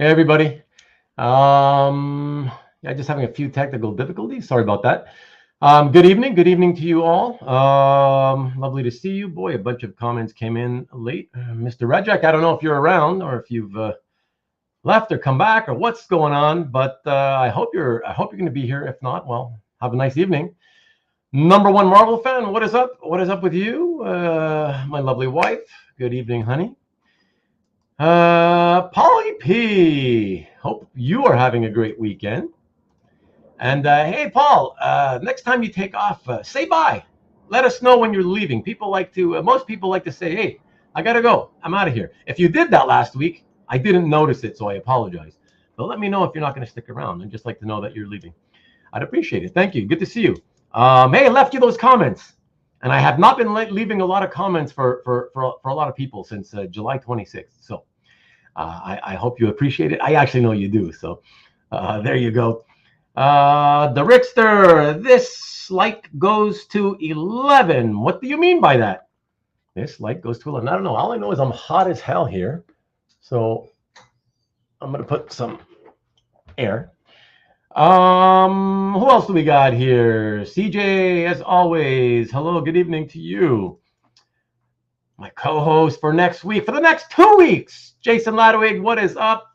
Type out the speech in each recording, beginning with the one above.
Hey everybody. Yeah, just having a few technical difficulties. Sorry about that. Good evening. Good evening to you all. Lovely to see you. Boy, a bunch of comments came in late. Mr. Redjack, I don't know if you're around or if you've left or come back or what's going on, but I hope you're going to be here. If not, well, have a nice evening. Number one Marvel fan, what is up? What is up with you, my lovely wife? Good evening, honey. Polly P, hope you are having a great weekend. And hey, Paul, next time you take off, say bye. Let us know when you're leaving. People like to, most people like to say, hey, I gotta go. I'm out of here. If you did that last week, I didn't notice it, so I apologize. But let me know if you're not going to stick around. I'd just like to know that you're leaving. I'd appreciate it. Thank you. Good to see you. Hey, I left you those comments. And I have not been leaving a lot of comments for a lot of people since July 26th. So I hope you appreciate it. I actually know you do. So there you go. The Rickster, this like goes to 11. What do you mean by that? This like goes to 11. I don't know. All I know is I'm hot as hell here. So I'm going to put some air. Who else do we got here? CJ, as always. Hello, good evening to you. My co-host for next week, for the next 2 weeks, Jason Ladwig, what is up?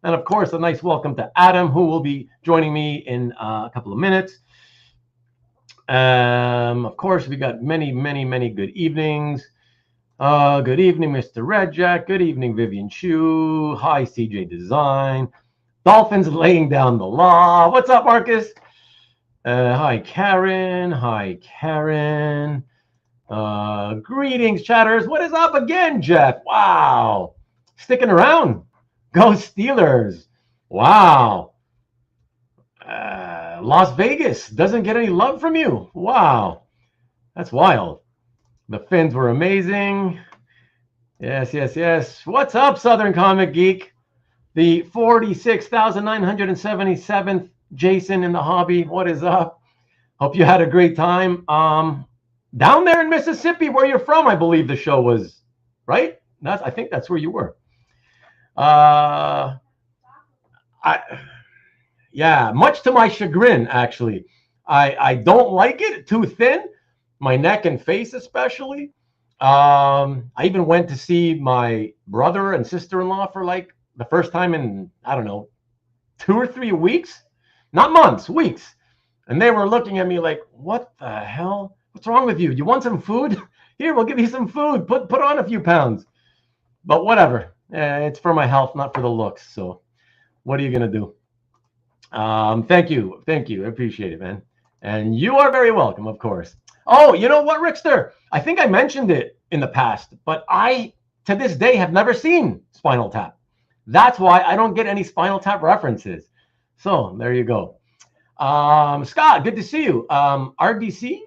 And of course, a nice welcome to Adam, who will be joining me in a couple of minutes. Of course, we got many good evenings. Good evening, Mr. Redjack. Good evening, Vivian Chu. Hi, CJ Design. Dolphins laying down the law. What's up, Marcus? Hi, Karen. Hi, Karen. Greetings, chatters. What is up again, Jeff? Wow. Sticking around. Go Steelers. Wow. Las Vegas doesn't get any love from you. Wow. That's wild. The Finns were amazing. Yes. What's up, Southern Comic Geek? The 46,977th Jason in the hobby. What is up? Hope you had a great time. Down there in Mississippi, where you're from, I believe the show was, right? I think that's where you were. Yeah, much to my chagrin, actually. I don't like it. Too thin. My neck and face especially. I even went to see my brother and sister-in-law for like the first time in, I don't know, 2 or 3 weeks. Not months, weeks. And they were looking at me like, what the hell? What's wrong with you? You want some food? Here, we'll give you some food. Put on a few pounds. But whatever. It's for my health, not for the looks. So what are you going to do? Thank you. I appreciate it, man. And you are very welcome, of course. Oh, you know what, Rickster? I think I mentioned it in the past, but I, to this day, have never seen Spinal Tap. That's why I don't get any Spinal Tap references. So there you go. Scott, good to see you. RDC?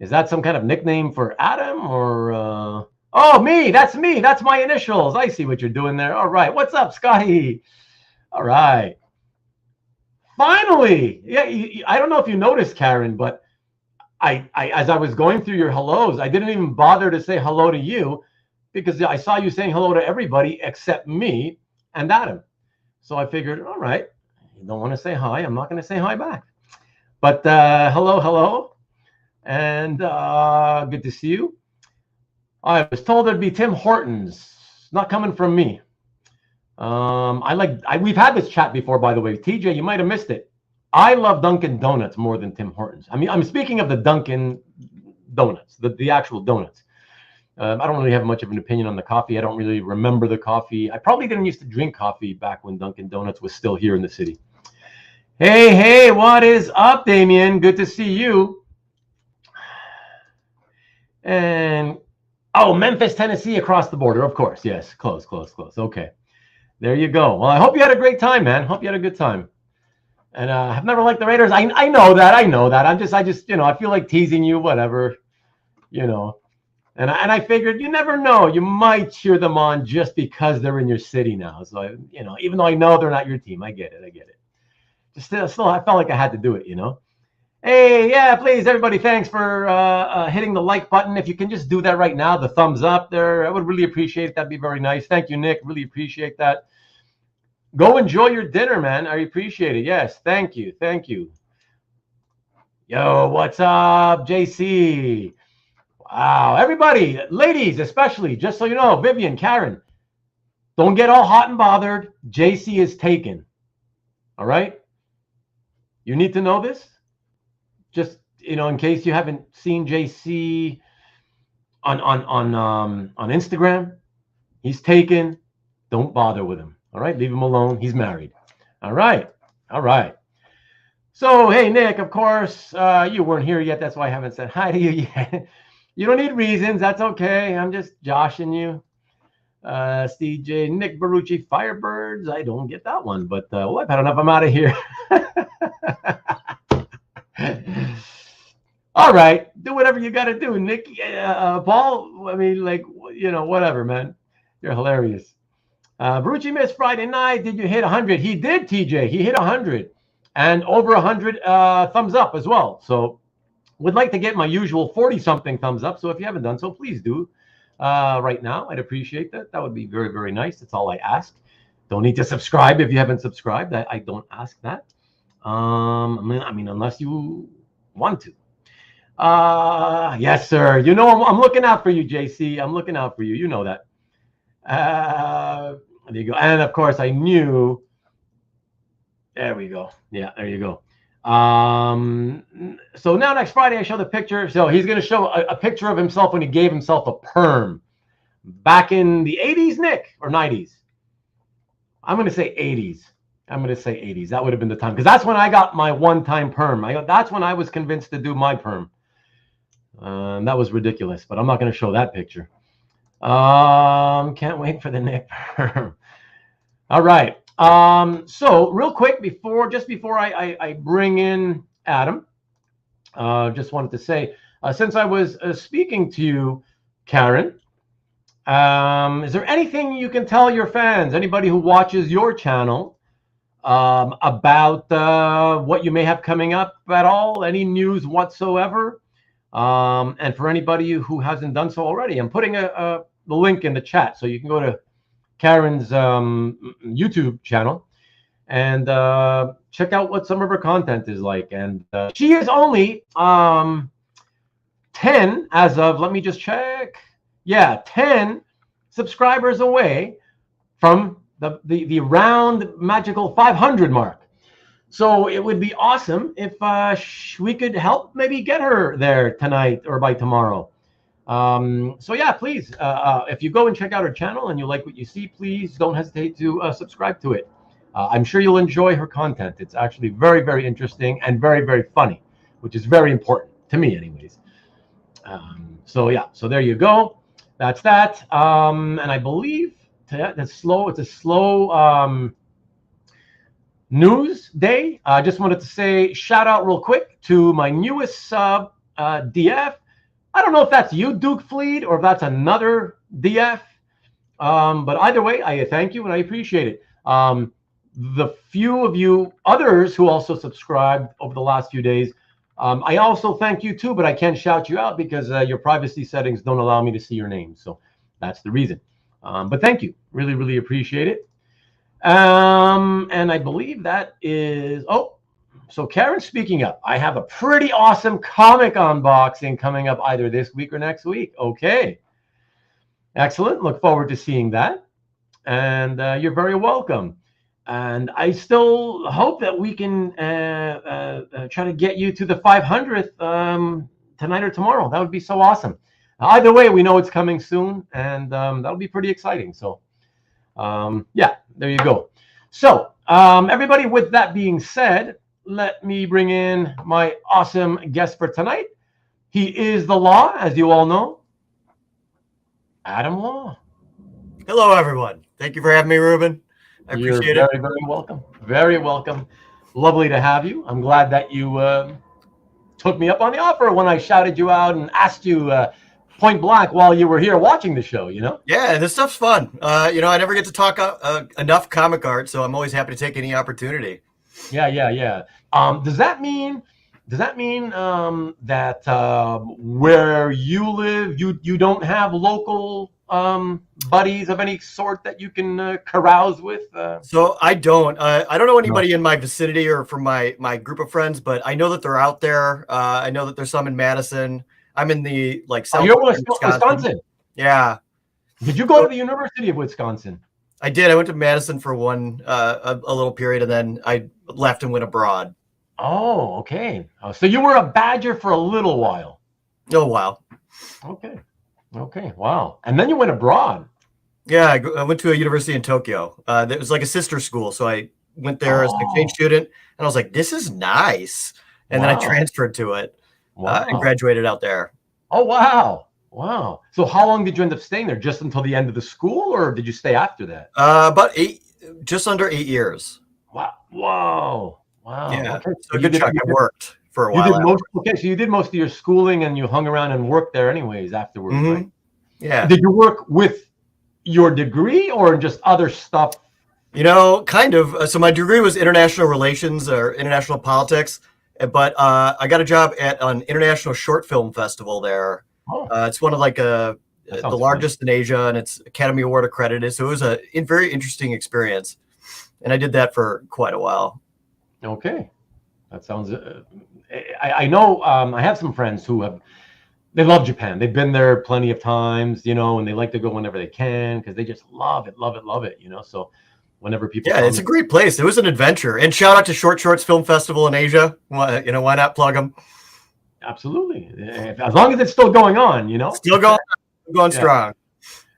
Is that some kind of nickname for Adam or... Oh, me. That's me. That's my initials. I see what you're doing there. All right. What's up, Scotty? All right. Finally. Yeah, I don't know if you noticed, Karen, but I as I was going through your hellos, I didn't even bother to say hello to you because I saw you saying hello to everybody except me and Adam. So I figured, all right, you don't want to say hi. I'm not going to say hi back. But hello. And good to see you. I was told it'd be Tim Hortons. Not coming from me. We've had this chat before, by the way. TJ, you might have missed it. I love Dunkin' Donuts more than Tim Hortons. I mean, I'm speaking of the Dunkin' Donuts, the actual donuts. I don't really have much of an opinion on the coffee. I don't really remember the coffee. I probably didn't used to drink coffee back when Dunkin' Donuts was still here in the city. Hey, what is up, Damien? Good to see you. And... oh, Memphis, Tennessee, across the border, of course. Yes, close. Okay, there you go. Well, I hope you had a great time, man. Hope you had a good time. And I've never liked the Raiders. I know that. I just, I feel like teasing you, whatever, And I figured you never know. You might cheer them on just because they're in your city now. So, even though I know they're not your team, I get it. Just still, I felt like I had to do it, Hey, yeah, please, everybody, thanks for hitting the like button. If you can just do that right now, the thumbs up there, I would really appreciate it. That'd be very nice. Thank you, Nick. Really appreciate that. Go enjoy your dinner, man. I appreciate it. Yes, thank you. Thank you. Yo, what's up, JC? Wow, everybody, ladies especially, just so you know, Vivian, Karen, don't get all hot and bothered. JC is taken. All right? You need to know this. Just, in case you haven't seen JC on Instagram, he's taken. Don't bother with him. All right? Leave him alone. He's married. All right. All right. So, hey, Nick, of course, you weren't here yet. That's why I haven't said hi to you yet. You don't need reasons. That's okay. I'm just joshing you. Steve J, Nick Barucci, Firebirds. I don't get that one, but I've had enough. I'm out of here. All right, do whatever you got to do, Nick. Paul, I mean, whatever, man. You're hilarious. Barucci missed Friday night. Did you hit 100? He did, TJ. He hit 100 and over 100 thumbs up as well. So would like to get my usual 40-something thumbs up. So if you haven't done so, please do right now. I'd appreciate that. That would be very, very nice. That's all I ask. Don't need to subscribe if you haven't subscribed. I don't ask that. I mean, unless you want to. Yes, sir. I'm looking out for you, JC. I'm looking out for you. You know that. There you go. And of course, I knew. There we go. Yeah, there you go. So now next Friday, I show the picture. So he's going to show a picture of himself when he gave himself a perm back in the 80s, Nick, or 90s. I'm going to say 80s. I'm going to say 80s. That would have been the time, because that's when I got my one-time perm. That's when I was convinced to do my perm. That was ridiculous, but I'm not going to show that picture. Can't wait for the Nick perm. All right. So real quick, before I bring in Adam, just wanted to say, since I was speaking to you, Karen, is there anything you can tell your fans, anybody who watches your channel, about what you may have coming up at all? Any news whatsoever? And for anybody who hasn't done so already, I'm putting the link in the chat, so you can go to Karen's YouTube channel and check out what some of her content is like. And she is only 10 as of, let me just check. Yeah, 10 subscribers away from the round magical 500 mark. So it would be awesome if we could help maybe get her there tonight or by tomorrow. So yeah, please, if you go and check out her channel and you like what you see, please don't hesitate to subscribe to it. I'm sure you'll enjoy her content. It's actually very, very interesting and very, very funny, which is very important to me anyways. So yeah, so there you go. That's that. And I believe it's a slow news day. I just wanted to say shout out real quick to my newest sub, DF. I don't know if that's you, Duke Fleet, or if that's another DF. But either way, I thank you and I appreciate it. The few of you others who also subscribed over the last few days, I also thank you too, but I can't shout you out because your privacy settings don't allow me to see your name. So that's the reason. But thank you. Really, really appreciate it. And I believe that is, so Karen, speaking up, I have a pretty awesome comic unboxing coming up either this week or next week. Okay. Excellent. Look forward to seeing that. And you're very welcome. And I still hope that we can try to get you to the 500th tonight or tomorrow. That would be so awesome. Either way, we know it's coming soon, and that'll be pretty exciting. So, yeah, there you go. So, everybody, with that being said, let me bring in my awesome guest for tonight. He is the Law, as you all know. Adam Law. Hello, everyone. Thank you for having me, Ruben. I appreciate it. You're very, very welcome. Very welcome. Lovely to have you. I'm glad that you took me up on the offer when I shouted you out and asked you point blank while you were here watching the show, you know? Yeah, this stuff's fun. I never get to talk enough comic art, so I'm always happy to take any opportunity. Yeah. Does that mean does that mean that where you live, you don't have local buddies of any sort that you can carouse with? So I don't. I don't know anybody in my vicinity or from my group of friends, but I know that they're out there. I know that there's some in Madison. I'm in the Oh, you're southwestern Wisconsin. Yeah. Did you go to the University of Wisconsin? I did. I went to Madison for a little period, and then I left and went abroad. Oh, okay. So you were a Badger for a little while. Oh, wow. Okay. Wow. And then you went abroad. Yeah, I went to a university in Tokyo. It was like a sister school, so I went there as an exchange student, and I was like, "This is nice." And then I transferred to it and graduated out there. Oh, wow. Wow. So how long did you end up staying there? Just until the end of the school, or did you stay after that? Just under 8 years. Wow. Yeah. Okay. So good chunk. I worked for a while. So you did most of your schooling and you hung around and worked there anyways afterwards, right? Yeah. Did you work with your degree or just other stuff? Kind of. So my degree was international relations or international politics, but I got a job at an international short film festival there. It's one of the largest in Asia, and it's Academy Award accredited. So it was a very interesting experience, and I did that for quite a while. Okay, that sounds. I know. I have some friends who they love Japan. They've been there plenty of times, and they like to go whenever they can because they just love it. So whenever people, it's a great place. It was an adventure. And shout out to Short Shorts Film Festival in Asia. Why not plug them? Absolutely. As long as it's still going on, Still going strong.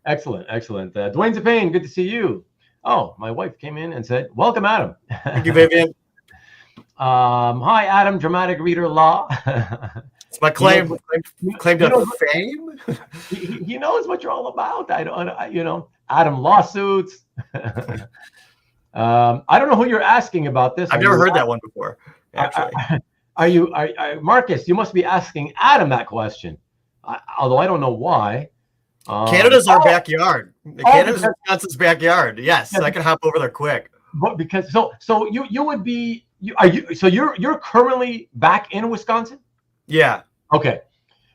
Excellent. Dwayne Zepane, good to see you. Oh, my wife came in and said, "Welcome, Adam." Thank you, Vivian. Hi, Adam, dramatic reader law. It's my claim to fame. He knows what you're all about. Adam lawsuits. I don't know who you're asking about this. I've never heard that one before. Actually, are Marcus? You must be asking Adam that question. Although I don't know why. Canada's our backyard. Canada's Wisconsin's backyard. Yes, I can hop over there quick. But because so you would be. You're currently back in Wisconsin? Yeah. Okay.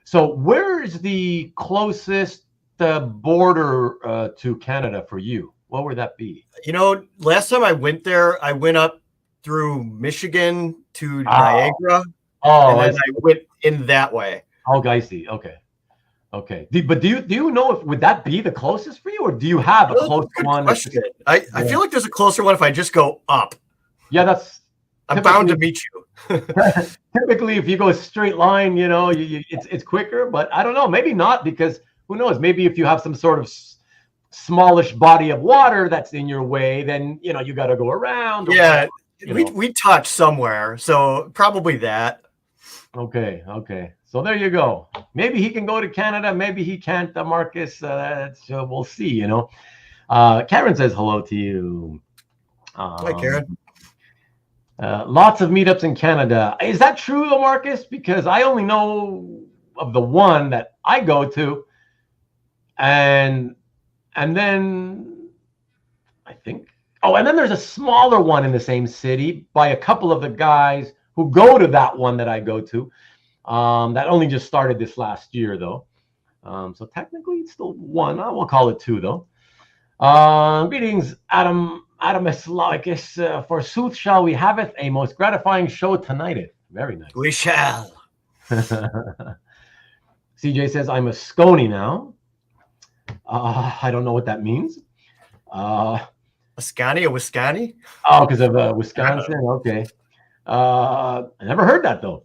So where's the closest border to Canada for you? What would that be? Last time I went there, I went up through Michigan to Niagara. And then I went in that way. Oh, Guice. Okay. But do you know would that be the closest for you, or do you have a close one? I feel like there's a closer one if I just go up. Yeah, I'm bound to meet you. Typically, if you go a straight line, it's quicker. But I don't know. Maybe not, because who knows? Maybe if you have some sort of smallish body of water that's in your way, then you got to go around. Yeah, we touch somewhere, so probably that. Okay. So there you go. Maybe he can go to Canada. Maybe he can't, Marcus. We'll see. Karen says hello to you. Hi, Karen. Lots of meetups in Canada. Is that true, though, Marcus? Because I only know of the one that I go to, and then I think. Oh, and then there's a smaller one in the same city by a couple of the guys who go to that one that I go to. That only just started this last year, though. So technically, it's still one. We'll call it two, though. Greetings, Adam Slavikis. Forsooth shall we have it, a most gratifying show tonight. Very nice. We shall. CJ says, I'm a Scony now. I don't know what that means. A Wisconsin? Oh, because of Wisconsin? Okay. I never heard that, though.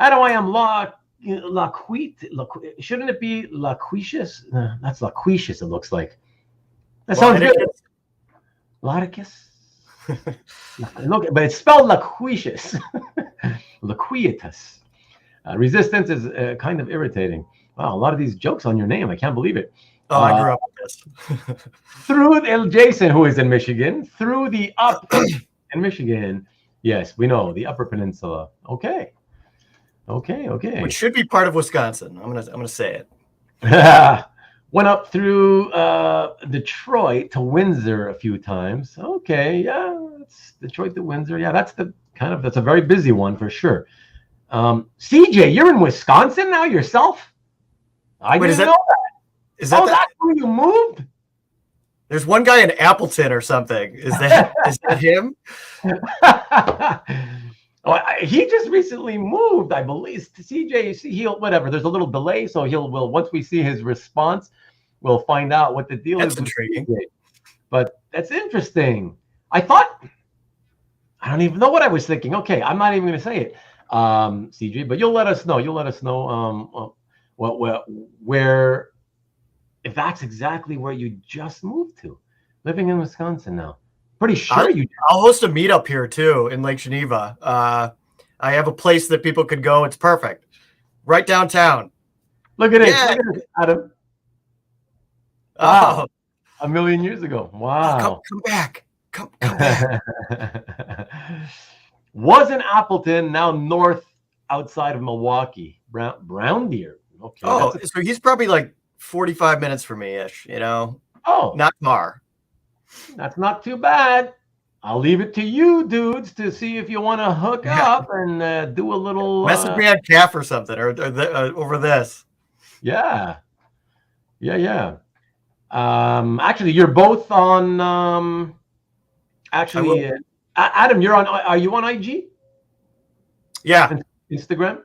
Adam, I am shouldn't it be Laquitius? That's Laquitius, it looks like. That sounds good. Laticus? Look, but it's spelled Laquitius. Laquietus. Resistance is kind of irritating. Wow, a lot of these jokes on your name. I can't believe it. Oh, I grew up with this. Through Jason, who is in Michigan, through the up in Michigan. Yes, we know the Upper Peninsula. Okay. Which should be part of Wisconsin. I'm gonna say it. Went up through Detroit to Windsor a few times. Okay, yeah, it's Detroit to Windsor. Yeah, that's a very busy one for sure. CJ, you're in Wisconsin now yourself? I Wait, didn't know that. Is that that's where you moved? There's one guy in Appleton or something. Is that him? He just recently moved, I believe. CJ, he'll whatever. There's a little delay, so we'll once we see his response, we'll find out what the deal is. That's intriguing. But that's interesting. I don't even know what I was thinking. Okay, I'm not even going to say it, CJ. But you'll let us know. Where if that's exactly where you just moved to, living in Wisconsin now. Pretty sure I'll host a meetup here too in Lake Geneva. I have a place that people could go. It's perfect, right downtown. Look at it, Adam. Wow, a million years ago. Wow. Come back. Come back. Was in Appleton, now north outside of Milwaukee. Brown Deer. Okay. Oh, so he's probably like 45 minutes from me-ish, Oh. Not far. That's not too bad. I'll leave it to you dudes to see if you want to hook up and do a little... Message me on calf or something, or over this. Yeah. Actually, you're both on... Adam, are you on IG? Yeah. Instagram?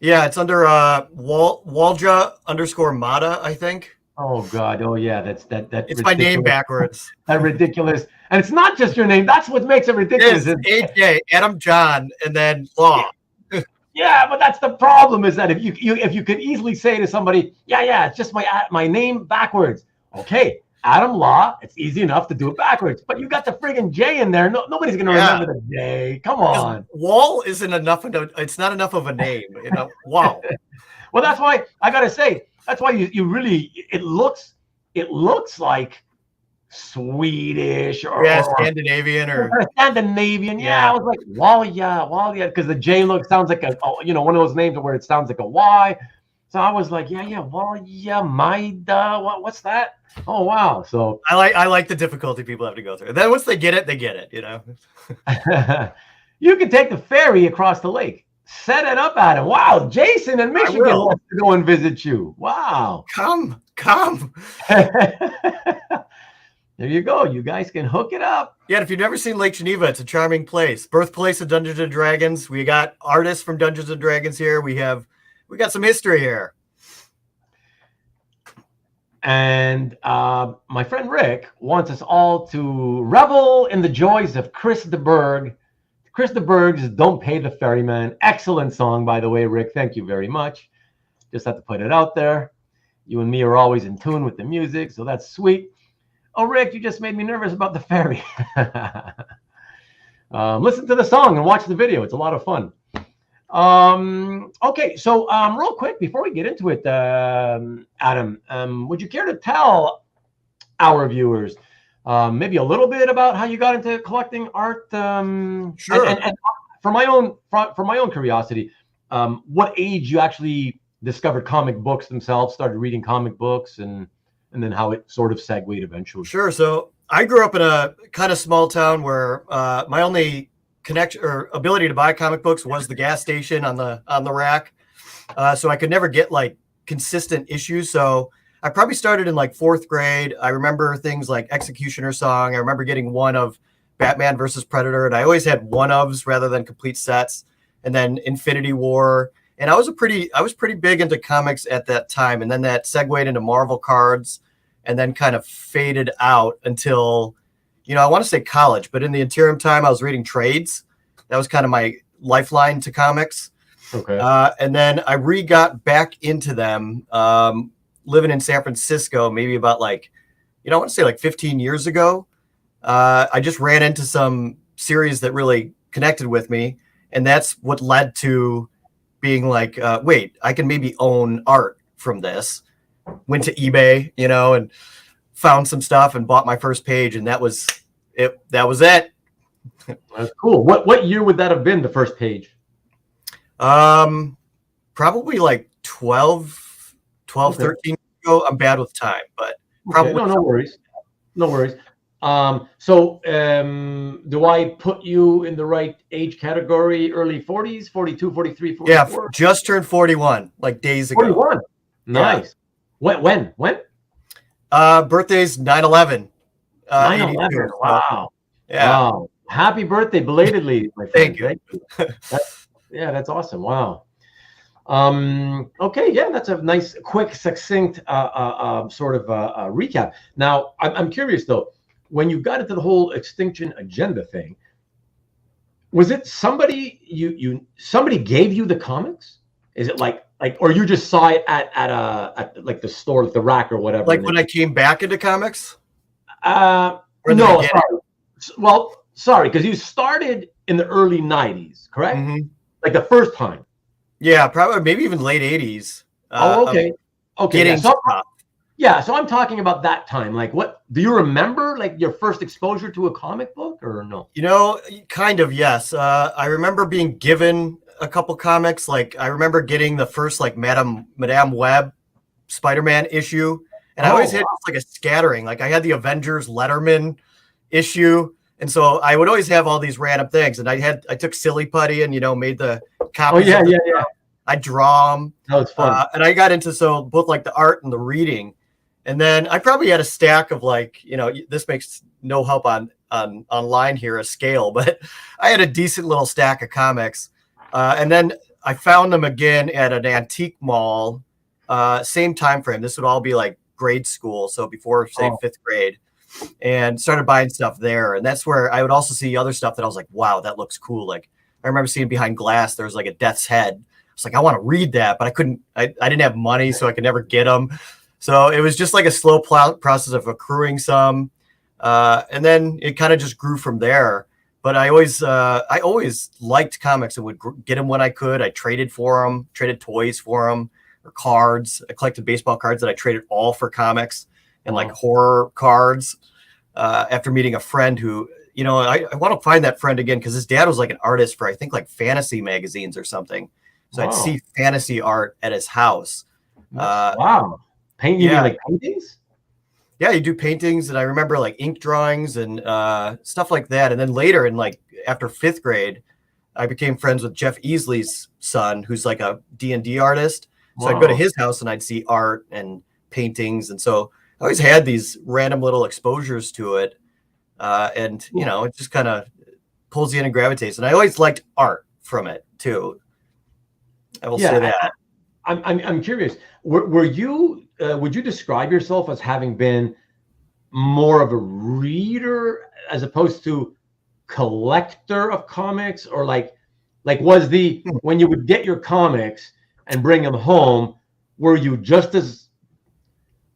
Yeah, it's under Walja_Mata, I think. Oh God! Oh yeah, that's that. It's my name backwards. That ridiculous, and it's not just your name. That's what makes it ridiculous. It's AJ Adam John and then Law. Yeah, but that's the problem. Is that if you could easily say to somebody, yeah, it's just my name backwards. Okay, Adam Law. It's easy enough to do it backwards, but you got the friggin' J in there. Nobody's gonna remember the J. Come on. Wall isn't enough. It's not enough of a name. Wow. Well, that's why I gotta say. That's why you really it looks like Swedish or Scandinavian or Scandinavian. Yeah, I was like Walja, because the J sounds like one of those names where it sounds like a Y. So I was like, Walja, Maida. What's that? Oh wow. So I like the difficulty people have to go through. Then once they get it, You can take the ferry across the lake. Set it up, Adam. Wow, Jason in Michigan wants to go and visit you. Wow. Come. There you go. You guys can hook it up. Yeah, if you've never seen Lake Geneva, it's a charming place. Birthplace of Dungeons and Dragons. We got artists from Dungeons and Dragons here. We got some history here. And my friend Rick wants us all to revel in the joys of Chris de Burgh. Chris de Burgh's Don't Pay the Ferryman. Excellent song, by the way, Rick. Thank you very much. Just have to put it out there. You and me are always in tune with the music, so that's sweet. Oh, Rick, you just made me nervous about the ferry. Listen to the song and watch the video. It's a lot of fun. Okay, so real quick, before we get into it, Adam, would you care to tell our viewers maybe a little bit about how you got into collecting art? Sure. And for my own curiosity, what age you actually discovered comic books themselves, started reading comic books, and then how it sort of segued eventually. Sure. So I grew up in a kind of small town where my only connection or ability to buy comic books was the gas station on the rack. So I could never get like consistent issues. So I probably started in like 4th grade. I remember things like Executioner Song. I remember getting one of Batman versus Predator, and I always had one-ofs rather than complete sets. And then Infinity War. And I was pretty big into comics at that time. And then that segued into Marvel cards and then kind of faded out until, I want to say college, but in the interim time, I was reading trades. That was kind of my lifeline to comics. Okay. And then I got back into them, living in San Francisco, maybe about I want to say 15 years ago. I just ran into some series that really connected with me. And that's what led to being like, wait, I can maybe own art from this. Went to eBay, and found some stuff and bought my first page. And that was it. That's That's cool. What year would that have been, the first page? Probably like 12, okay. 13 years ago. I'm bad with time, but probably. Okay. No worries. Do I put you in the right age category? Early 40s, 42, 43, 44? Yeah, just turned 41, like days ago. 41. Nice. Yeah. When? Birthday's 9/11. 9/11. Wow. Yeah. Wow. Happy birthday belatedly, my friend. Thank you. That's awesome. Wow. Okay, yeah, that's a nice, quick, succinct sort of recap. Now, I'm curious though, when you got into the whole extinction agenda thing, was it somebody somebody gave you the comics? Is it like or you just saw it at like the store, the rack or whatever? Like when I came back into comics? No, sorry. Well, sorry, because you started in the early 90s, correct? Mm-hmm. Like the first time. Yeah, probably maybe even late 80s. Okay. Yeah, so I'm talking about that time. Like, what do you remember? Like your first exposure to a comic book, or no? Kind of, yes. I remember being given a couple comics. Like I remember getting the first like Madame Web Spider-Man issue, and I always had like a scattering. Like I had the Avengers Letterman issue, and so I would always have all these random things. And I took Silly Putty and made the copies. Yeah. I draw them. That was fun. And I got into both like the art and the reading. And then I probably had a stack of like, this makes no help on online here, a scale, but I had a decent little stack of comics. And then I found them again at an antique mall, same time frame. This would all be like grade school. So before, say, 5th grade, and started buying stuff there. And that's where I would also see other stuff that I was like, wow, that looks cool. Like I remember seeing behind glass, there was like a Death's Head. I was like, I want to read that, but I didn't have money, so I could never get them. So it was just like a slow process of accruing some. And then it kind of just grew from there. But I always liked comics and would get them when I could. I traded for them, traded toys for them, or cards. I collected baseball cards that I traded all for comics and like horror cards. After meeting a friend who, I want to find that friend again because his dad was like an artist for, I think, like fantasy magazines or something. So I'd see fantasy art at his house. Wow. You mean like paintings? Yeah, you do paintings, and I remember like ink drawings and stuff like that. And then later, after 5th grade, I became friends with Jeff Easley's son, who's like a D&D artist. So I'd go to his house and I'd see art and paintings, and so I always had these random little exposures to it. And it just kind of pulls you in and gravitates. And I always liked art from it too. I will say that. I'm curious. Were you? Would you describe yourself as having been more of a reader as opposed to collector of comics, or like was when you would get your comics and bring them home, were you just as?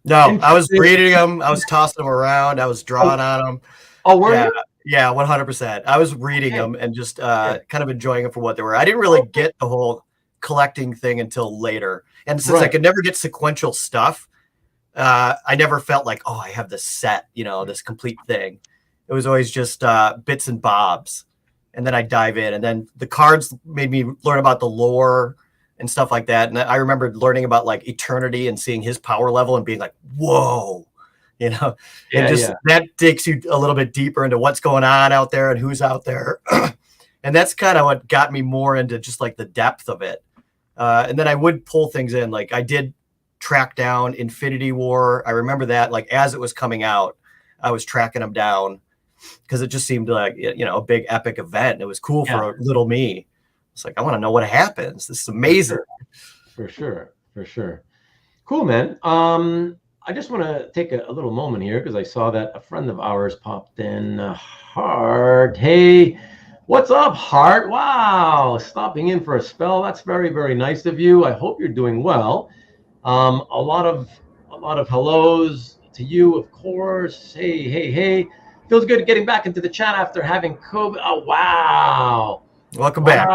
No, I was reading them. I was tossing them around. I was drawing on them. Oh, were you? Yeah, 100%. I was reading them and just kind of enjoying them for what they were. I didn't really get the whole collecting thing until later. And since I could never get sequential stuff, I never felt like, I have this set, this complete thing. It was always just bits and bobs. And then I dive in. And then the cards made me learn about the lore and stuff like that. And I remember learning about like Eternity and seeing his power level and being like, whoa, that takes you a little bit deeper into what's going on out there and who's out there. And that's kind of what got me more into just like the depth of it. And then I would pull things in. Like I did track down Infinity War. I remember that like as it was coming out, I was tracking them down because it just seemed like, a big epic event. It was cool for little me. It's like, I want to know what happens. This is amazing. For sure. Cool, man. I just want to take a little moment here because I saw that a friend of ours popped in. Hart. Hey, what's up, Hart? Wow, stopping in for a spell. That's very, very nice of you. I hope you're doing well. A lot of hellos to you, of course. Hey. Feels good getting back into the chat after having COVID. Oh, wow. Welcome back.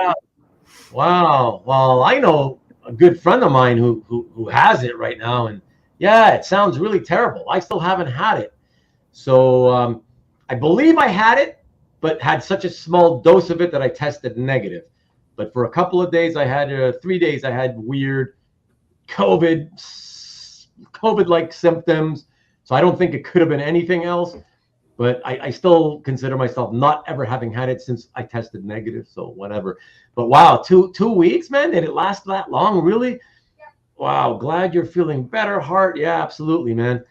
Wow. Well, I know a good friend of mine who has it right now, and yeah, it sounds really terrible. I still haven't had it. So I believe I had it, but had such a small dose of it that I tested negative. But for a couple of days, I had 3 days, I had weird COVID-like symptoms. So I don't think it could have been anything else. but I still consider myself not ever having had it since I tested negative. So whatever. But wow, 2 weeks, man. Did it last that long? Really? Wow. Glad you're feeling better, Heart. Yeah, absolutely, man.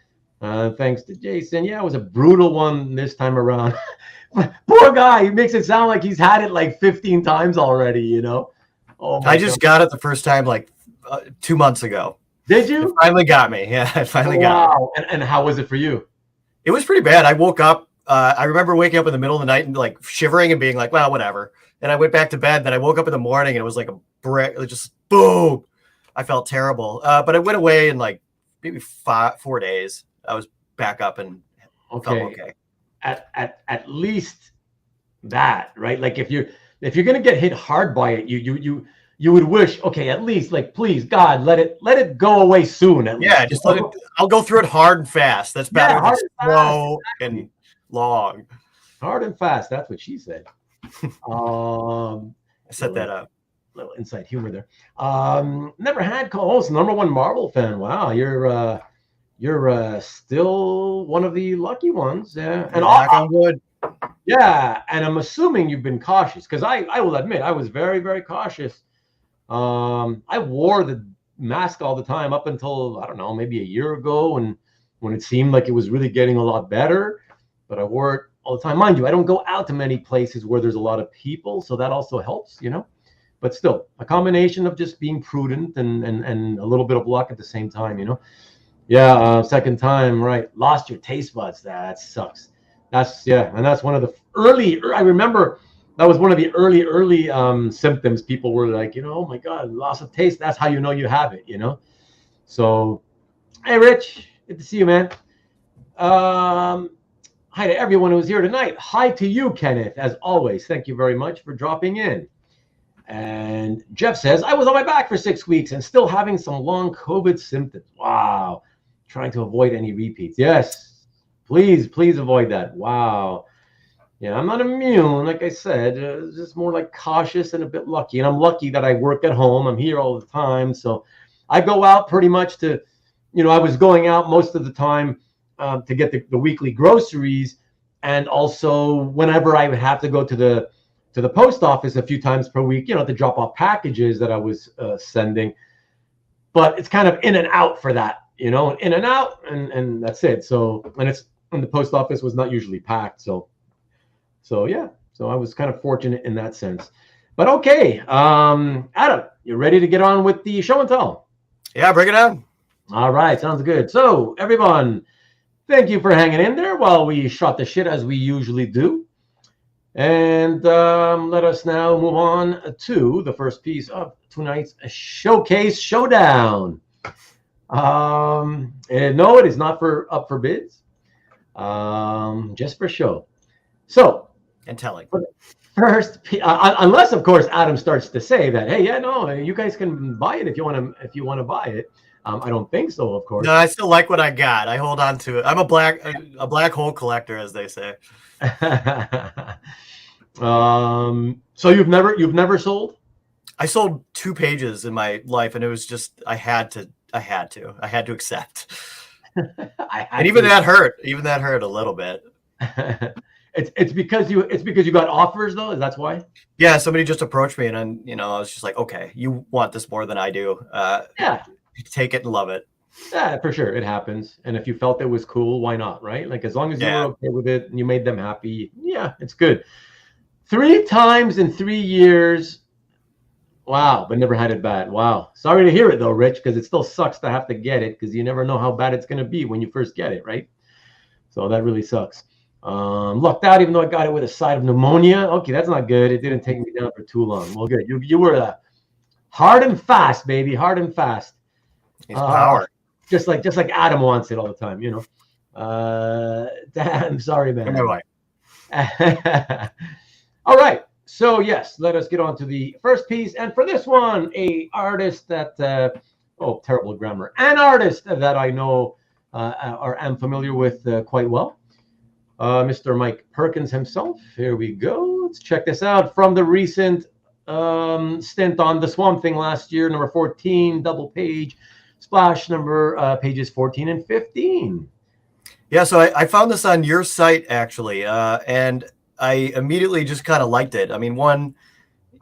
Thanks to Jason. Yeah, it was a brutal one this time around. Poor guy. He makes it sound like he's had it like 15 times already, you know? Oh, I just got it the first time like 2 months ago. Did you? It finally got me. Yeah, it finally got me. Wow. And how was it for you? It was pretty bad. I woke up. I remember waking up in the middle of the night and like shivering and being like, well, whatever. And I went back to bed. Then I woke up in the morning and it was like a brick. It just boom. I felt terrible. But it went away in like maybe 4 days. I was back up and felt okay. At least that, right? Like if you're gonna get hit hard by it, you would wish, okay, at least like please God, let it go away soon. At least. Just let it. I'll go through it hard and fast. That's better than slow and long. Hard and fast. That's what she said. I set that up. Little inside humor there. Never had co-host, #1 Marvel fan. Wow, you're still one of the lucky ones. Yeah, and I'm good. Yeah, and I'm assuming you've been cautious because I will admit I was very, very cautious. I wore the mask all the time up until, I don't know, maybe a year ago, and when it seemed like it was really getting a lot better, but I wore it all the time. Mind you, I don't go out to many places where there's a lot of people, so that also helps, you know. But still, a combination of just being prudent and a little bit of luck at the same time, you know. Yeah, second time, right. Lost your taste buds. That sucks. And that's one of the early, I remember that was one of the early symptoms. People were like, you know, oh my God, loss of taste. That's how you know you have it, you know. So, hey, Rich, good to see you, man. Hi to everyone who's here tonight. Hi to you, Kenneth, as always. Thank you very much for dropping in. And Jeff says, I was on my back for 6 weeks and still having some long COVID symptoms. Wow. Trying to avoid any repeats. Yes. Please avoid that. Wow. Yeah, I'm not immune, like I said. Just more like cautious and a bit lucky. And I'm lucky that I work at home. I'm here all the time. So I go out pretty much to, you know, I was going out most of the time to get the weekly groceries. And also whenever I would have to go to the post office a few times per week, you know, to drop off packages that I was sending. But it's kind of in and out for that, you know, in and out, and that's it. So, and the post office was not usually packed. So yeah, so I was kind of fortunate in that sense. But okay, Adam, you ready to get on with the show and tell? Yeah, bring it on. All right, sounds good. So everyone, thank you for hanging in there while we shot the shit as we usually do. And let us now move on to the first piece of tonight's showcase showdown. And no, it is not up for bids, just for show. So, and telling. First, unless of course Adam starts to say that, hey, yeah, no, you guys can buy it if you want to buy it. I don't think so, of course. No, I still like what I got. I hold on to it. I'm a black hole collector, as they say. So you've never sold? I sold 2 pages in my life, and it was just I had to accept. That hurt. Even that hurt a little bit. It's because you got offers though. That's why. Yeah, somebody just approached me, and then, you know, I was just like, okay, you want this more than I do. Yeah, take it and love it. Yeah, for sure, it happens. And if you felt it was cool, why not, right? Like as long as you were okay with it and you made them happy, yeah, it's good. 3 times in 3 years. Wow, but never had it bad. Wow. Sorry to hear it though, Rich, because it still sucks to have to get it because you never know how bad it's going to be when you first get it, right? So that really sucks. Lucked out even though I got it with a side of pneumonia. Okay, that's not good. It didn't take me down for too long. Well, good. You were hard and fast, baby. Hard and fast. It's power. Just like Adam wants it all the time, you know. I'm sorry, man. All right. So yes, let us get on to the first piece. And for this one, a artist that terrible grammar. An artist that I know or am familiar with quite well. Mr. Mike Perkins himself. Here we go. Let's check this out from the recent stint on the Swamp Thing last year, number 14, double page splash number pages 14 and 15. Yeah, so I found this on your site actually, and I immediately just kind of liked it. I mean, one,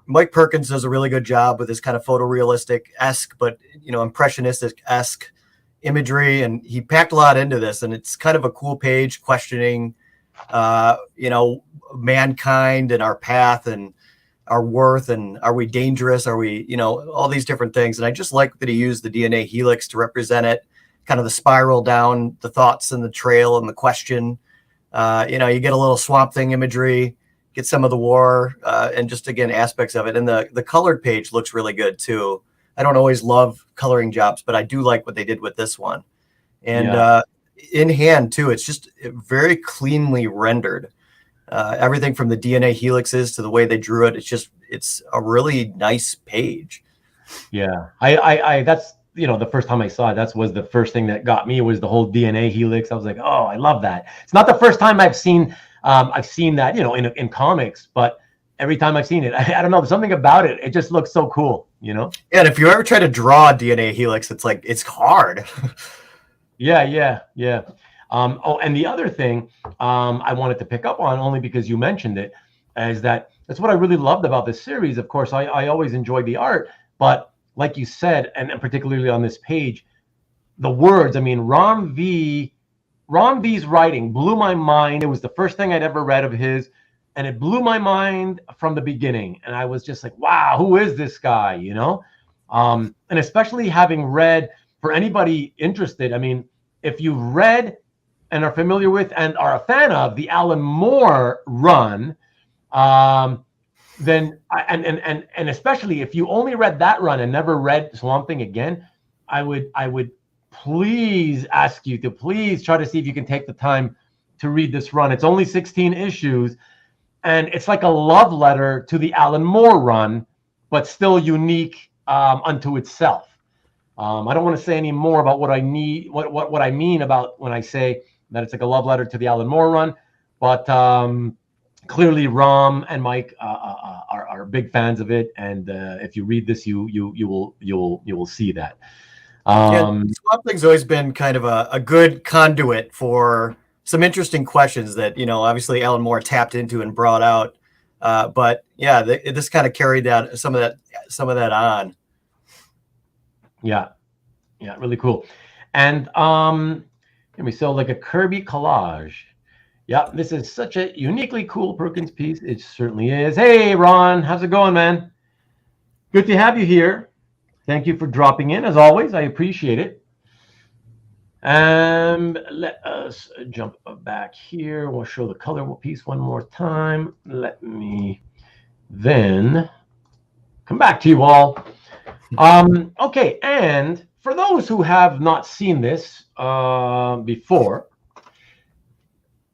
Mike Perkins does a really good job with this kind of photorealistic-esque, but impressionistic-esque imagery, and he packed a lot into this, and it's kind of a cool page questioning, mankind and our path and our worth, and are we dangerous? Are we, all these different things. And I just like that he used the DNA helix to represent it, kind of the spiral down, the thoughts and the trail and the question. You get a little Swamp Thing imagery, get some of the war, and just, again, aspects of it. And the colored page looks really good too. I don't always love coloring jobs, but I do like what they did with this one. And in hand too, it's just very cleanly rendered. Everything from the DNA helixes to the way they drew it, it's a really nice page. Yeah, I that's, the first time I saw it, that was the first thing that got me, was the whole DNA helix. I was like, oh, I love that. It's not the first time I've seen that, in comics, but every time I've seen it, I don't know, there's something about it. It just looks so cool, Yeah, and if you ever try to draw a DNA helix, it's hard. Yeah. And the other thing I wanted to pick up on, only because you mentioned it, is that's what I really loved about this series. Of course, I always enjoyed the art, but like you said, and particularly on this page, the words. I mean, Ron V's writing blew my mind. It was the first thing I'd ever read of his, and it blew my mind from the beginning. And I was just like, wow, who is this guy? And especially having read, for anybody interested, I mean, if you've read and are familiar with and are a fan of the Alan Moore run, then and especially if you only read that run and never read Swamp Thing again, I would please ask you to please try to see if you can take the time to read this run. It's only 16 issues, and it's like a love letter to the Alan Moore run, but still unique unto itself. I don't want to say any more about what I mean about when I say that it's like a love letter to the Alan Moore run, but clearly Rom and Mike are big fans of it, and if you read this, you will see that. Swamp Thing's always been kind of a good conduit for some interesting questions that obviously Alan Moore tapped into and brought out. But yeah, this kind of carried some of that on. Yeah, really cool. And we saw like a Kirby collage. Yeah, this is such a uniquely cool Perkins piece. It certainly is. Hey, Ron, how's it going, man? Good to have you here. Thank you for dropping in, as always. I appreciate it. Let us jump back here. We'll show the color piece one more time. Let me then come back to you all. Okay, and for those who have not seen this before,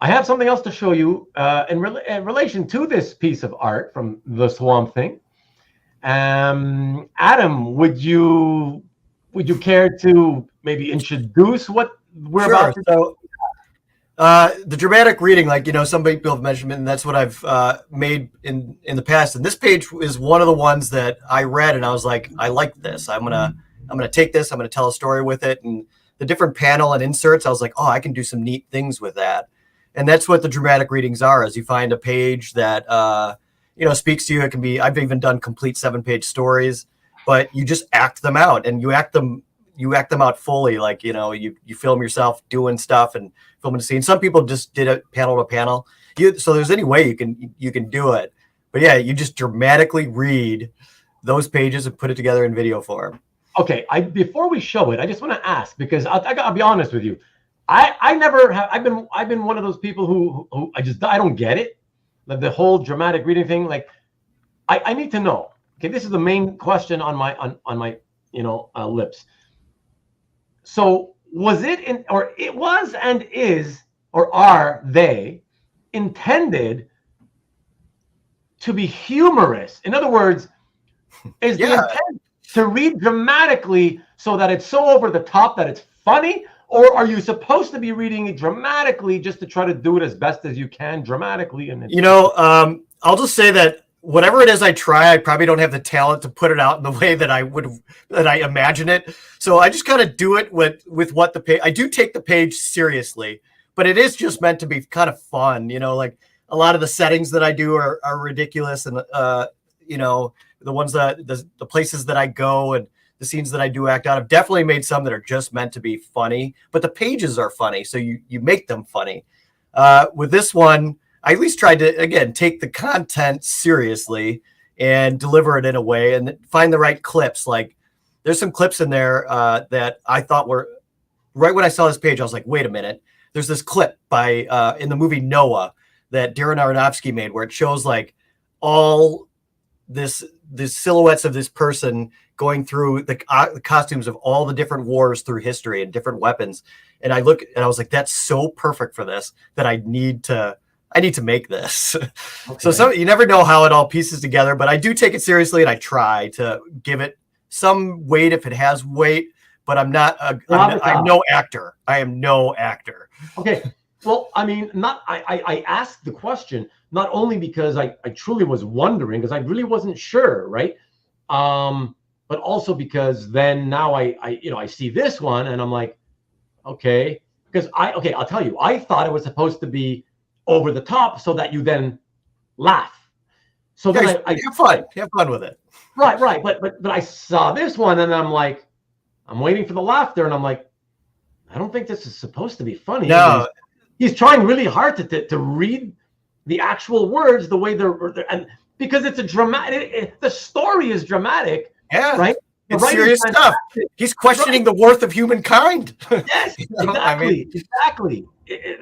I have something else to show you in relation to this piece of art from the Swamp Thing. Adam, would you care to maybe introduce what we're about to do? The dramatic reading, some people have mentioned it, and that's what I've made in the past. And this page is one of the ones that I read, and I was like, I like this. I'm gonna take this. I'm gonna tell a story with it, and the different panel and inserts. I was like, oh, I can do some neat things with that. And that's what the dramatic readings are. As you find a page that speaks to you. It can be. I've even done complete 7-page stories, but you just act them out, and you act them out fully. Like you film yourself doing stuff and filming a scene. Some people just did it panel to panel. So there's any way you can do it. But yeah, you just dramatically read those pages and put it together in video form. Okay, before we show it, I just want to ask, because I'll be honest with you. I never have. I've been one of those people who I don't get it. Like the whole dramatic reading thing. Like I need to know. Okay, this is the main question on my lips. So was it it was and is, or are they intended to be humorous? In other words, is the intent to read dramatically so that it's so over the top that it's funny? Or are you supposed to be reading it dramatically just to try to do it as best as you can dramatically? I'll just say that whatever it is I try, I probably don't have the talent to put it out in the way that I imagine it. So I just kind of do it with what the page. I do take the page seriously, but it is just meant to be kind of fun. Like a lot of the settings that I do are ridiculous, and the ones that the places that I go and the scenes that I do act out, I've definitely made some that are just meant to be funny, but the pages are funny, so you make them funny. With this one, I at least tried to, again, take the content seriously and deliver it in a way and find the right clips. Like there's some clips in there that I thought were, right when I saw this page, I was like, wait a minute. There's this clip by in the movie Noah that Darren Aronofsky made where it shows like all the silhouettes of this person going through the costumes of all the different wars through history and different weapons. And I was like, that's so perfect for this that I need to make this. Okay. So you never know how it all pieces together, but I do take it seriously and I try to give it some weight if it has weight, but I'm no actor. I am no actor. Okay. Well, I mean, I asked the question not only because I truly was wondering, because I really wasn't sure, right? But also because then now I see this one and I'm like, okay, because I'll tell you, I thought it was supposed to be over the top so that you then laugh. So then I have fun with it. Right. But I saw this one and I'm like, I'm waiting for the laughter and I'm like, I don't think this is supposed to be funny. No. He's trying really hard to read the actual words the way they're and because it's a dramatic. The story is dramatic. Yeah, right. It's serious stuff. He's questioning the worth of humankind. Yes, exactly.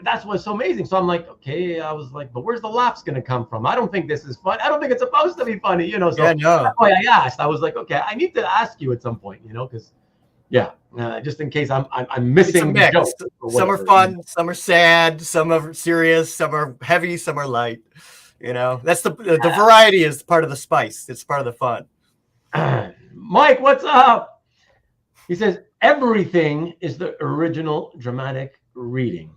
That's what's so amazing. So I'm like, okay, I was like, but where's the laughs going to come from? I don't think this is fun. I don't think it's supposed to be funny, So that's why I asked. I was like, okay, I need to ask you at some point, because. Yeah, just in case I'm missing the joke. Some are fun, some are sad, some are serious, some are heavy, some are light. That's the variety is part of the spice. It's part of the fun. Mike, what's up? He says everything is the original dramatic reading.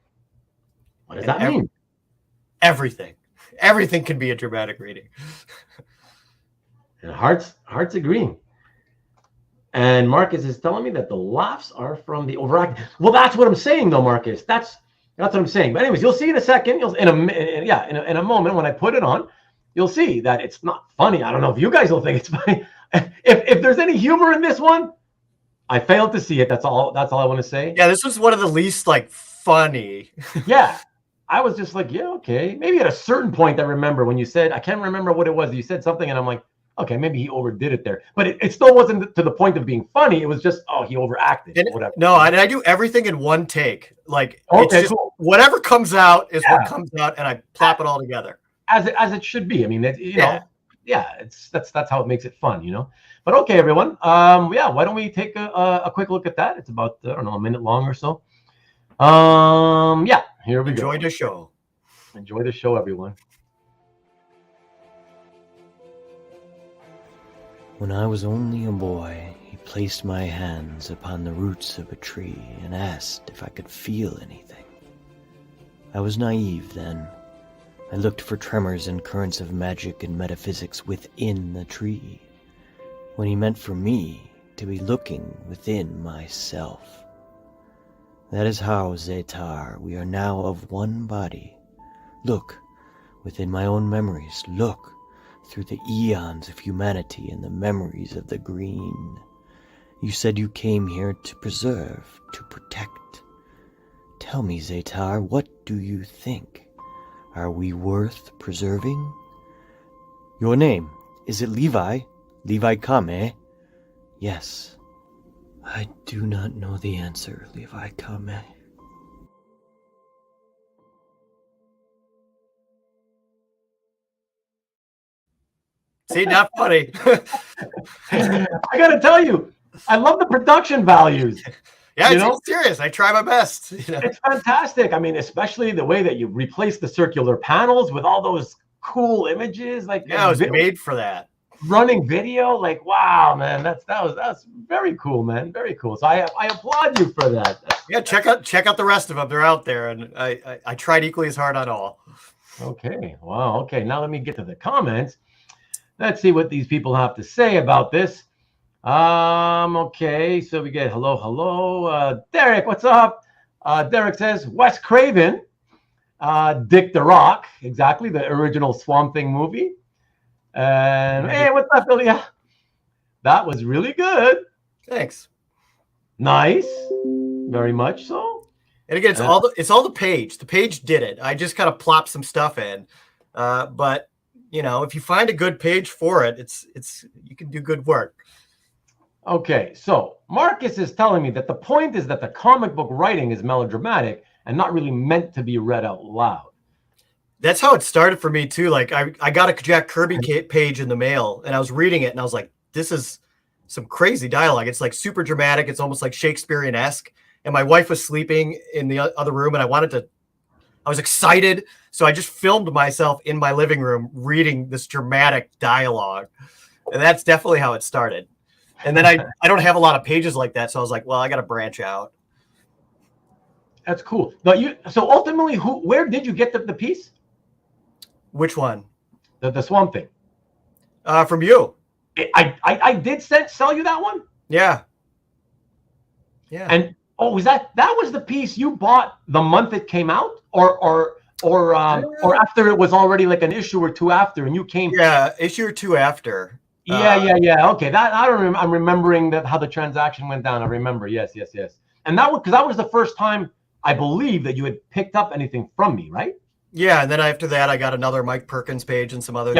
What does that mean? Everything can be a dramatic reading. And Heart's agreeing. And Marcus is telling me that the laughs are from the overacting. Well, that's what I'm saying, though, Marcus. That's what I'm saying. But anyways, you'll see in a second. In a moment when I put it on, you'll see that it's not funny. I don't know if you guys will think it's funny. If there's any humor in this one, I failed to see it. That's all I want to say. Yeah, this was one of the least funny. Yeah, I was just like, yeah, okay. Maybe at a certain point, I remember when you said, I can't remember what it was. You said something, and I'm like. Okay, maybe he overdid it there, but it still wasn't to the point of being funny. It was just, he overacted. And, whatever. No, and I do everything in one take. It's just cool. Whatever comes out is what comes out, and I plop it all together as it should be. I mean, that's how it makes it fun, But okay, everyone. Why don't we take a quick look at that? It's about a minute long or so. Here we go. Enjoy the show. Enjoy the show, everyone. When I was only a boy, he placed my hands upon the roots of a tree and asked if I could feel anything. I was naive then. I looked for tremors and currents of magic and metaphysics within the tree, when he meant for me to be looking within myself. That is how, Zetar, we are now of one body. Look within my own memories. Look through the eons of humanity and the memories of the green. You said you came here to preserve, to protect. Tell me, Zetar, what do you think? Are we worth preserving? Your name, is it Levi? Levi Kame? Yes. I do not know the answer, Levi Kame. See, not funny. I gotta tell you, I love the production values. Yeah, it's serious. I try my best. It's fantastic. I mean, especially the way that you replace the circular panels with all those cool images. It was made for that. Running video, wow, man, that's very cool, man, very cool. So I applaud you for that. Yeah, check out the rest of them. They're out there, and I tried equally as hard on all. Okay, wow. Okay, now let me get to the comments. Let's see what these people have to say about this. Okay, so we get hello. Derek, what's up? Derek says Wes Craven, Dick the Rock, exactly the original Swamp Thing movie. And hey, what's up, Ilya? That was really good. Thanks. Nice, very much so. And again, it's all the page. The page did it. I just kind of plopped some stuff in, but if you find a good page for it, it's you can do good work. Okay, so Marcus is telling me that the point is that the comic book writing is melodramatic and not really meant to be read out loud. That's how it started for me too. Like I got a Jack Kirby page in the mail, and I was reading it, and I was like, this is some crazy dialogue. It's like super dramatic. It's almost like Shakespearean-esque. And my wife was sleeping in the other room, and I was excited. So I just filmed myself in my living room reading this dramatic dialogue. And that's definitely how it started. And then I don't have a lot of pages like that. So I was like, well, I got to branch out. That's cool. But so ultimately, where did you get the piece? Which one? The Swamp Thing. From you. I did sell you that one? Yeah. Yeah. And was that was the piece you bought the month it came out, or after it was already like an issue or two after, and you came? Yeah, issue or two after. Yeah. Okay, that I don't remember. I'm remembering how the transaction went down. I remember. Yes. And that was the first time I believe that you had picked up anything from me, right? Yeah, and then after that, I got another Mike Perkins page and some other.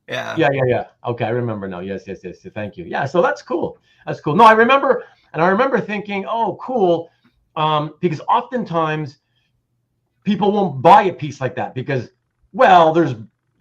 Yeah. Okay, I remember now. Yes. Thank you. Yeah, so that's cool. No, I remember thinking, oh, cool, because oftentimes people won't buy a piece like that because, well, there's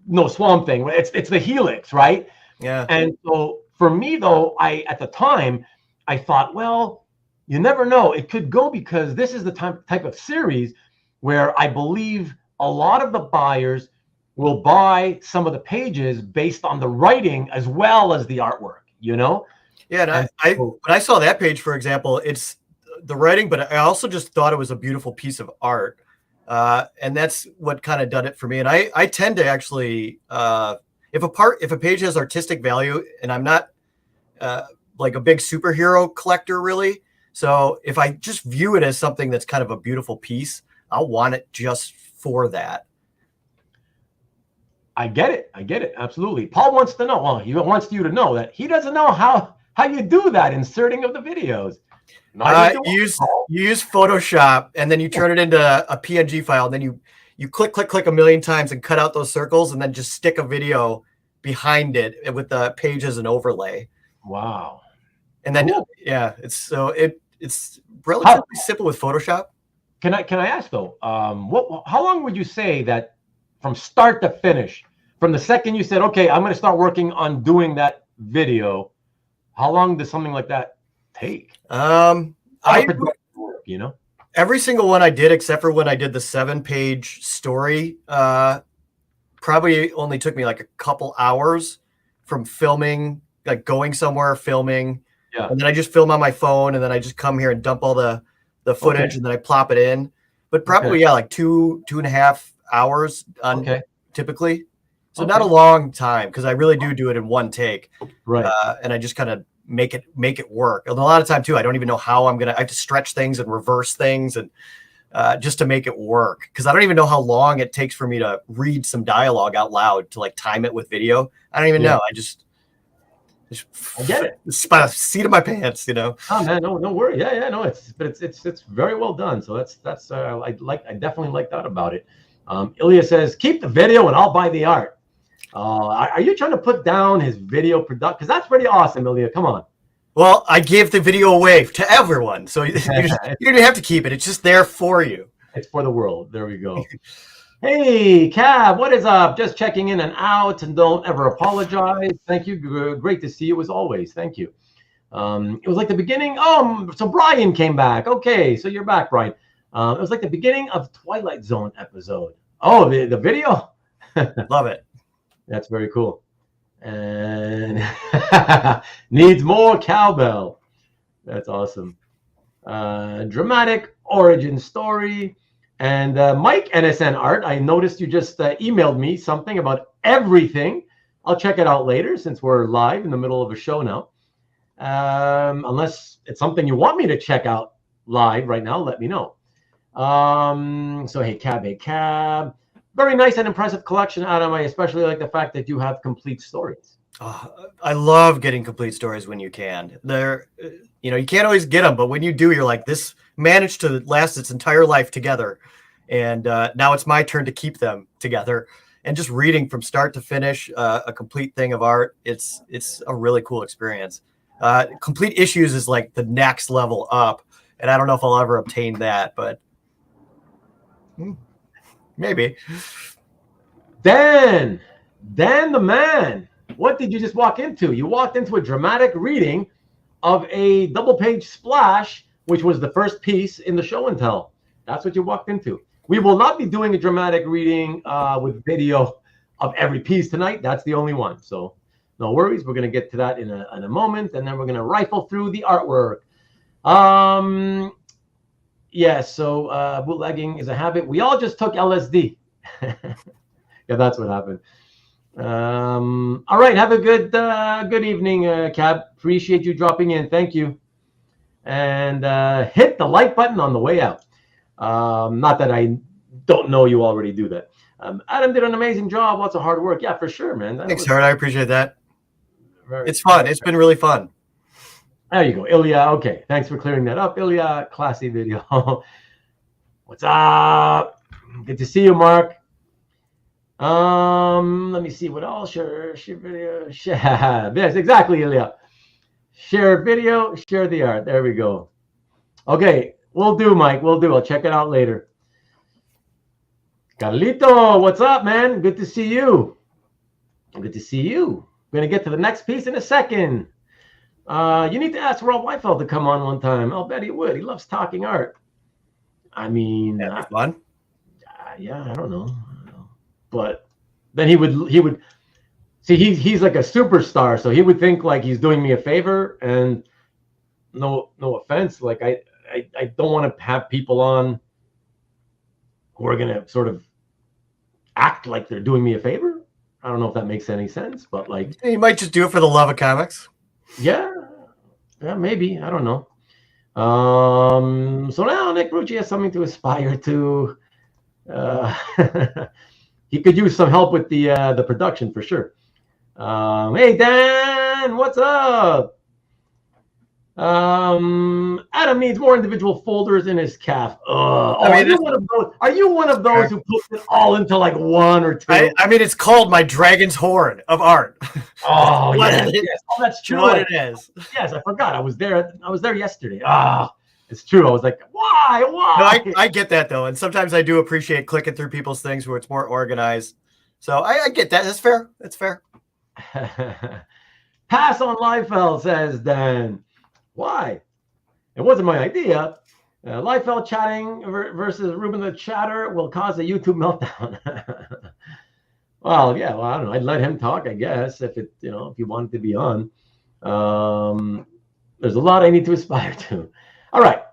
no Swamp Thing. It's the Helix, right? Yeah. And so for me, though, at the time, I thought, well, you never know. It could go because this is the type of series where I believe a lot of the buyers will buy some of the pages based on the writing as well as the artwork, Yeah, and when I saw that page, for example, it's the writing, but I also just thought it was a beautiful piece of art. And that's what kind of done it for me. And I tend to actually, if a page has artistic value, and I'm not like a big superhero collector really. So if I just view it as something that's kind of a beautiful piece, I'll want it just for that. I get it. Absolutely. Paul wants to know. Well, he wants you to know that he doesn't know how you do that inserting of the videos. You use Photoshop, and then you turn it into a PNG file. And then you click a million times and cut out those circles, and then just stick a video behind it with the page as an overlay. Wow. And then it's relatively simple with Photoshop. Can I ask though? How long would you say that? From start to finish, from the second you said, okay, I'm going to start working on doing that video, how long does something like that take? Every single one I did, except for when I did the 7-page story, probably only took me like a couple hours from filming, like going somewhere, filming. Yeah. And then I just film on my phone, and then I just come here and dump all the footage, and then I plop it in. But probably, like 2.5 hours typically. So not a long time, because I really do it in one take. Right. And I just kind of make it work. And a lot of time too, I don't even know how I have to stretch things and reverse things and just to make it work. Because I don't even know how long it takes for me to read some dialogue out loud to like time it with video. I don't even know. I get it. It's by the seat of my pants, Oh man, no worry. No, it's very well done. So that's I definitely like that about it. Ilya says, keep the video and I'll buy the art. Are you trying to put down his video production? Because that's pretty awesome, Ilya. Come on. Well, I give the video away to everyone. So you don't even have to keep it. It's just there for you. It's for the world. There we go. Hey, Cab, what is up? Just checking in and out, and don't ever apologize. Thank you. Great to see you as always. Thank you. It was like the beginning. So Brian came back. Okay, so you're back, Brian. It was like the beginning of Twilight Zone episode. Oh, the video? Love it. That's very cool. And needs more cowbell. That's awesome. Dramatic origin story. And Mike NSN Art, I noticed you just emailed me something about everything. I'll check it out later since we're live in the middle of a show now. Unless it's something you want me to check out live right now, let me know. So hey cab. Very nice and impressive collection, Adam. I especially like the fact that you have complete stories. I love getting complete stories when you can. They're, you can't always get them, but when you do, you're like, this managed to last its entire life together. And now it's my turn to keep them together. And just reading from start to finish a complete thing of art, it's a really cool experience. Complete issues is like the next level up. And I don't know if I'll ever obtain that, but maybe. Dan the man. What did you just walk into? You walked into a dramatic reading of a double-page splash, which was the first piece in the show and tell. That's what you walked into. We will not be doing a dramatic reading with video of every piece tonight. That's the only one. So no worries. We're going to get to that in a moment, and then we're going to rifle through the artwork. So bootlegging is a habit. We all just took LSD. Yeah, that's what happened. All right, have a good evening, Cab. Appreciate you dropping in. Thank you. And hit the like button on the way out. Not that I don't know you already do that. Adam did an amazing job. Lots of hard work. Yeah, for sure, man. Thanks, Gerhard. I appreciate that. It's fun. It's been really fun. There you go, Ilya. Okay, thanks for clearing that up, Ilya. Classy video. What's up? Good to see you, Mark. Let me see what else. Share video. Share. Yes, exactly, Ilya. Share video, share the art. There we go. Okay, we'll do, Mike. We'll do. I'll check it out later. Carlito, what's up, man? Good to see you. Good to see you. We're gonna get to the next piece in a second. You need to ask Rob Liefeld to come on one time. I'll bet he would. He loves talking art. I mean, that'd be fun. Yeah, I don't know. But then he would see he's like a superstar, so he would think like he's doing me a favor. And no offense, like I don't want to have people on who are gonna sort of act like they're doing me a favor. I don't know if that makes any sense, but like you might just do it for the love of comics. Yeah, maybe. I don't know. So now Nick Rucci has something to aspire to. He could use some help with the production for sure. Hey Dan, what's up? Adam needs more individual folders in his calf. Are you one of those who puts it all into like one or two? I mean, it's called my dragon's horn of art. Oh, yes. Oh, that's true. What it is. Yes, I forgot. I was there yesterday. It's true. I was like, why? No, I get that though, and sometimes I do appreciate clicking through people's things where it's more organized. So I get that. That's fair. That's fair. Pass on Liefeld, says Dan. Why? It wasn't my idea. Liefeld chatting versus Ruben the Chatter will cause a YouTube meltdown. Well, yeah. Well, I don't know. I'd let him talk, I guess, if he wanted to be on. There's a lot I need to aspire to. All right.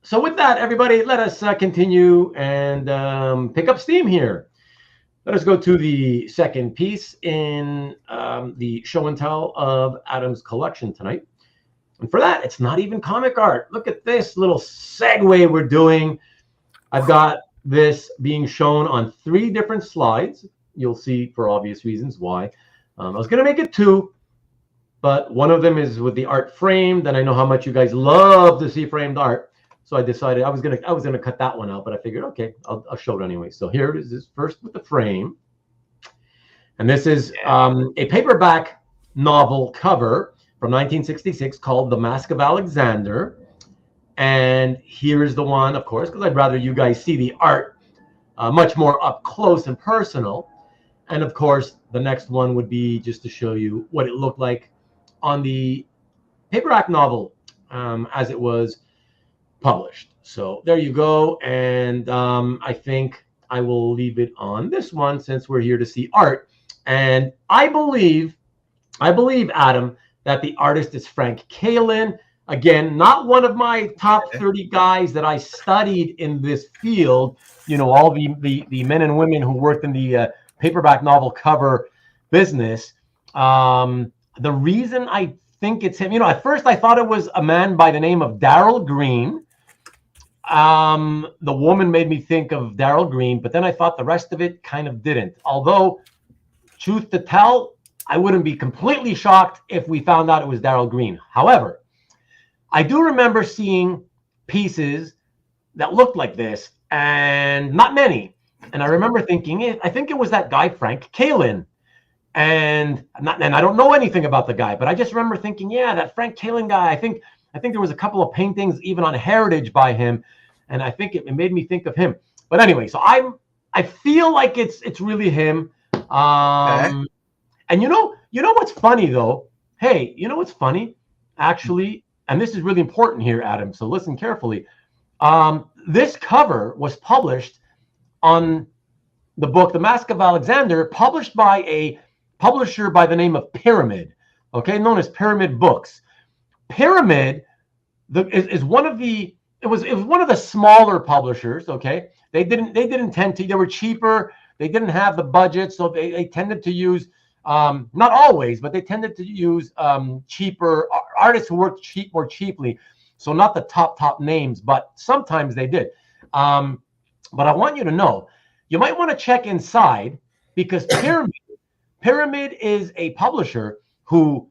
So with that, everybody, let us continue and pick up steam here. Let us go to the second piece in the show and tell of Adam's collection tonight. And for that, it's not even comic art. Look at this little segue we're doing. I've got this being shown on 3 different slides. You'll see for obvious reasons why. I was going to make it 2, but one of them is with the art framed, and I know how much you guys love to see framed art. So I decided I was gonna cut that one out, but I figured, okay, I'll show it anyway. So here it is, this first with the frame. And this is a paperback novel cover from 1966 called The Mask of Alexander. And here's the one, of course, because I'd rather you guys see the art much more up close and personal. And of course, the next one would be just to show you what it looked like on the paperback novel as it was published. So there you go. And I think I will leave it on this one since we're here to see art. And I believe, Adam, that the artist is Frank Kalan. Again, not one of my top 30 guys that I studied in this field. You know, all the men and women who worked in the paperback novel cover business. The reason I think it's him, at first I thought it was a man by the name of Darrell Green. The woman made me think of Daryl Green, but then I thought the rest of it kind of didn't. Although, truth to tell, I wouldn't be completely shocked if we found out it was Daryl Green. However, I do remember seeing pieces that looked like this, and not many. And I remember thinking, I think it was that guy, Frank Kalan. And I don't know anything about the guy, but I just remember thinking, yeah, that Frank Kalan guy. I think there was a couple of paintings even on Heritage by him, and I think it made me think of him. But anyway, so I feel like it's really him. Okay. And you know what's funny though? Hey, you know what's funny? Actually, and this is really important here, Adam. So listen carefully. This cover was published on the book The Mask of Alexander, published by a publisher by the name of Pyramid, okay, known as Pyramid Books. Pyramid is one of the it was one of the smaller publishers. Okay, they didn't tend to. They were cheaper. They didn't have the budget, so they tended to use not always, but they tended to use cheaper artists who worked more cheaply. So not the top names, but sometimes they did. But I want you to know, you might want to check inside, because Pyramid is a publisher who,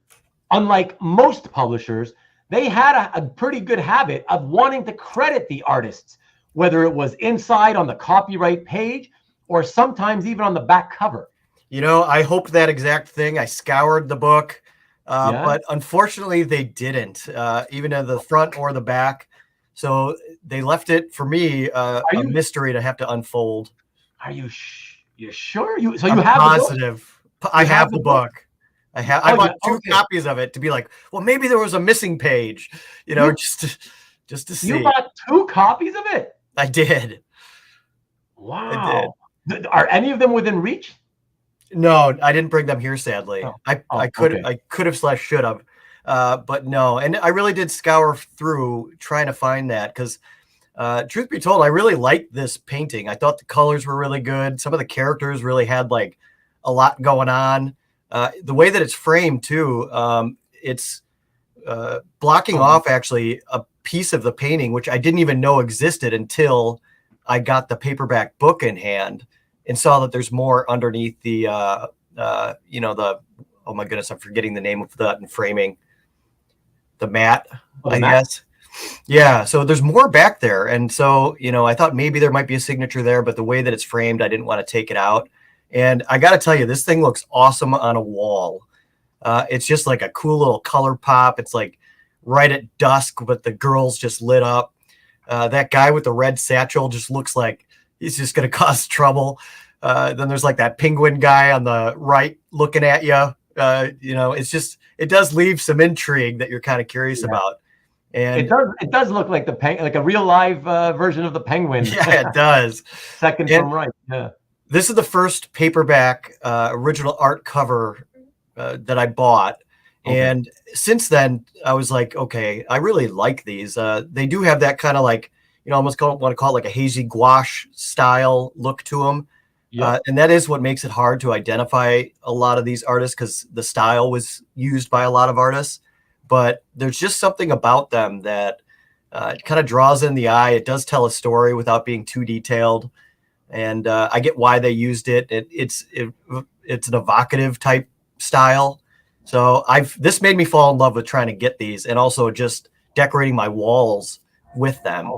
unlike most publishers, they had a pretty good habit of wanting to credit the artists, whether it was inside on the copyright page or sometimes even on the back cover. You know, I hoped that exact thing. I scoured the book, but unfortunately they didn't, even at the front or the back. So they left it for me a mystery to have to unfold. Are you sure? I'm you have positive. I have the book. I bought two copies of it to be like, well, maybe there was a missing page, just to see. You bought 2 copies of it? I did. Wow. I did. Are any of them within reach? No, I didn't bring them here, sadly. I could have / should have, but no. And I really did scour through trying to find that, because truth be told, I really liked this painting. I thought the colors were really good. Some of the characters really had like a lot going on. The way that it's framed too, it's blocking off actually a piece of the painting, which I didn't even know existed until I got the paperback book in hand and saw that there's more underneath the, oh my goodness, I'm forgetting the name of that in framing. The mat, I guess. Yeah, so there's more back there. And so, I thought maybe there might be a signature there, but the way that it's framed, I didn't want to take it out. And I got to tell you, this thing looks awesome on a wall. It's just like a cool little color pop. It's like right at dusk, but the girl's just lit up. That guy with the red satchel just looks like he's just going to cause trouble. Then there's like that penguin guy on the right looking at you. It does leave some intrigue that you're kind of curious about. And it does look like like a real live version of the penguin. Yeah, it does. Second from right. Yeah. This is the first paperback original art cover that I bought. Okay. And since then, I was like, okay, I really like these. They do have that kind of like, almost want to call it like a hazy gouache style look to them. Yeah. And that is what makes it hard to identify a lot of these artists, because the style was used by a lot of artists. But there's just something about them that it kind of draws in the eye. It does tell a story without being too detailed. And I get why they used it. It's an evocative type style. So this made me fall in love with trying to get these, and also just decorating my walls with them.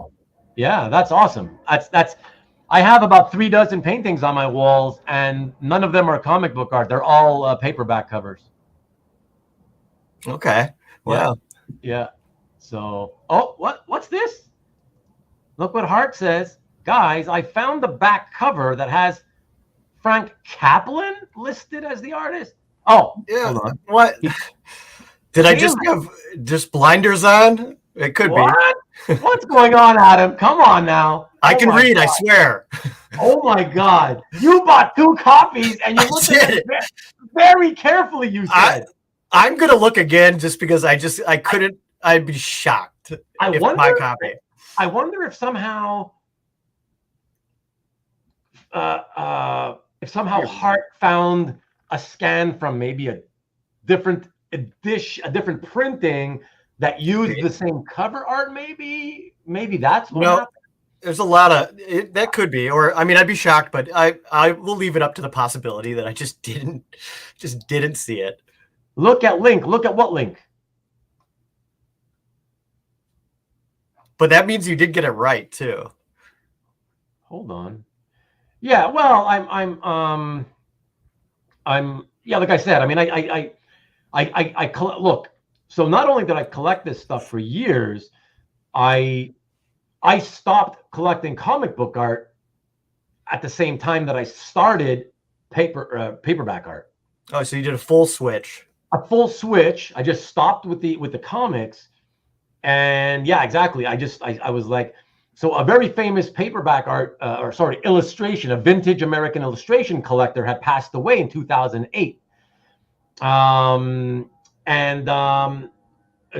Yeah, that's awesome. I have about 3 dozen paintings on my walls, and none of them are comic book art. They're all paperback covers. Okay. Wow. Yeah. So, what's this? Look what Hart says. Guys, I found the back cover that has Frank Kaplan listed as the artist. Oh, yeah. Hold on. What? Did I just have blinders on? It could be. What's going on, Adam? Come on now. I can read, God. I swear. Oh my God. You bought 2 copies and you looked at it very carefully, you said. I'm going to look again just because I couldn't. I'd be shocked if my copy. I wonder if somehow Hart found a scan from maybe a different edition, a different printing that used the same cover art. Maybe that's what happened. There's a lot of that could be, or I mean, I'd be shocked, but I will leave it up to the possibility that I just didn't see it. Look at link. Look at what link? But that means you did get it right too. Hold on. Yeah, well, I'm yeah, like I said, I mean, I look. So not only did I collect this stuff for years, I stopped collecting comic book art at the same time that I started paperback art. Oh, so you did a full switch. A full switch. I just stopped with the comics, and yeah, exactly. I was like, so a very famous paperback art, illustration, a vintage American illustration collector had passed away in 2008.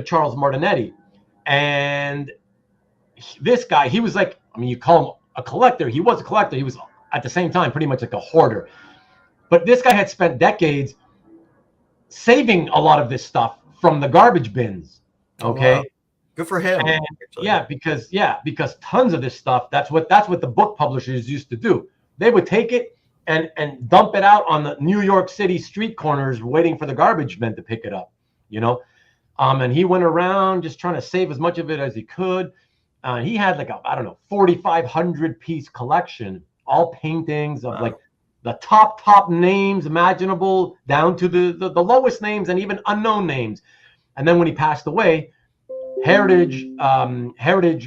Charles Martinetti, and this guy, he was like, I mean, you call him a collector. He was a collector. He was at the same time pretty much like a hoarder. But this guy had spent decades saving a lot of this stuff from the garbage bins. Okay. Oh, wow. Good for him. And because tons of this stuff, that's what the book publishers used to do. They would take it and dump it out on the New York City street corners waiting for the garbage men to pick it up, you know? And he went around just trying to save as much of it as he could. He had like 4,500 piece collection, all paintings of like the top names imaginable down to the lowest names and even unknown names. And then when he passed away, Heritage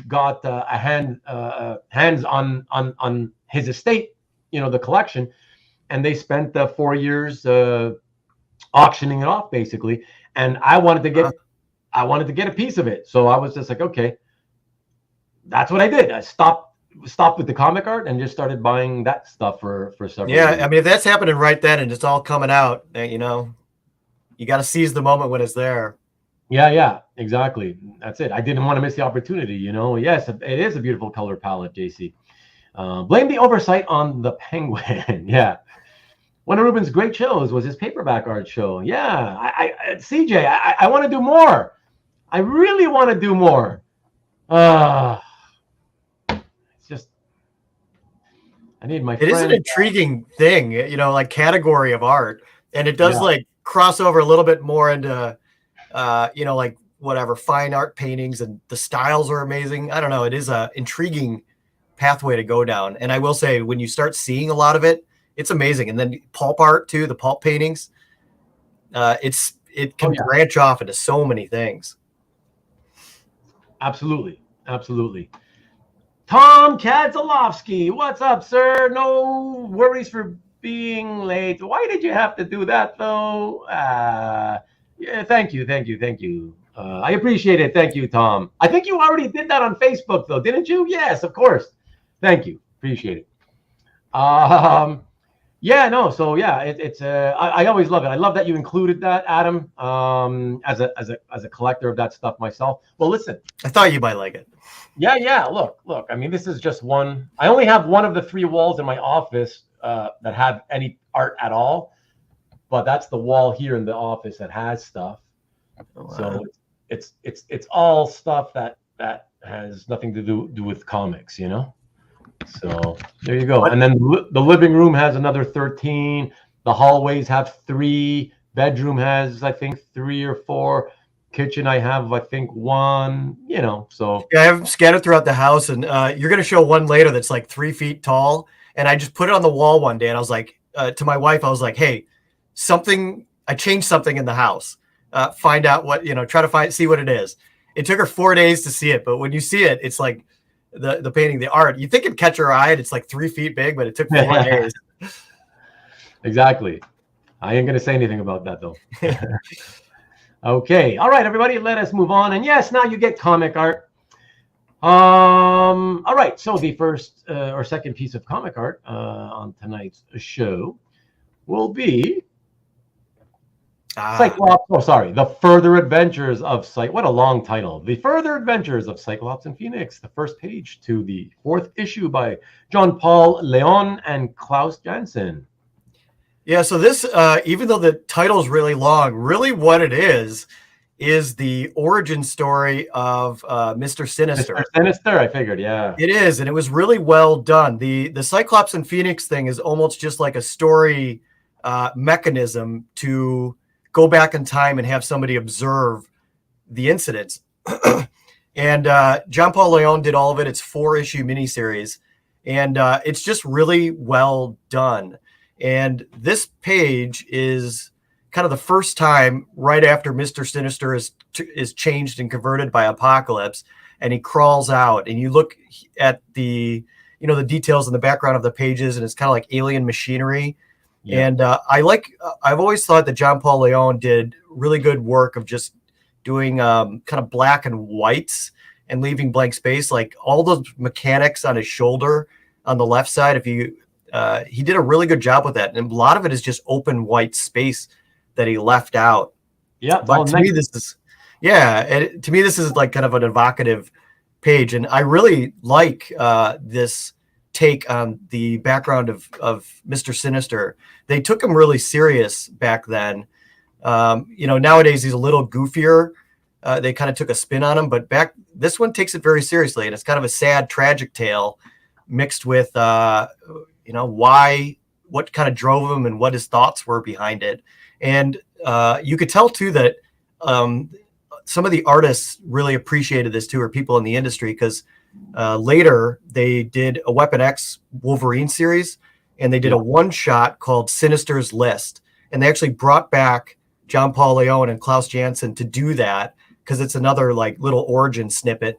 got hands on his estate, you know, the collection, and they spent 4 years auctioning it off basically. And I wanted to get a piece of it, so I was just like, okay, that's what I did. I stopped with the comic art and just started buying that stuff for several years. I mean, if that's happening right then and it's all coming out, you know, you got to seize the moment when it's there. Yeah, exactly. That's it. I didn't want to miss the opportunity, you know. Yes, it is a beautiful color palette, JC. Blame the oversight on the Penguin. Yeah. One of Ruben's great shows was his paperback art show. Yeah, CJ, I want to do more. I really want to do more. It's just, I need my friend. It is an intriguing thing, you know, like category of art. And it does like cross over a little bit more into, you know, like whatever, fine art paintings, and the styles are amazing. I don't know. It is a intriguing pathway to go down. And I will say, when you start seeing a lot of it, it's amazing. And then pulp art too, the pulp paintings, it can branch off into so many things. Absolutely. Tom Kadzalowski, what's up, sir? No worries for being late. Why did you have to do that, though? Yeah, thank you. I appreciate it. Thank you, Tom. I think you already did that on Facebook, though, didn't you? Yes, of course. Thank you. Appreciate it. Yeah, no. So yeah, it's I always love it. I love that you included that, Adam. As a collector of that stuff myself. Well, listen. I thought you might like it. Yeah. Look. I mean, this is just one. I only have one of the 3 walls in my office that have any art at all, but that's the wall here in the office that has stuff. Oh, wow. So it's all stuff that has nothing to do with comics, you know. So there you go. And then the living room has another 13. The hallways have 3. Bedroom has, I think, 3 or 4. Kitchen, I have, I think, 1. You know, so yeah, I have them scattered throughout the house, and you're gonna show one later that's like 3 feet tall. And I just put it on the wall one day, and I was like, to my wife, I was like, hey, I changed something in the house. Find out what, you know, try to see what it is. It took her 4 days to see it, but when you see it, it's like the painting, the art. You think it'd catch her eye, and it's like 3 feet big, but it took 4 days. Exactly. I ain't gonna say anything about that though. Okay. All right, everybody, let us move on. And yes, now you get comic art. All right. So the first or second piece of comic art on tonight's show will be Cyclops. Oh, sorry. The Further Adventures of Cyclops. What a long title. The Further Adventures of Cyclops and Phoenix. The first page to the 4th issue by John Paul Leon and Klaus Janson. Yeah, so this, even though the title's really long, really what it is is the origin story of Mr. Sinister. Mr. Sinister, I figured, yeah. It is, and it was really well done. The Cyclops and Phoenix thing is almost just like a story mechanism to go back in time and have somebody observe the incidents. And John Paul Leon did all of it. It's 4-issue miniseries, and it's just really well done. And this page is kind of the first time right after Mr. Sinister is changed and converted by Apocalypse, and he crawls out, and you look at the details in the background of the pages, and it's kind of like alien machinery. Yeah. And I've always thought that John Paul Leon did really good work of just doing kind of black and whites and leaving blank space, like all those mechanics on his shoulder on the left side. He did a really good job with that, and a lot of it is just open white space that he left out. Yeah, but to me this is like kind of an evocative page, and I really like this take on the background of Mr. Sinister. They took him really serious back then. Nowadays he's a little goofier. They kind of took a spin on him, but this one takes it very seriously, and it's kind of a sad, tragic tale mixed with what kind of drove him and what his thoughts were behind it. And you could tell too that some of the artists really appreciated this too, or people in the industry, because later they did a Weapon X Wolverine series, and they did a one-shot called Sinister's List, and they actually brought back John Paul Leon and Klaus Janson to do that, because it's another like little origin snippet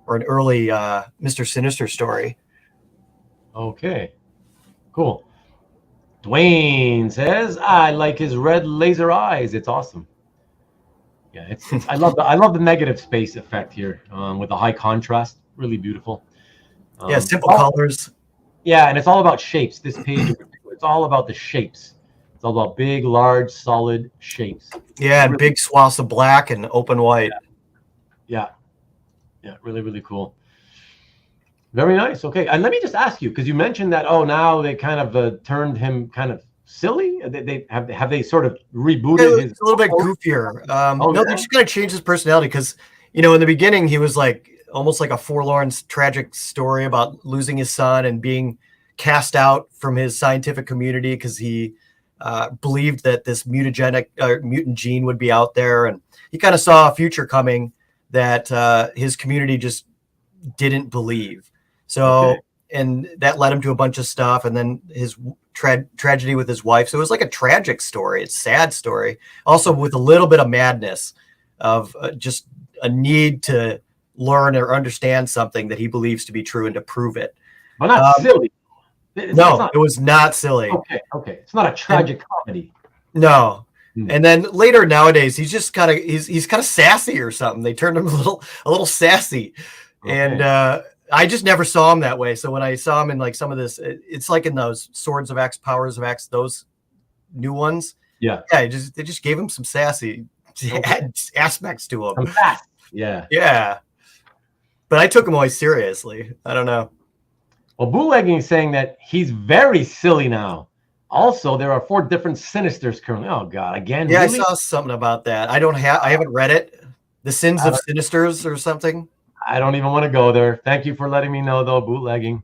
or an early Mr. Sinister story. Okay, cool. Dwayne says, I like his red laser eyes. It's awesome. Yeah, I love the negative space effect here with the high contrast. Really beautiful. Simple colors. Yeah, and it's all about shapes. This page, it's all about the shapes. It's all about big, large, solid shapes. Yeah, and really big swaths of black and open white. Yeah, really, really cool. Very nice. Okay, and let me just ask you, because you mentioned that now they kind of turned him kind of silly. Have they sort of rebooted his? A little bit goofier. They just kind of changed his personality, because in the beginning he was like almost like a forlorn, tragic story about losing his son and being cast out from his scientific community because he believed that this mutant gene would be out there, and he kind of saw a future coming that his community just didn't believe. So, and that led him to a bunch of stuff, and then his tragedy with his wife. So it was like a tragic story. It's a sad story, also with a little bit of madness of just a need to learn or understand something that he believes to be true and to prove it. But not silly. It was not silly. Okay. It's not a tragic comedy. No. And then later nowadays, he's just kind of he's kind of sassy or something. They turned him a little sassy, and I just never saw him that way. So when I saw him in like some of this, it's like in those Swords of X, Powers of X, those new ones. Yeah. They just gave him some sassy aspects to him. Yeah. But I took him always seriously. I don't know. Well, Bootlegging is saying that he's very silly now. Also, there are 4 different Sinisters currently. Oh God, again. Yeah, really? I saw something about that. I haven't read it. The Sins of Sinisters or something. I don't even want to go there. Thank you for letting me know, though. Bootlegging.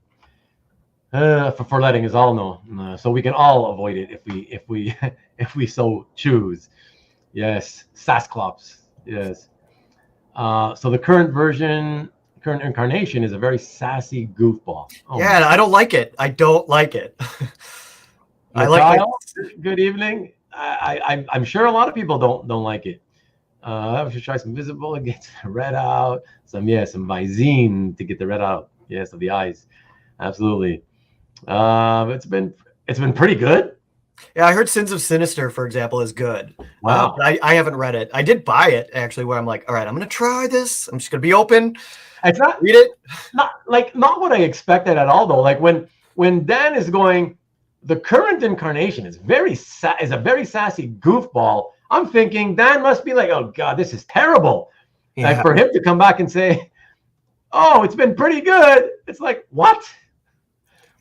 For letting us all know, so we can all avoid it if we so choose. Yes, Cyclops. Yes. So the current incarnation is a very sassy goofball. And I don't like it. I don't like it. Good evening. I'm sure a lot of people don't like it. I should try some visible to get the red out. Some Visine to get the red out. Yes, of the eyes. Absolutely. It's been pretty good. Yeah, I heard Sins of Sinister, for example, is good. Wow. I haven't read it. I did buy it actually, where I'm like, all right, I'm gonna try this. I'm just gonna be open. It's not read it. Not what I expected at all, though. Like when Dan is going, the current incarnation is a very sassy goofball. I'm thinking Dan must be like, oh God, this is terrible. Yeah. Like for him to come back and say, oh, it's been pretty good. It's like, what?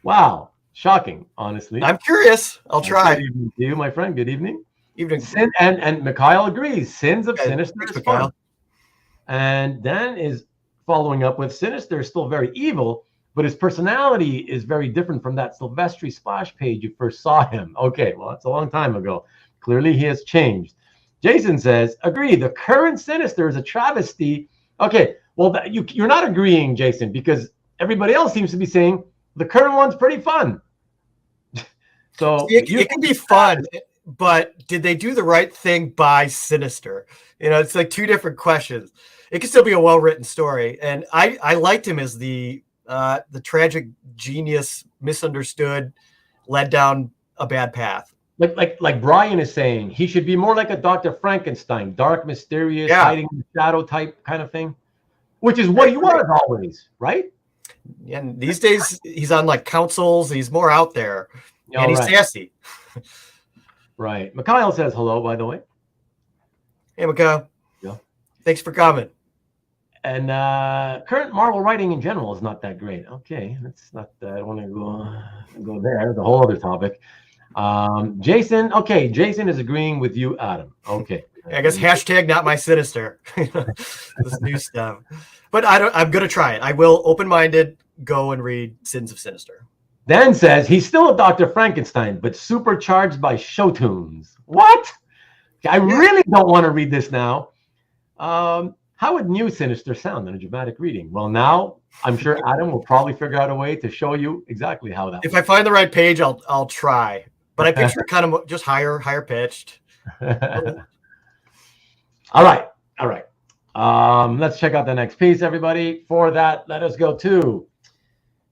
Wow. Shocking, honestly. I'm curious. I'll try. Good evening to you, my friend. Good evening. Even and Mikhail agrees. Sins of Sinister thanks, is Mikhail. fun. And Dan is following up with Sinister is still very evil, but his personality is very different from that Silvestri splash page you first saw him. Okay, well, that's a long time ago. Clearly, he has changed. Jason says, agree, the current Sinister is a travesty. Okay, well, you're not agreeing, Jason, because everybody else seems to be saying the current one's pretty fun. So it can be fun, but did they do the right thing by Sinister? It's like two different questions. It can still be a well-written story, and I liked him as the tragic genius, misunderstood, led down a bad path. Like Brian is saying, he should be more like a Dr. Frankenstein, dark, mysterious, hiding in the shadow type kind of thing, which is what he was always, right? And these days he's on like councils. He's more out there, and he's sassy. Right. Mikhail says hello, by the way. Hey, Mikhail. Yeah. Thanks for coming. And current Marvel writing in general is not that great. Okay, that's not. I don't want to go there. That's a whole other topic. Jason. Okay, Jason is agreeing with you, Adam. Okay. I guess hashtag not my Sinister. This new stuff. But I'm gonna try it. I will open-minded go and read Sins of Sinister. Dan says he's still a Dr. Frankenstein, but supercharged by show tunes. What? I really don't want to read this now. How would new Sinister sound in a dramatic reading? Well, now I'm sure Adam will probably figure out a way to show you exactly how that. If I find the right page, I'll try. But I picture it kind of just higher pitched. All right. Let's check out the next piece, everybody. For that, let us go to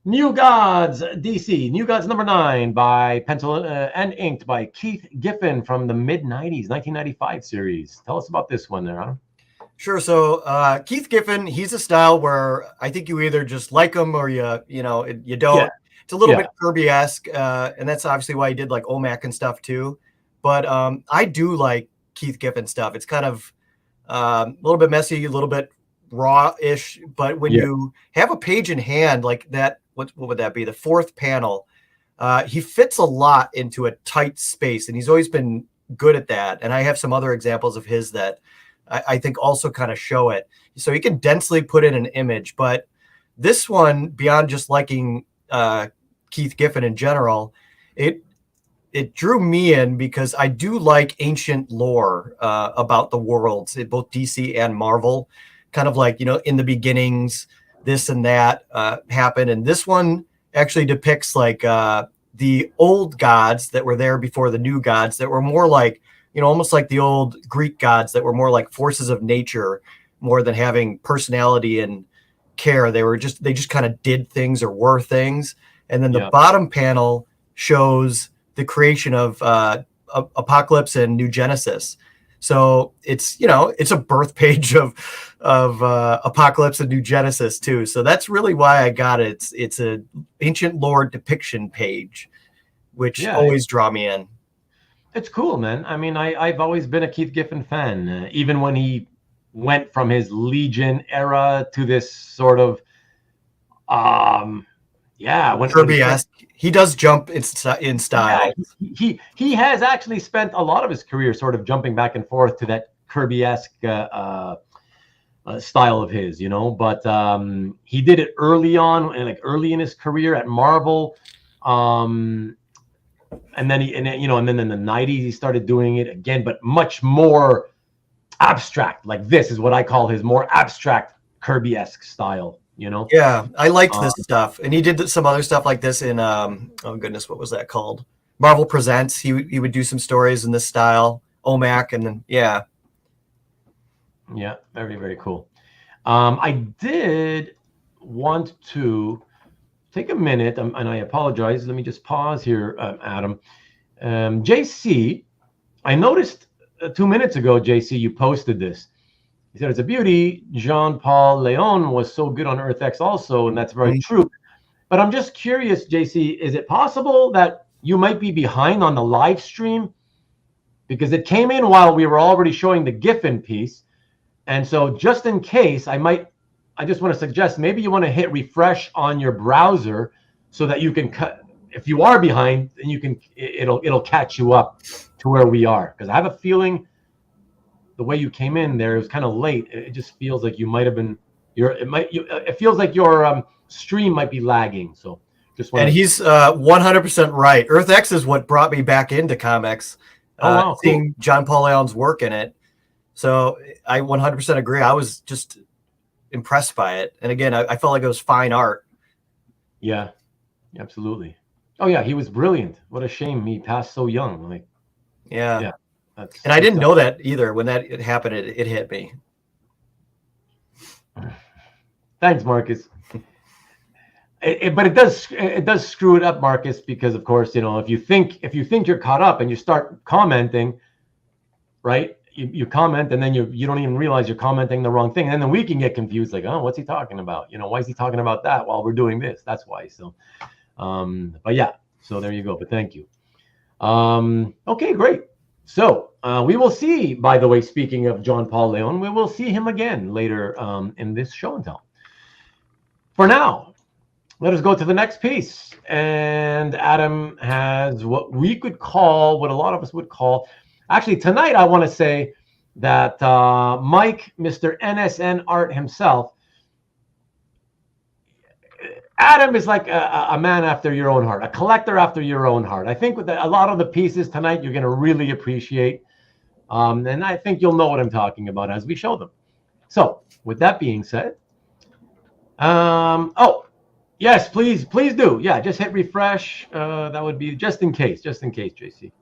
New Gods DC. New Gods number 9 by pencil and inked by Keith Giffen from the mid-90s, 1995 series. Tell us about this one there, Adam. Sure. So Keith Giffen, he's a style where I think you either just like him or you don't. Yeah. It's a little bit Kirby-esque, and that's obviously why he did like OMAC and stuff too. But I do like Keith Giffen stuff. It's kind of a little bit messy, a little bit raw-ish. But when you have a page in hand like that, what would that be? The 4th panel. He fits a lot into a tight space, and he's always been good at that. And I have some other examples of his that I think also kind of show it. So he can densely put in an image, but this one, beyond just liking Keith Giffen in general, it drew me in because I do like ancient lore about the worlds in both DC and Marvel, kind of like, in the beginnings, this and that happened. And this one actually depicts like the old gods that were there before the new gods that were more like, almost like the old Greek gods that were more like forces of nature, more than having personality and care. They just kind of did things or were things. And then the bottom panel shows the creation of Apocalypse and New Genesis. So it's a birth page of Apocalypse and New Genesis too. So that's really why I got it. It's a ancient lore depiction page, which always draw me in. It's cool, man. I mean, I've always been a Keith Giffen fan, even when he went from his Legion era to this sort of, when Kirby-esque. He does jump in style. Yeah, he has actually spent a lot of his career sort of jumping back and forth to that Kirby-esque style of his, But he did it early on, and like early in his career at Marvel. And then and then in the 90s he started doing it again, but much more abstract. Like this is what I call his more abstract Kirby-esque style, Yeah, I liked this stuff, and he did some other stuff like this in what was that called? Marvel Presents. He would do some stories in this style, OMAC, and then very, very cool. I did want to take a minute, and I apologize. Let me just pause here, Adam. JC, I noticed 2 minutes ago, JC, you posted this. He said, it's a beauty. Jean-Paul Leon was so good on Earth X also, and that's very true. But I'm just curious, JC, is it possible that you might be behind on the live stream? Because it came in while we were already showing the Giffen piece. And so just in case, I just want to suggest maybe you want to hit refresh on your browser so that you can if you are behind, then it'll catch you up to where we are. Because I have a feeling the way you came in there, it was kind of late. It just feels like you might have been. It feels like your stream might be lagging. So just and he's 100% right. Earth X is what brought me back into comics. Seeing John Paul Leon's work in it. So I 100% agree. I was just impressed by it. And again, I felt like it was fine art. Yeah, absolutely. Oh yeah, he was brilliant. What a shame he passed so young. Like, yeah. And I didn't know that either. When that happened, it hit me. Thanks, Marcus. But it does screw it up, Marcus, because of course, if you think you're caught up and you start commenting, right? You comment and then you don't even realize you're commenting the wrong thing, and then we can get confused, like, oh, what's he talking about? Why is he talking about that while we're doing this? That's why. So, but yeah, so there you go. But thank you. Okay, great. So we will see. By the way, speaking of John Paul Leon, we will see him again later in this show and tell. For now, let us go to the next piece. And Adam has what a lot of us would call. Actually, tonight I want to say that Mike, Mr. NSN Art himself, Adam is like a man after your own heart, a collector after your own heart. I think with a lot of the pieces tonight, you're going to really appreciate. And I think you'll know what I'm talking about as we show them. So with that being said, yes, please do. Yeah, just hit refresh. That would be just in case, JC.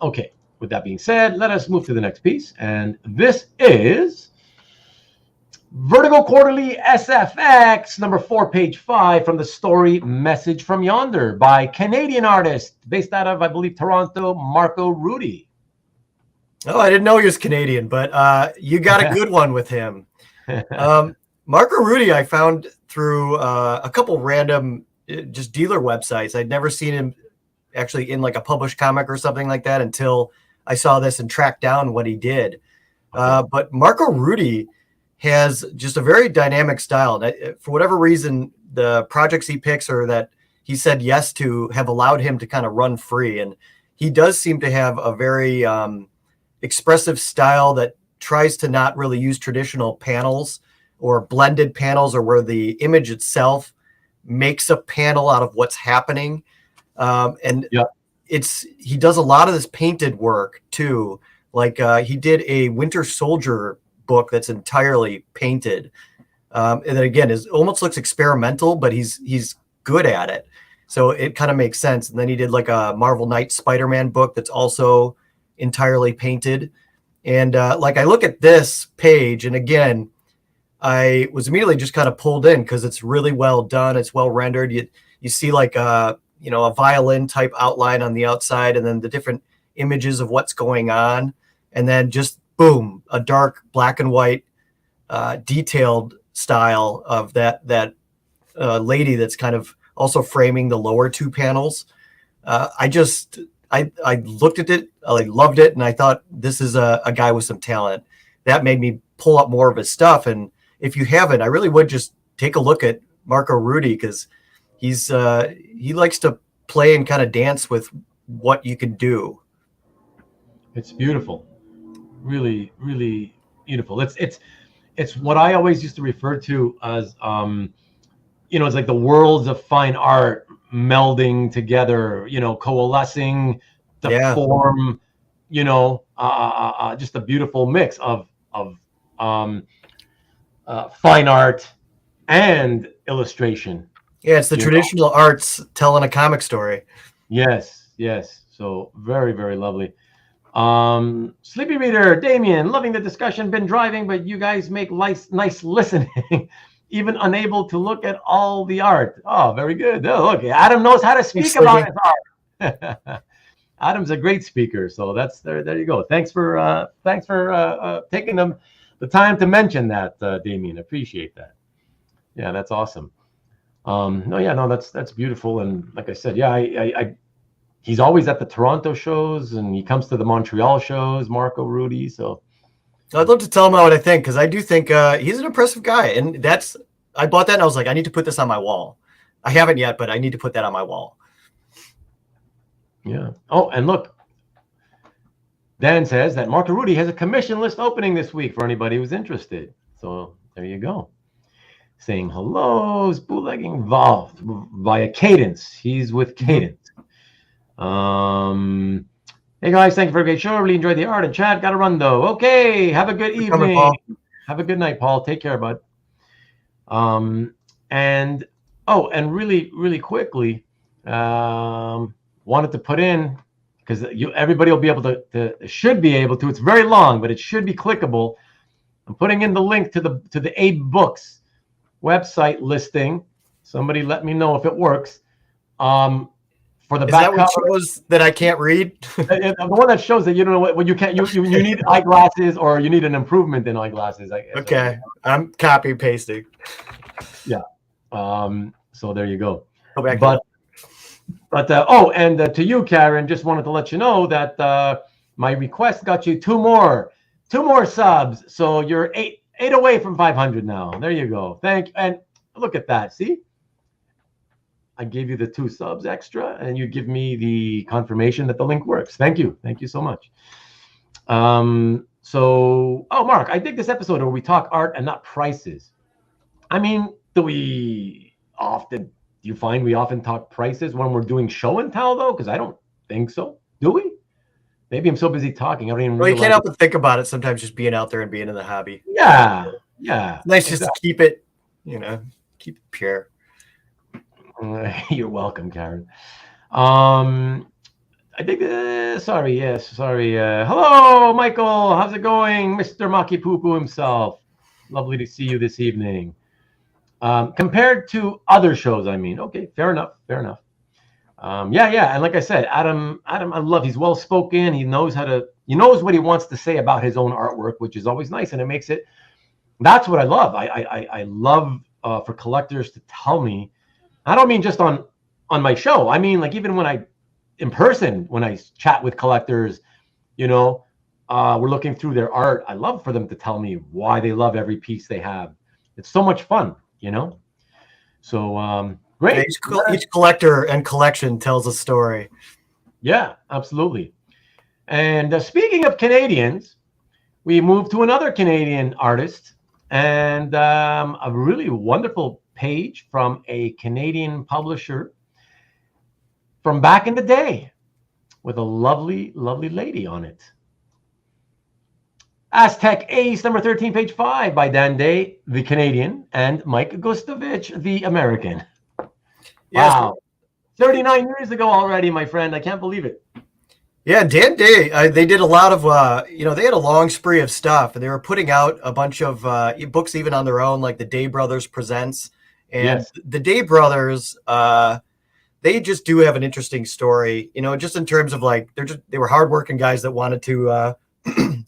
Okay, with that being said, let us move to the next piece. And this is Vertigo Quarterly SFX number 4, page 5, from the story Message from Yonder by Canadian artist based out of, I believe, Toronto, Marco Rudy. Oh, I didn't know he was Canadian, but you got a good one with him. Marco Rudy I found through a couple random just dealer websites. I'd never seen him actually in like a published comic or something like that until I saw this and tracked down what he did. But Marco Rudy has just a very dynamic style. For whatever reason, the projects he picks or that he said yes to have allowed him to kind of run free. And he does seem to have a very expressive style that tries to not really use traditional panels or blended panels, or where the image itself makes a panel out of what's happening. He does a lot of this painted work too. Like he did a Winter Soldier book that's entirely painted. And then again, it almost looks experimental, but he's good at it. So it kind of makes sense. And then he did like a Marvel Knight Spider-Man book that's also entirely painted. And like I look at this page, and again, I was immediately just kind of pulled in because it's really well done. It's well rendered. You see like a violin type outline on the outside, and then the different images of what's going on. And then just boom, a dark black and white detailed style of that lady that's kind of also framing the lower two panels. I looked at it, I loved it, and I thought this is a guy with some talent. That made me pull up more of his stuff. And if you haven't, I really would just take a look at Marco Rudy, because he likes to play and kind of dance with what you can do. It's beautiful, really, really beautiful. It's what I always used to refer to as it's like the worlds of fine art melding together, coalescing to form, just a beautiful mix of fine art and illustration. Yeah, it's the traditional arts telling a comic story. Yes. So very, very lovely. Sleepy Reader, Damien, loving the discussion. Been driving, but you guys make nice listening. Even unable to look at all the art. Oh, very good. Oh, look, Adam knows how to speak about his art. Adam's a great speaker, so that's there you go. Thanks for taking the time to mention that, Damien. Appreciate that. Yeah, that's awesome. That's beautiful. And like I said, he's always at the Toronto shows, and he comes to the Montreal shows, Marco Rudy. So I'd love to tell him what I think, because I do think he's an impressive guy. And I bought that and I was like, I need to put this on my wall. I haven't yet, but I need to put that on my wall. Yeah. Oh, and look, Dan says that Mark Rudy has a commission list opening this week for anybody who's interested. So there you go. Saying hellos, bootlegging involved via Cadence. He's with Cadence. Hey guys, thank you for a great show. Really enjoyed the art and chat. Got to run though. Okay, have a good evening. Have a good night, Paul. Take care, bud. And really, really quickly, wanted to put in, because everybody will be able to should be able to. It's very long, but it should be clickable. I'm putting in the link to the Abe Books website listing. Somebody let me know if it works. For the Is back that what cover, shows that I can't read? the one that shows that you don't know what you can't. You need eyeglasses, or you need an improvement in eyeglasses. I guess. Okay, I'm copy pasting. Yeah. So there you go. Go back. To you, Karen, just wanted to let you know that my request got you two more subs. So you're eight away from 500 now. There you go. And look at that. See, I gave you the 2 subs extra, and you give me the confirmation that the link works. Thank you so much. Mark, I dig this episode where we talk art and not prices. I mean, do you find we often talk prices when we're doing show and tell, though? Because I don't think so. Do we? Maybe I'm so busy talking. I don't even. Well, you can't help but think about it sometimes, just being out there and being in the hobby. Yeah. Nice, just to keep it, keep it pure. You're welcome, Karen. I think. Sorry. Hello, Michael. How's it going, Mr. Maki Poo Poo himself? Lovely to see you this evening. Compared to other shows, I mean. Okay, fair enough. Yeah. And like I said, Adam, I love. He's well spoken. He knows what he wants to say about his own artwork, which is always nice, and it makes it. That's what I love. I love for collectors to tell me. I don't mean just on my show. I mean, like, even when I chat with collectors, we're looking through their art. I love for them to tell me why they love every piece they have. It's so much fun, So great. Each collector and collection tells a story. Yeah, absolutely. And speaking of Canadians, we moved to another Canadian artist, and a really wonderful page from a Canadian publisher from back in the day with a lovely, lovely lady on it. Aztec Ace, number 13, page 5, by Dan Day, the Canadian, and Mike Gustovich, the American. Yes. Wow. 39 years ago already, my friend. I can't believe it. Yeah, Dan Day, they did a lot of, they had a long spree of stuff, and they were putting out a bunch of books even on their own, like the Day Brothers Presents. And yes. The Day Brothers, they just do have an interesting story, just in terms of, like, they were hardworking guys that wanted to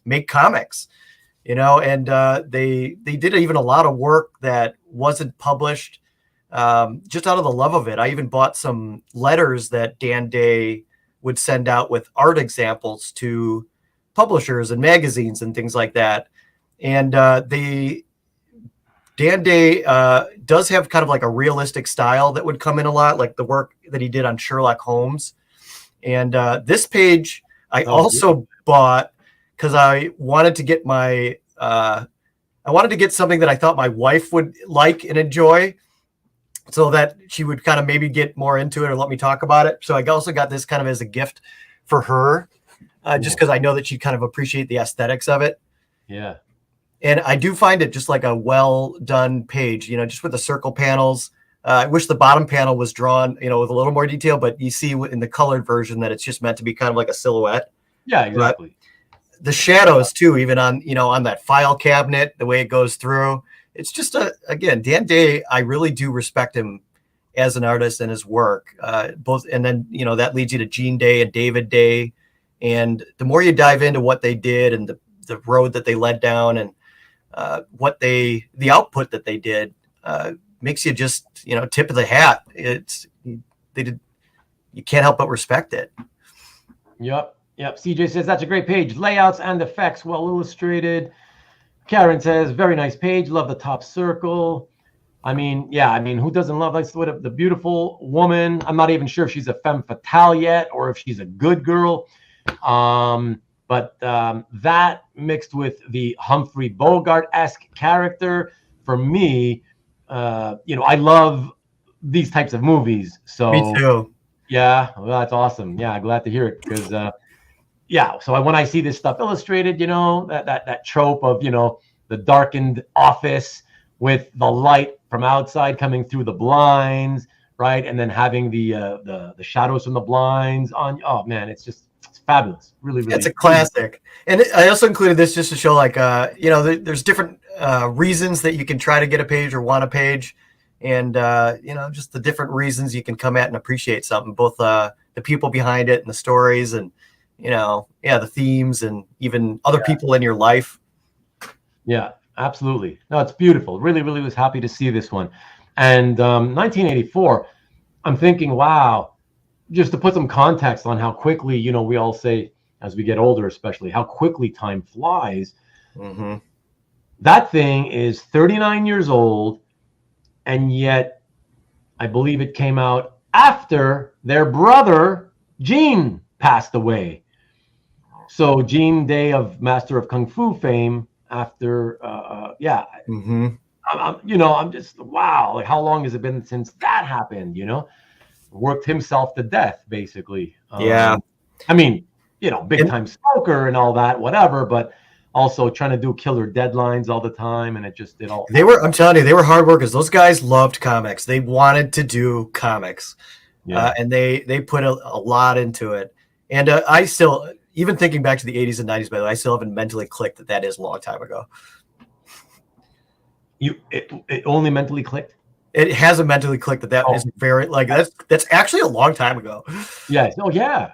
make comics, and they did even a lot of work that wasn't published, just out of the love of it. I even bought some letters that Dan Day would send out with art examples to publishers and magazines and things like that. And Dan Day does have kind of like a realistic style that would come in a lot, like the work that he did on Sherlock Holmes. And this page I also bought because I wanted to get something that I thought my wife would like and enjoy, so that she would kind of maybe get more into it or let me talk about it. So I also got this kind of as a gift for her, just because I know that she'd kind of appreciate the aesthetics of it. Yeah. And I do find it just like a well done page, just with the circle panels. I wish the bottom panel was drawn, with a little more detail, but you see in the colored version that it's just meant to be kind of like a silhouette. Yeah, exactly. But the shadows too, even on, on that file cabinet, the way it goes through. It's just again, Dan Day, I really do respect him as an artist and his work, both. And then, that leads you to Gene Day and David Day. And the more you dive into what they did and the road that they led down and the output that they did, makes you just, tip of the hat. You can't help but respect it. Yep. CJ says that's a great page. Layouts and effects, well illustrated. Karen says, very nice page. Love the top circle. I mean, yeah, I mean, who doesn't love like the beautiful woman? I'm not even sure if she's a femme fatale yet or if she's a good girl. But that mixed with the Humphrey Bogart-esque character, for me, I love these types of movies. So Me too. yeah, well, that's awesome. Yeah, glad to hear it because so when I see this stuff illustrated, that trope of the darkened office with the light from outside coming through the blinds, right, and then having the shadows from the blinds on. Oh man, it's fabulous. Really, really. It's a classic. And I also included this just to show, like, there's different reasons that you can try to get a page or want a page, and just the different reasons you can come at and appreciate something, both the people behind it and the stories, and the themes, and even other people in your life. Yeah, absolutely. No, it's beautiful. Really, really was happy to see this one. And 1984, I'm thinking, wow, just to put some context on how quickly, we all say as we get older, especially how quickly time flies. Mm-hmm. That thing is 39 years old. And yet I believe it came out after their brother, Gene, passed away. So Gene Day of Master of Kung Fu fame after, Mm-hmm. I'm just, wow, like how long has it been since that happened, Worked himself to death, basically. Yeah. I mean, big time smoker and all that, whatever, but also trying to do killer deadlines all the time. And I'm telling you, they were hard workers. Those guys loved comics. They wanted to do comics. Yeah. And they put a lot into it. And I still, even thinking back to the 80s and 90s, by the way, I still haven't mentally clicked that is a long time ago. It only mentally clicked? It hasn't mentally clicked that is very, like, that's actually a long time ago. Yeah. Oh, yeah.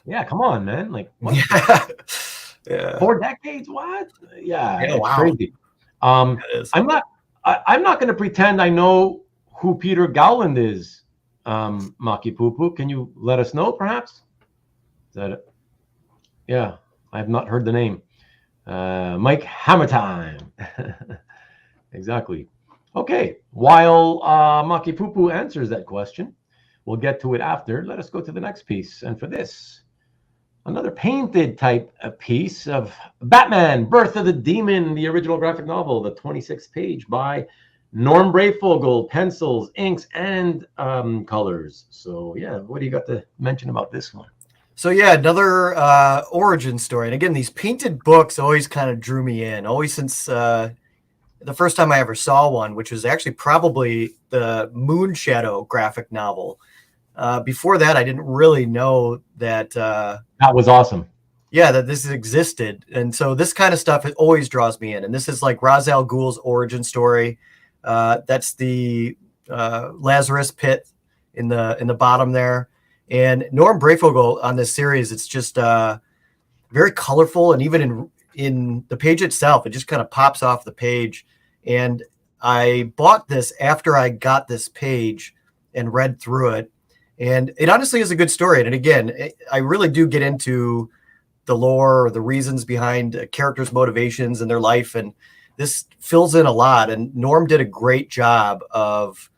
Yeah, come on, man. Like, what? Yeah. 4 decades? What? Yeah, wow. Crazy. I'm not going to pretend I know who Peter Gowland is, Maki Poo Poo. Can you let us know, perhaps? Is that it? Yeah, I have not heard the name. Mike Hammertime. Exactly. Okay, while Maki Poo Poo answers that question, we'll get to it after. Let us go to the next piece. And for this, another painted type piece of Batman, Birth of the Demon, the original graphic novel, the 26th page by Norm Breyfogle, pencils, inks, and colors. So, yeah, what do you got to mention about this one? So, yeah, another origin story. And again, these painted books always kind of drew me in, always since the first time I ever saw one, which was actually probably the Moonshadow graphic novel. Before that, I didn't really know that. That was awesome. Yeah, that this existed. And so this kind of stuff, it always draws me in. And this is like Ra's al Ghul's origin story. That's the Lazarus pit in the bottom there. And Norm Breyfogle on this series, it's just very colorful. And even in the page itself, it just kind of pops off the page. And I bought this after I got this page and read through it. And it honestly is a good story. And again, I really do get into the lore or the reasons behind characters' motivations in their life. And this fills in a lot. And Norm did a great job of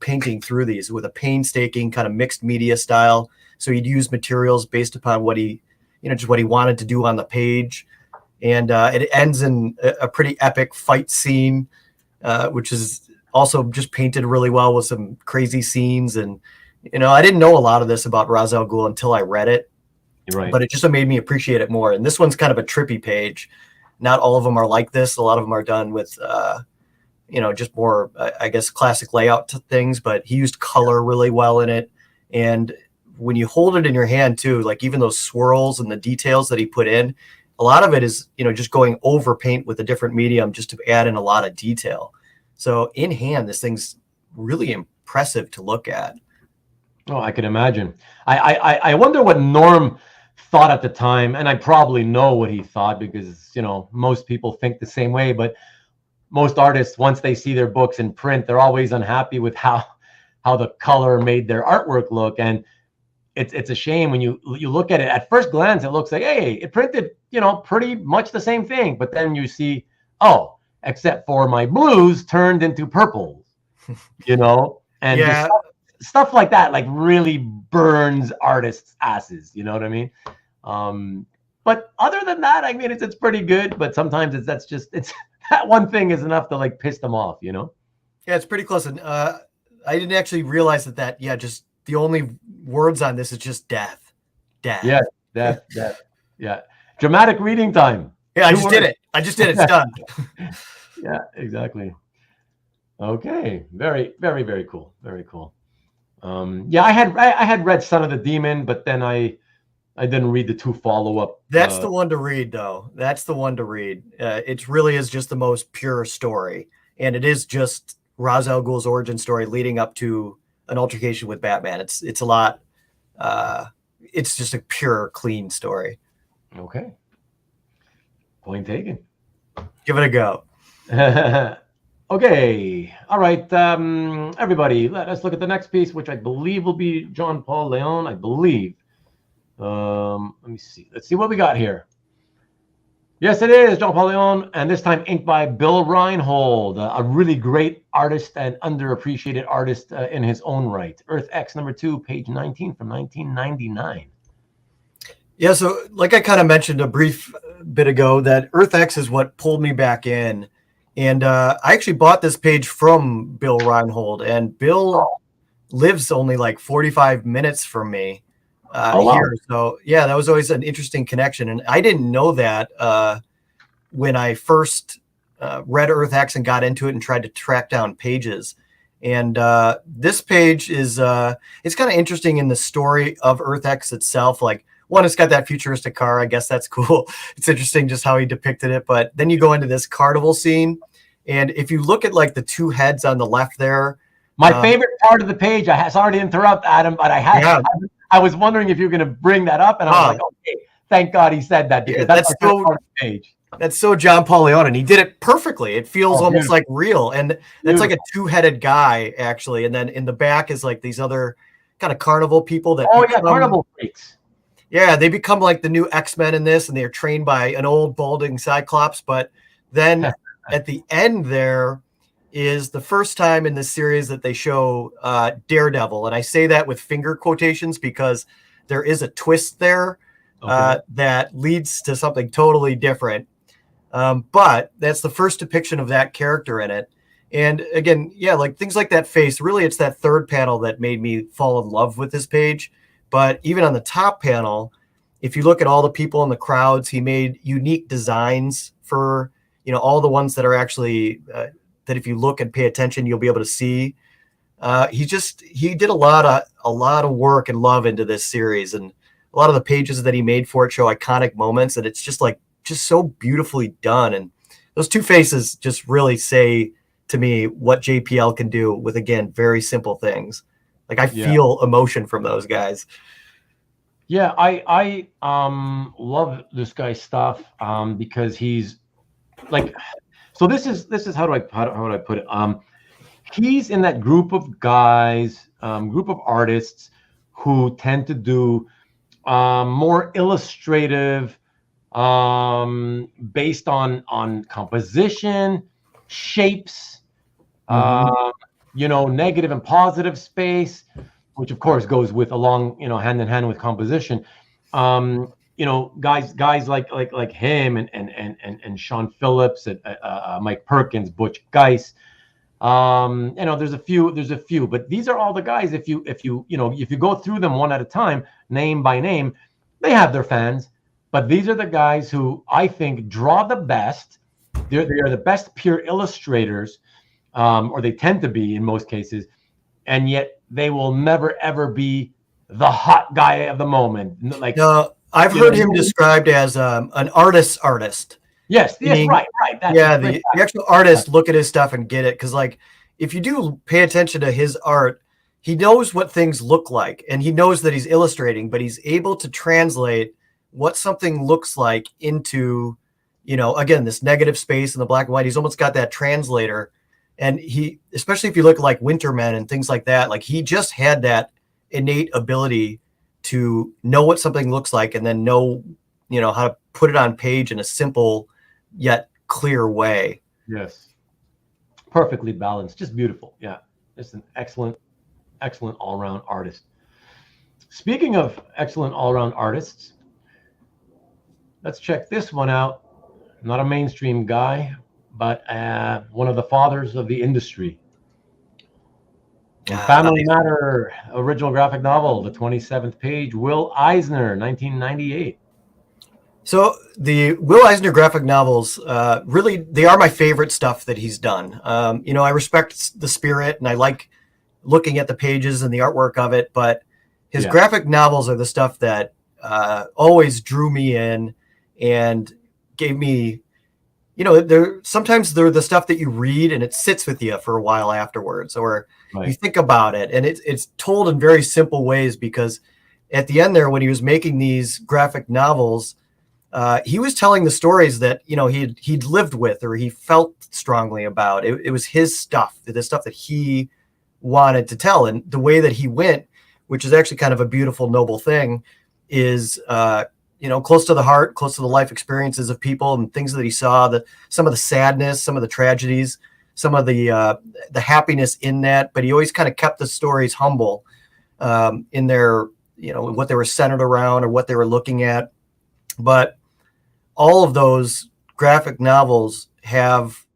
painting through these with a painstaking kind of mixed media style. So he'd use materials based upon what he, just what he wanted to do on the page. And it ends in a pretty epic fight scene, which is also just painted really well with some crazy scenes. And, I didn't know a lot of this about Ra's al Ghul until I read it. Right. But it just made me appreciate it more. And this one's kind of a trippy page. Not all of them are like this. A lot of them are done with, just more, I guess, classic layout to things. But he used color really well in it. And when you hold it in your hand, too, like even those swirls and the details that he put in, a lot of it is, just going over paint with a different medium just to add in a lot of detail. So in hand, this thing's really impressive to look at. Oh, I can imagine. I wonder what Norm thought at the time, and I probably know what he thought because, most people think the same way, but most artists, once they see their books in print, they're always unhappy with how the color made their artwork look. And it's a shame when you look at it at first glance, it looks like, hey, it printed, pretty much the same thing. But then you see, oh, except for my blues turned into purples, you know, and Yeah. just stuff like that, like really burns artists' asses. You know what I mean? But other than that, I mean, it's pretty good. But sometimes it's that one thing is enough to like piss them off. You know? Yeah, it's pretty close. And I didn't actually realize that. Yeah, just the only words on this is just death. Yeah, death. Yeah. Dramatic reading time. Yeah, I just did it. It's done. Yeah, exactly. Okay. Very, very, very cool. Very cool. Yeah, I had read Son of the Demon, but then I didn't read the 2 follow-up. That's the one to read, though. That's the one to read. It really is just the most pure story, and it is just Ra's al Ghul's origin story leading up to an altercation with Batman. It's a lot. It's just a pure, clean story. Okay. Point taken. Give it a go. Okay. All right. Everybody, let us look at the next piece, which I believe will be Jean Paul Leon. I believe. Let me see. Let's see what we got here. Yes, it is Jean Paul Leon, and this time inked by Bill Reinhold, a really great artist and underappreciated artist in his own right. Earth X #2, page 19 from 1999. Yeah, so like I kind of mentioned a brief bit ago, that Earth X is what pulled me back in. And I actually bought this page from Bill Reinhold, and Bill lives only like 45 minutes from me here. So yeah, that was always an interesting connection. And I didn't know that when I first read Earth X and got into it and tried to track down pages. And this page is, it's kind of interesting in the story of Earth X itself. Like, one, it's got that futuristic car. I guess that's cool. It's interesting just how he depicted it. But then you go into this carnival scene. And if you look at like the 2 heads on the left there. My favorite part of the page, sorry to interrupt, Adam, but I was wondering if you were going to bring that up. And I was like, okay, thank God he said that, because that's so part of the page. That's so John Paul Leon, and he did it perfectly. It feels almost like real. And that's like a 2-headed guy, actually. And then in the back is like these other kind of carnival people that. Oh, yeah, carnival freaks. Yeah, they become like the new X-Men in this, and they're trained by an old balding Cyclops. But then at the end there is the first time in this series that they show Daredevil. And I say that with finger quotations because there is a twist there that leads to something totally different. But that's the first depiction of that character in it. And again, yeah, like things like that face, really it's that third panel that made me fall in love with this page. But even on the top panel, if you look at all the people in the crowds, he made unique designs for, you know, all the ones that are actually that if you look and pay attention, you'll be able to see. He did a lot of work and love into this series, and a lot of the pages that he made for it show iconic moments, and it's just so beautifully done. And those 2 faces just really say to me what JPL can do with, again, very simple things. Like I feel emotion from those guys. Yeah, I love this guy's stuff because he's like, so this is how would I put it? He's in that group of guys, group of artists who tend to do more illustrative, based on composition, shapes, you know, negative and positive space, which of course goes with along, you know, hand in hand with composition. You know, guys like him and Sean Phillips and Mike Perkins, Butch, Guice. You know, there's a few, but these are all the guys. If you go through them one at a time, name by name, they have their fans, but these are the guys who I think draw the best. They are the best pure illustrators, or they tend to be in most cases, and yet they will never ever be the hot guy of the moment. Like, I've heard him described as an artist's artist. Yes, right. That's the actual artist look at his stuff and get it. Because like, if you do pay attention to his art, he knows what things look like, and he knows that he's illustrating, but he's able to translate what something looks like into, you know, again, this negative space in the black and white. He's almost got that translator. And he, especially if you look at like Wintermen and things like that, like he just had that innate ability to know what something looks like and then know, you know, how to put it on page in a simple yet clear way. Yes. Perfectly balanced. Just beautiful. Yeah. Just an excellent all-around artist. Speaking of excellent all-around artists, let's check this one out. Not a mainstream guy, but one of the fathers of the industry. Family Matter, original graphic novel, the 27th page, Will Eisner, 1998. So the Will Eisner graphic novels, really, they are my favorite stuff that he's done. I respect the spirit and I like looking at the pages and the artwork of it, but his graphic novels are the stuff that always drew me in and gave me, sometimes they're the stuff that you read and it sits with you for a while afterwards, or you think about it, and it's told in very simple ways, because at the end there, when he was making these graphic novels, he was telling the stories that, he'd lived with or he felt strongly about. It was his stuff, the stuff that he wanted to tell. And the way that he went, which is actually kind of a beautiful, noble thing, is, close to the heart, close to the life experiences of people and things that he saw, some of the sadness, some of the tragedies, some of the happiness in that. But he always kind of kept the stories humble in their, what they were centered around or what they were looking at. But all of those graphic novels have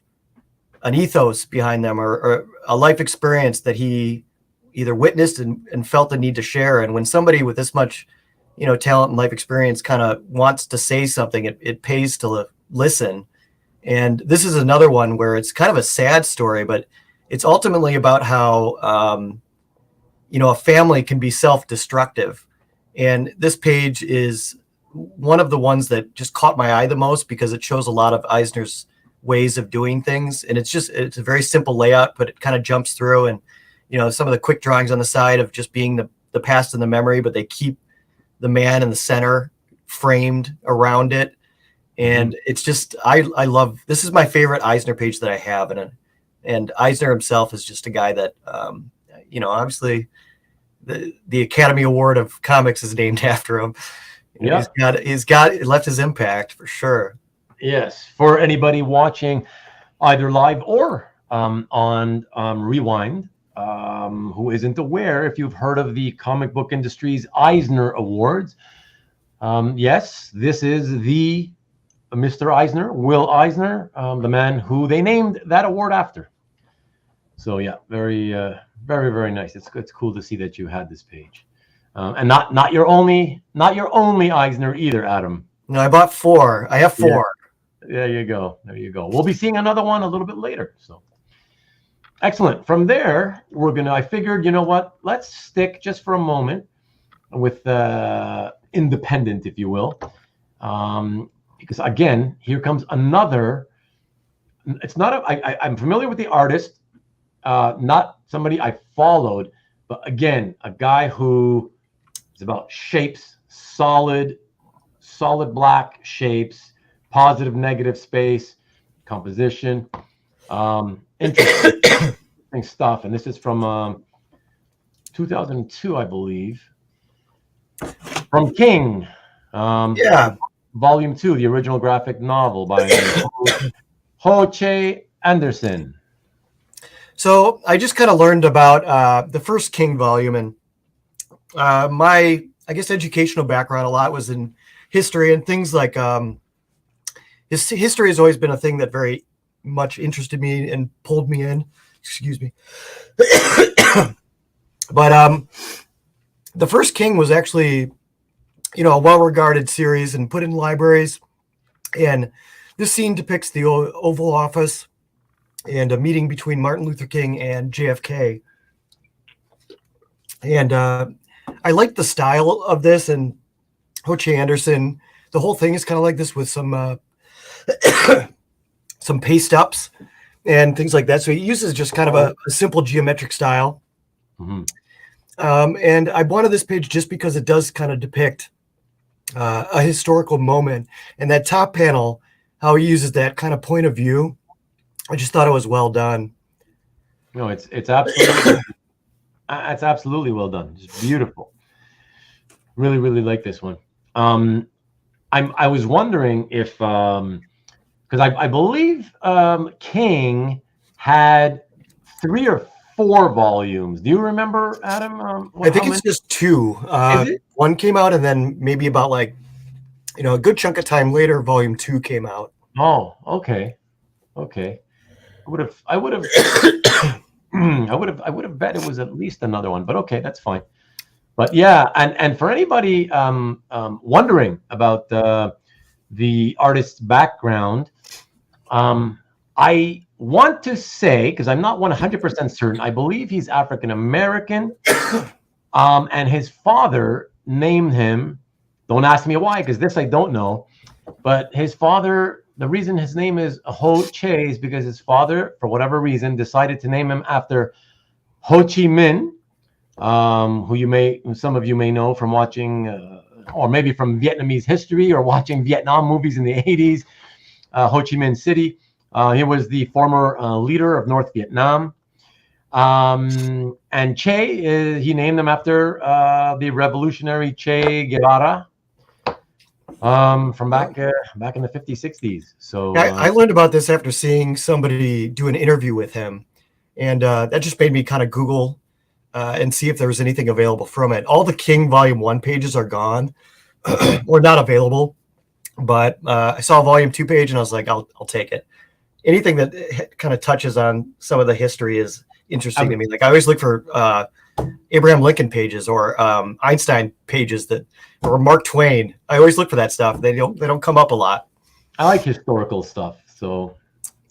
an ethos behind them, or a life experience that he either witnessed and felt the need to share. And when somebody with this much, talent and life experience kind of wants to say something, it pays to listen. And this is another one where it's kind of a sad story, but it's ultimately about how, a family can be self-destructive. And this page is one of the ones that just caught my eye the most, because it shows a lot of Eisner's ways of doing things. And it's a very simple layout, but it kind of jumps through, and, some of the quick drawings on the side of just being the past and the memory, but they keep the man in the center framed around it. And it's just, I love, this is my favorite Eisner page that I have. And Eisner himself is just a guy that, obviously the Academy Award of Comics is named after him. He's left his impact for sure. Yes. For anybody watching either live or on Rewind, who isn't aware, if you've heard of the comic book industry's Eisner Awards, yes, this is the Mr. Eisner, Will Eisner, the man who they named that award after. So yeah, very, very, very nice. It's cool to see that you had this page, and not your only Eisner either, Adam. No, I bought 4. I have 4. Yeah. There you go. We'll be seeing another one a little bit later. So excellent. From there, I figured, let's stick just for a moment with independent, if you will. Because again, here comes another. It's not I'm familiar with the artist, not somebody I followed, but again, a guy who is about shapes, solid black shapes, positive, negative space, composition, interesting stuff. And this is from 2002, I believe, from King. Volume 2, the original graphic novel by Ho Che Anderson. So I just kind of learned about the first King volume, and my, educational background a lot was in history and things like his history has always been a thing that very much interested me and pulled me in. Excuse me. But the first King was actually, a well-regarded series and put in libraries. And this scene depicts the Oval Office and a meeting between Martin Luther King and JFK. And I like the style of this, and Ho Che Anderson, the whole thing is kind of like this with some some paste ups and things like that. So he uses just kind of a simple geometric style. Mm-hmm. And I wanted this page just because it does kind of depict a historical moment, and that top panel, how he uses that kind of point of view, I just thought it was well done. No, it's absolutely it's absolutely well done. It's beautiful. Really, really like this one. I was wondering if because I believe King had 3 or 4 volumes. Do you remember, Adam? I think it's just 2. One came out, and then maybe about like, a good chunk of time later, volume 2 came out. Oh, okay. I would have I would have bet it was at least another one, but okay, that's fine. But yeah, and for anybody wondering about the artist's background, I want to say, because I'm not 100% certain, I believe he's African American, and his father named him. Don't ask me why, because this I don't know. But his father, the reason his name is Ho Che is because his father, for whatever reason, decided to name him after Ho Chi Minh, who some of you may know from watching, or maybe from Vietnamese history or watching Vietnam movies in the 80s. Ho Chi Minh City. He was the former leader of North Vietnam. And Che, he named him after the revolutionary Che Guevara from back in the 50s, 60s. So I learned about this after seeing somebody do an interview with him, and that just made me kind of Google and see if there was anything available from it. All the King Volume 1 pages are gone or not available, but I saw a Volume 2 page, and I was like, I'll take it. Anything that kind of touches on some of the history is interesting to me. Like I always look for Abraham Lincoln pages or Einstein pages or Mark Twain. I always look for that stuff. They don't come up a lot. I like historical stuff. So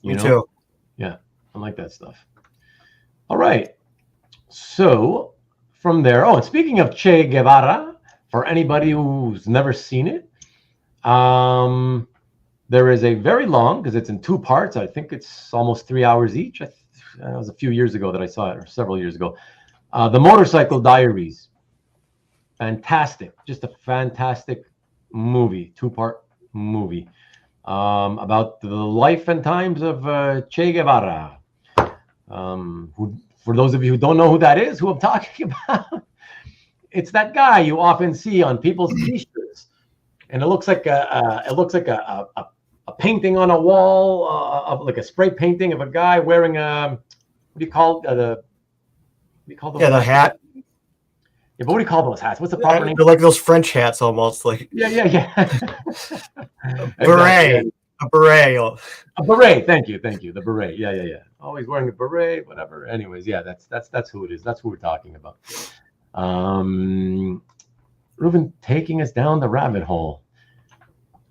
me too. Yeah, I like that stuff. All right. So from there, and speaking of Che Guevara, for anybody who's never seen it, there is a very long, because it's in 2 parts. I think it's almost 3 hours each. It was a few years ago that I saw it, or several years ago. The Motorcycle Diaries. Fantastic. Just a fantastic movie, 2-part movie about the life and times of Che Guevara. Who, for those of you who don't know who that is, who I'm talking about, it's that guy you often see on people's t-shirts, and it looks like a painting on a wall, of like a spray painting of a guy wearing what do you call the hat. Yeah, but what do you call those hats? What's the proper name? They're like those French hats, almost like. Yeah. Beret. A beret. A beret. Thank you. The beret. Yeah. Always wearing a beret, whatever. Anyways, yeah, that's who it is. That's who we're talking about. Ruben taking us down the rabbit hole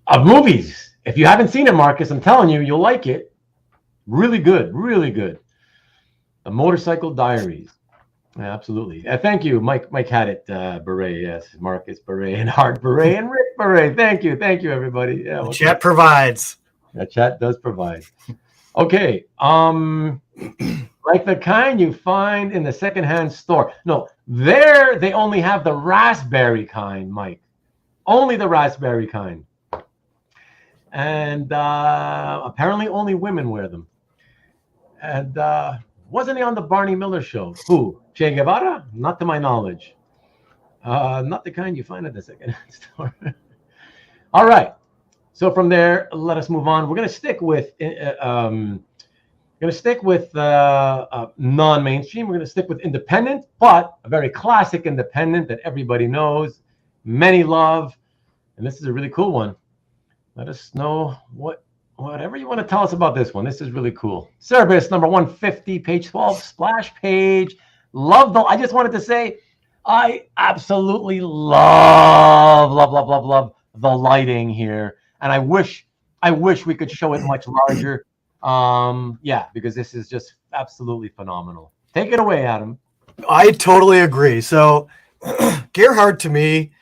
of movies. If you haven't seen it, Marcus, I'm telling you, you'll like it. Really good. The Motorcycle Diaries. Yeah, absolutely. Thank you, Mike had it. Beret, yes. Marcus Beret and Hart Beret and Rick Beret. Thank you, everybody. Yeah, the chat provides. The chat does provide. Okay. Like the kind you find in the secondhand store. No, there they only have the raspberry kind, Mike. Only the raspberry kind. And apparently only women wear them. And wasn't he on the Barney Miller show? Who? Che Guevara? Not to my knowledge. Not the kind you find at the secondhand store. All right. So from there, let us move on. We're going to stick with non-mainstream. We're going to stick with independent, but a very classic independent that everybody knows, many love, and this is a really cool one. Let us know whatever you want to tell us about this one. This is really cool. Cerebus number 150, page 12, splash page. I just wanted to say, I absolutely love the lighting here. And I wish we could show it much larger. Because this is just absolutely phenomenal. Take it away, Adam. I totally agree. So Gerhard, to me,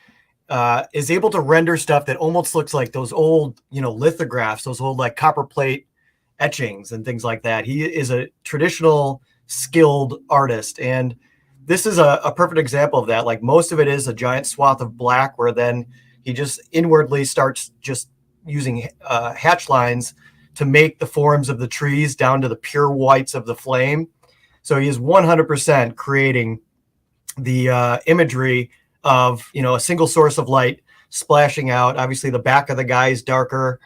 is able to render stuff that almost looks like those old, lithographs, those old like copper plate etchings and things like that. He is a traditional skilled artist. And this is a perfect example of that. Like most of it is a giant swath of black where then he just inwardly starts just using hatch lines to make the forms of the trees down to the pure whites of the flame. So he is 100% creating the imagery of, a single source of light splashing out. Obviously, the back of the guy is darker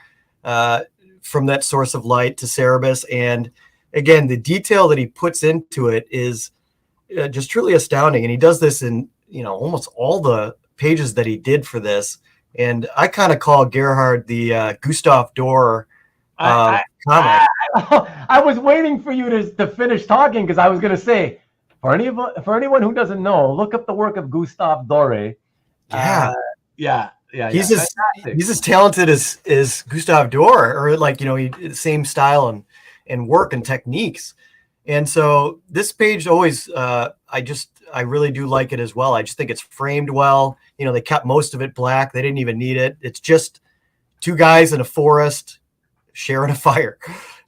from that source of light to Cerebus. And again, the detail that he puts into it is just truly astounding. And he does this in, almost all the pages that he did for this. And I kind of call Gerhard the Gustav Dorr comic. I was waiting for you to finish talking, because I was going to say, for anyone who doesn't know, look up the work of Gustav Doré. Yeah. He's as talented as Gustav Dorr, or the same style and work and techniques. And so this page always, I really do like it as well. I just think it's framed well. They kept most of it black. They didn't even need it. It's just two guys in a forest sharing a fire,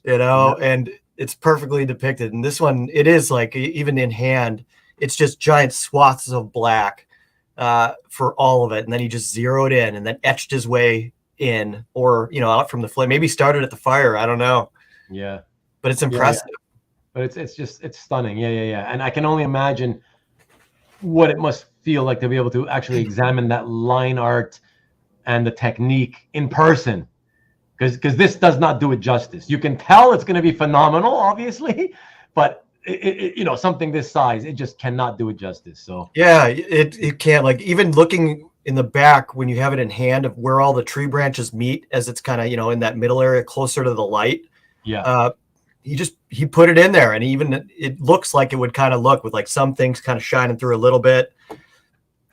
and it's perfectly depicted. And this one, it is like, even in hand, it's just giant swaths of black for all of it. And then he just zeroed in and then etched his way in, or, out from the flame. Maybe started at the fire. I don't know. Yeah. But it's impressive. Yeah. But it's stunning. Yeah. And I can only imagine what it must feel like to be able to actually examine that line art and the technique in person. Because this does not do it justice. You can tell it's going to be phenomenal, obviously, but something this size, it just cannot do it justice. So yeah, it can't. Like, even looking in the back when you have it in hand, of where all the tree branches meet, as it's kind of in that middle area closer to the light. Yeah. He put it in there, and it looks like it would kind of look, with like some things kind of shining through a little bit.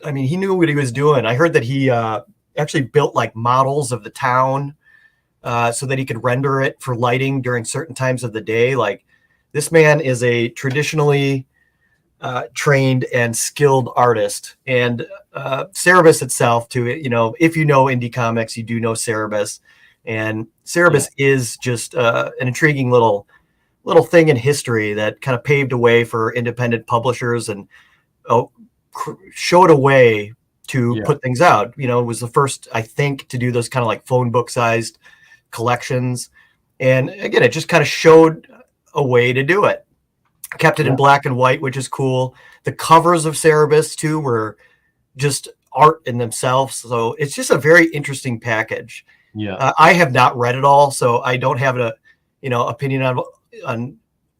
I mean, he knew what he was doing. I heard that he actually built like models of the town. So that he could render it for lighting during certain times of the day. Like, this man is a traditionally trained and skilled artist. And Cerebus itself, too, if you know indie comics, you do know Cerebus. And Cerebus is just an intriguing little thing in history that kind of paved a way for independent publishers and showed a way to put things out. It was the first, I think, to do those kind of like phone book sized collections. And again, it just kind of showed a way to do it. Kept it in black and white, which is cool. The covers of Cerebus too were just art in themselves. So it's just a very interesting package. Yeah. I have not read it all, so I don't have a opinion on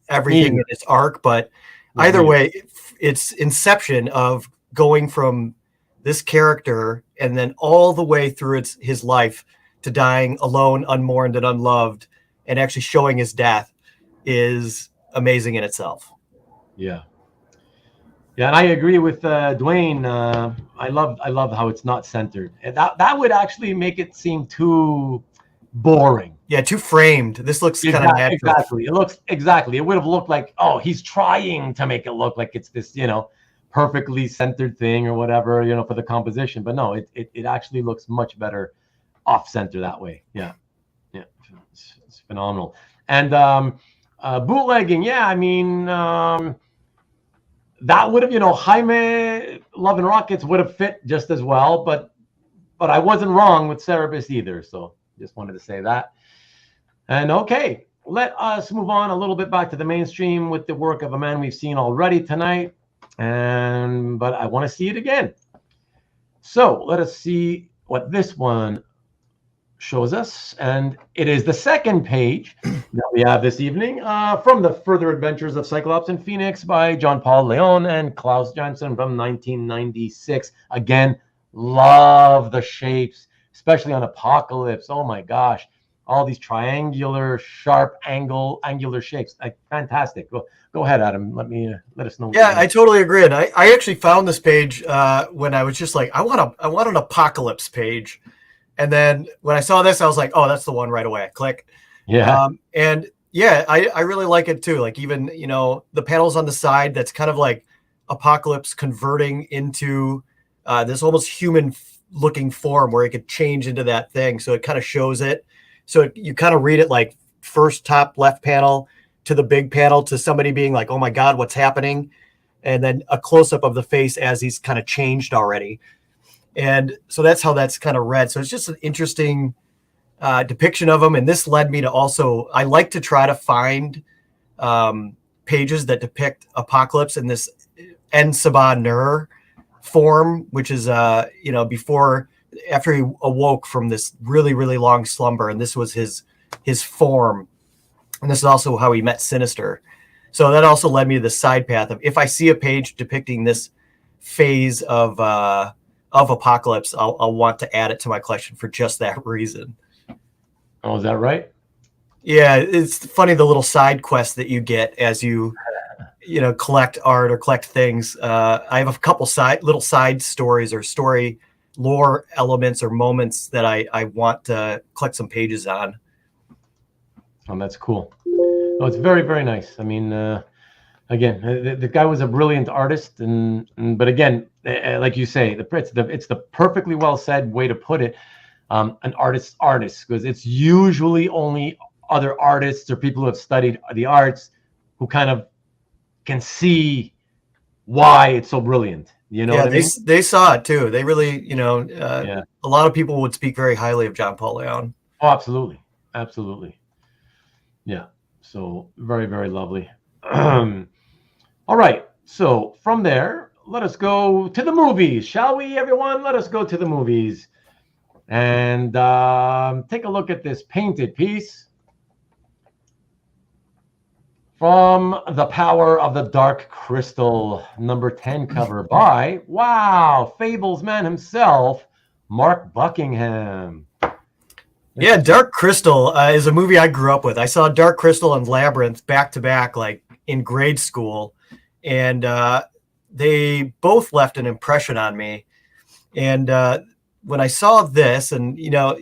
everything in its arc, but either way, it's inception of going from this character and then all the way through his life to dying alone, unmourned, and unloved, and actually showing his death is amazing in itself. Yeah, and I agree with Dwayne. I love how it's not centered. And that would actually make it seem too boring. Yeah, too framed. This looks kind of natural. Exactly. It would have looked like, he's trying to make it look like it's this, perfectly centered thing or whatever, for the composition. But no, it actually looks much better off center that way. Yeah, it's phenomenal. And bootlegging, I mean, that would have, Jaime Love and Rockets would have fit just as well, but I wasn't wrong with Cerebus either. So just wanted to say that. And okay, let us move on a little bit back to the mainstream with the work of a man we've seen already tonight, but I want to see it again. So let us see what this one shows us, and it is the second page that we have this evening from the Further Adventures of Cyclops and Phoenix by John Paul Leon and Klaus Janson from 1996. Again, love the shapes, especially on Apocalypse. Oh my gosh, all these triangular, sharp angular shapes. Fantastic. Go ahead, Adam. Let us know. Yeah, I totally agree. And I actually found this page when I was just like, I want an Apocalypse page. And then when I saw this, I was like, oh, that's the one right away. Click. Yeah. I really like it too. Like, even, the panels on the side, that's kind of like Apocalypse converting into this almost human looking form where it could change into that thing. So it kind of shows it. So you kind of read it like first top left panel to the big panel to somebody being like, oh my God, what's happening? And then a close up of the face as he's kind of changed already. And so that's how that's kind of read. So it's just an interesting depiction of him. And this led me to also, I like to try to find pages that depict Apocalypse in this En Sabah Nur form, which is, after he awoke from this really, really long slumber. And this was his form. And this is also how he met Sinister. So that also led me to the side path of, if I see a page depicting this phase of Apocalypse, I'll want to add it to my collection for just that reason. Oh, is that right? Yeah, it's funny, the little side quests that you get as you collect art or collect things. I have a couple little side stories or story lore elements or moments that I want to collect some pages on. Oh, that's cool. Oh, it's very, very nice. I mean, again, the guy was a brilliant artist, but again, like you say, it's the perfectly well said way to put it. An artist, because it's usually only other artists or people who have studied the arts who kind of can see why it's so brilliant. You know what I mean? They saw it too. They really, a lot of people would speak very highly of John Paul Leon. Oh, absolutely. Absolutely. Yeah. So very, very lovely. All right. So from there, let us go to the movies. Shall we, everyone? Let us go to the movies and take a look at this painted piece from The Power of the Dark Crystal, number 10 cover by, Fables man himself, Mark Buckingham. Yeah, Dark Crystal is a movie I grew up with. I saw Dark Crystal and Labyrinth back to back, like in grade school, and they both left an impression on me. And when I saw this, and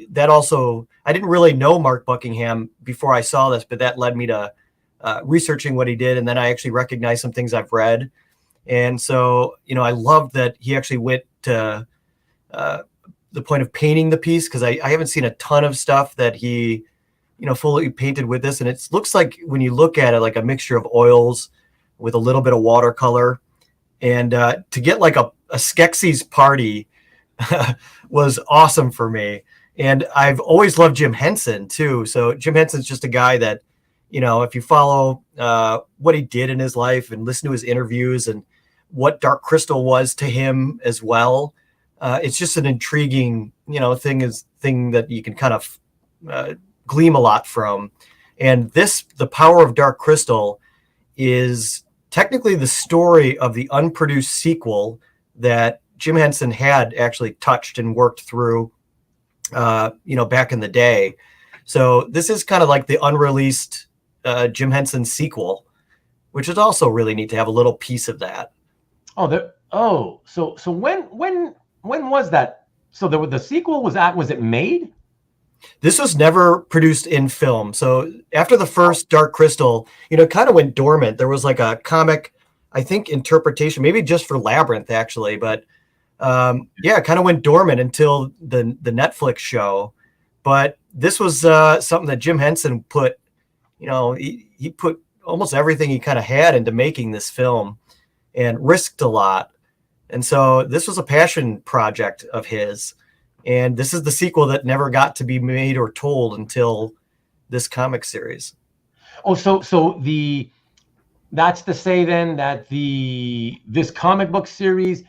that also, I didn't really know Mark Buckingham before I saw this, but that led me to researching what he did, and then I actually recognized some things I've read. And so, I love that he actually went to the point of painting the piece, because I haven't seen a ton of stuff that he, fully painted with this. And it looks like, when you look at it, like a mixture of oils with a little bit of watercolor. And to get like a Skeksis party was awesome for me. And I've always loved Jim Henson too. So Jim Henson's just a guy that, if you follow what he did in his life and listen to his interviews and what Dark Crystal was to him as well, it's just an intriguing, thing that you can kind of glean a lot from. And The Power of Dark Crystal is technically the story of the unproduced sequel that Jim Henson had actually touched and worked through, back in the day. So this is kind of like the unreleased Jim Henson sequel, which is also really neat to have a little piece of that. So when was that? So the sequel was it made? This was never produced in film. So after the first Dark Crystal, it kind of went dormant. There was like a comic, I think, interpretation, maybe just for Labyrinth actually, but it kind of went dormant until the Netflix show. But this was something that Jim Henson put, he put almost everything he kind of had into making this film and risked a lot. And so this was a passion project of his. And this is the sequel that never got to be made or told until this comic series. Oh, so that's to say then that this comic book series,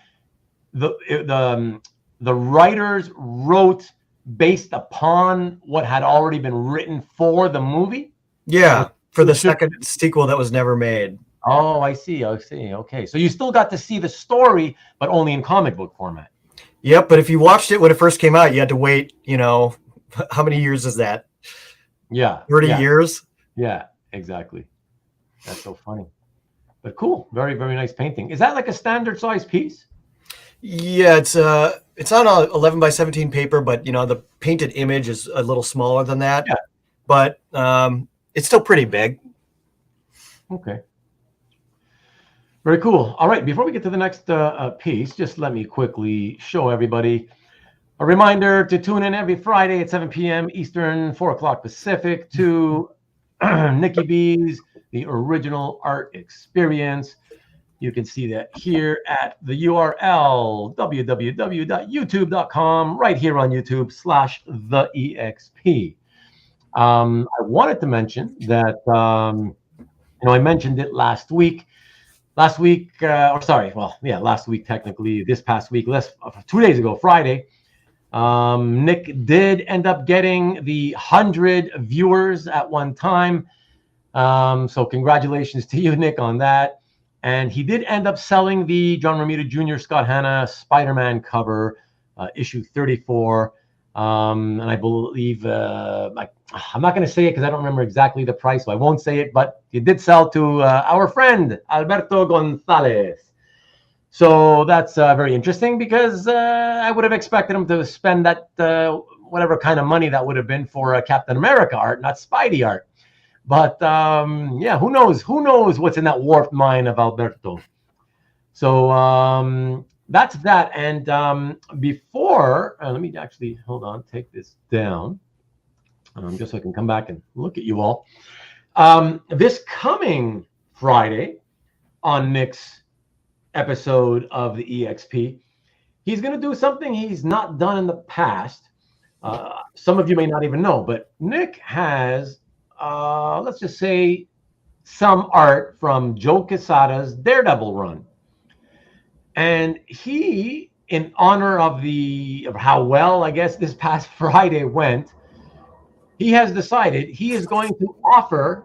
the writers wrote based upon what had already been written for the movie? Yeah, for the second sequel that was never made. Oh, I see. Okay. So you still got to see the story, but only in comic book format. Yep, but if you watched it when it first came out, you had to wait, how many years is that? Yeah. 30 years? Yeah, exactly. That's so funny. But cool. Very, very nice painting. Is that like a standard size piece? Yeah, it's on a 11 by 17 paper, but the painted image is a little smaller than that. Yeah. But it's still pretty big. Okay. Very cool. All right. Before we get to the next piece, just let me quickly show everybody a reminder to tune in every Friday at 7 p.m. Eastern, 4 o'clock Pacific to Nikki B's The Original Art Experience. You can see that here at the URL, www.youtube.com, right here on YouTube /the-EXP. I wanted to mention that, I mentioned it last week. Last week technically, this past week, 2 days ago, Friday, Nick did end up getting the 100 viewers at one time. So congratulations to you, Nick, on that. And he did end up selling the John Romita Jr. Scott Hanna Spider-Man cover, issue 34. And I believe, I'm not going to say it because I don't remember exactly the price, so I won't say it, but he did sell to our friend, Alberto Gonzalez. So that's very interesting because I would have expected him to spend that, whatever kind of money that would have been for Captain America art, not Spidey art. But yeah, who knows? Who knows what's in that warped mind of Alberto? So that's that. And before, let me actually, hold on, take this down, just so I can come back and look at you all. This coming Friday on Mick's episode of the EXP, he's going to do something he's not done in the past. Some of you may not even know, but Nick has, let's just say, some art from Joe Quesada's Daredevil run. And he, in honor of how well, I guess, this past Friday went, he has decided he is going to offer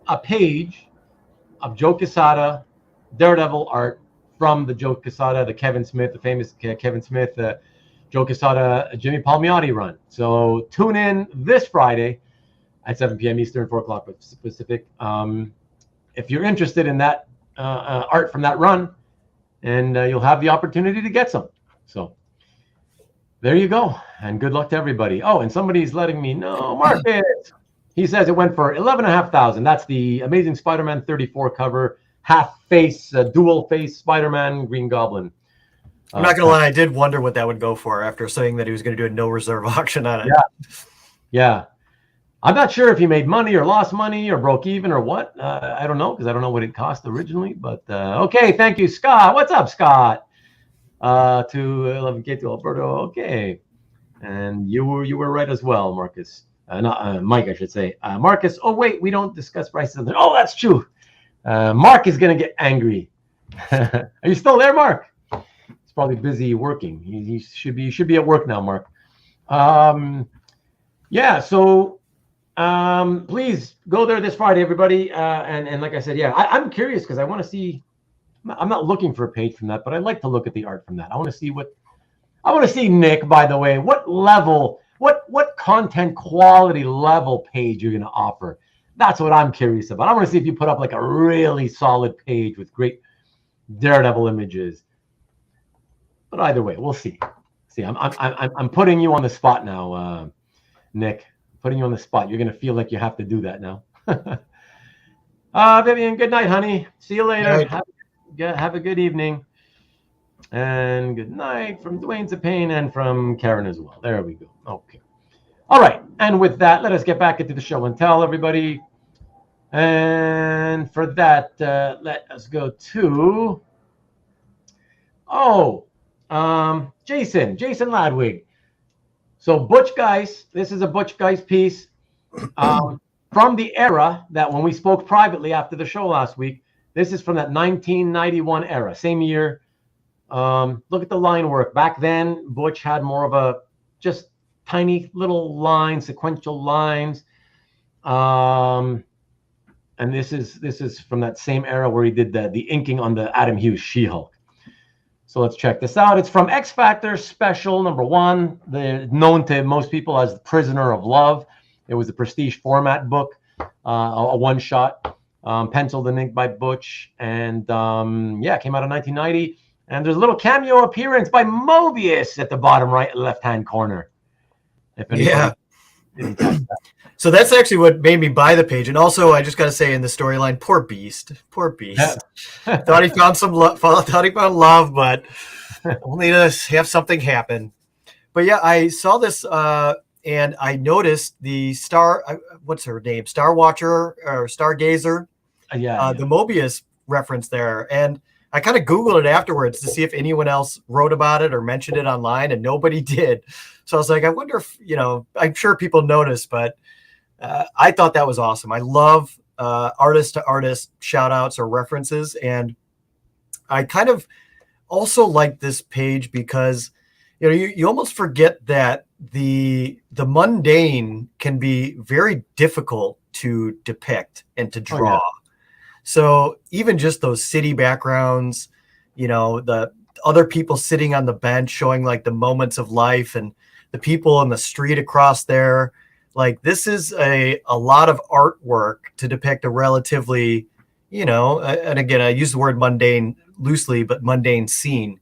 a page of Joe Quesada Daredevil art from the Joe Quesada, the Kevin Smith, the famous Kevin Smith, Joe Quesada, Jimmy Palmiotti run. So tune in this Friday at 7 p.m. Eastern, 4 o'clock Pacific. If you're interested in that art from that run, and you'll have the opportunity to get some. So there you go. And good luck to everybody. Oh, and somebody's letting me know, Marcus. He says it went for $11,500. That's the Amazing Spider-Man 34 cover, half face, dual face Spider-Man, Green Goblin. I'm not gonna lie, I did wonder what that would go for after saying that he was going to do a no reserve auction on it. Yeah. I'm not sure if he made money or lost money or broke even or what. I don't know, because I don't know what it cost originally. But okay, thank you, Scott. What's up, Scott? To 11K to Alberto. Okay, and you were right as well, Marcus. Not Mike, I should say. Marcus. Oh wait, we don't discuss prices. Oh, that's true. Mark is gonna get angry. Are you still there, Mark? He's probably busy working. He should be at work now, Mark. Yeah. So. Please go there this Friday, everybody. And like I said, yeah, I'm curious because I want to see. I'm not looking for a page from that, but I'd like to look at the art from that. I want to see Nick, by the way, what level, what content quality level page you're going to offer. That's what I'm curious about. I want to see if you put up like a really solid page with great Daredevil images. But either way, we'll see. I'm putting you on the spot now, Nick. Putting you on the spot. You're going to feel like you have to do that now. Vivian, good night, honey. See you later. Have a good evening. And good night from Dwayne Zapane and from Karen as well. There we go. Okay. All right. And with that, let us get back into the show and tell, everybody. And for that, let us go to... Jason Ladwig. So Butch Guice, this is a Butch Guice piece from the era that when we spoke privately after the show last week, this is from that 1991 era, same year. Look at the line work. Back then, Butch had more of a just tiny little lines, sequential lines. And this is from that same era where he did the inking on the Adam Hughes She-Hulk. So let's check this out. It's from X Factor Special #1. They're known to most people as Prisoner of Love. It was a prestige format book, a one-shot, penciled and inked by Butch. And yeah, it came out in 1990. And there's a little cameo appearance by Mobius at the bottom right left-hand corner. Yeah. So that's actually what made me buy the page. And also, I just got to say in the storyline, poor Beast. Yeah. Thought he found love, but only to have something happen. But yeah, I saw this and I noticed the what's her name? Star Watcher or Stargazer. The Mobius reference there. And I kind of Googled it afterwards to see if anyone else wrote about it or mentioned it online, and nobody did. So I was like, I wonder if, I'm sure people noticed, but I thought that was awesome. I love artist to artist shout outs or references. And I kind of also like this page because, you almost forget that the mundane can be very difficult to depict and to draw. So even just those city backgrounds, the other people sitting on the bench showing like the moments of life and the people in the street across there, like this is a lot of artwork to depict a relatively, and again, I use the word mundane loosely, but mundane scene.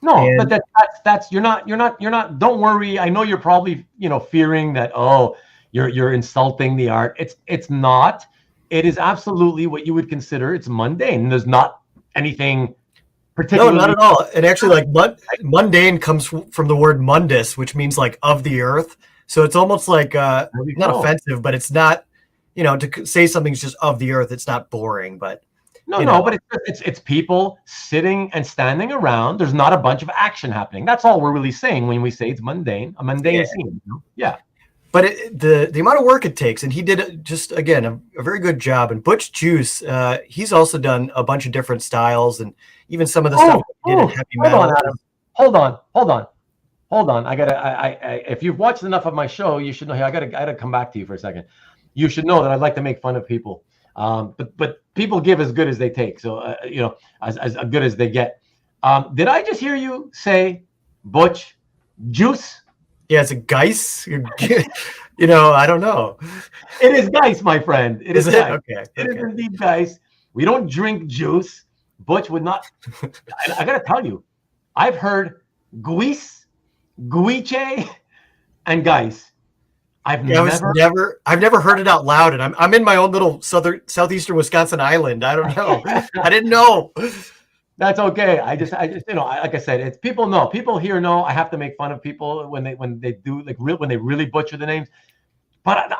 No, but that's you're not. Don't worry. I know you're probably fearing that. Oh, you're insulting the art. It's not. It is absolutely what you would consider. It's mundane. There's not anything particularly. No, not at all. And actually, like mundane comes from the word mundus, which means like of the earth. So it's almost like not offensive, but it's not. To say something's just of the earth, it's not boring, but. No, but it's people sitting and standing around. There's not a bunch of action happening. That's all we're really saying when we say it's mundane, a mundane scene. Yeah. But the amount of work it takes, and he did just, again, a very good job. And Butch Juice, he's also done a bunch of different styles and even some of the stuff he did in heavy metal. Hold on. If you've watched enough of my show, you should know. I gotta come back to you for a second. You should know that I like to make fun of people. But people give as good as they take. So, as good as they get. Did I just hear you say Butch Juice? Yeah, it's a Guice. I don't know. It is Guice, my friend. It is Guice. Okay. It is indeed Guice. We don't drink juice. Butch would not. I got to tell you, I've heard Guice, Guice, and Guice. I've never heard it out loud, and I'm in my own little southeastern Wisconsin island. I don't know. I didn't know. That's okay. I just like I said, it's people here know. I have to make fun of people when they do when they really butcher the names. But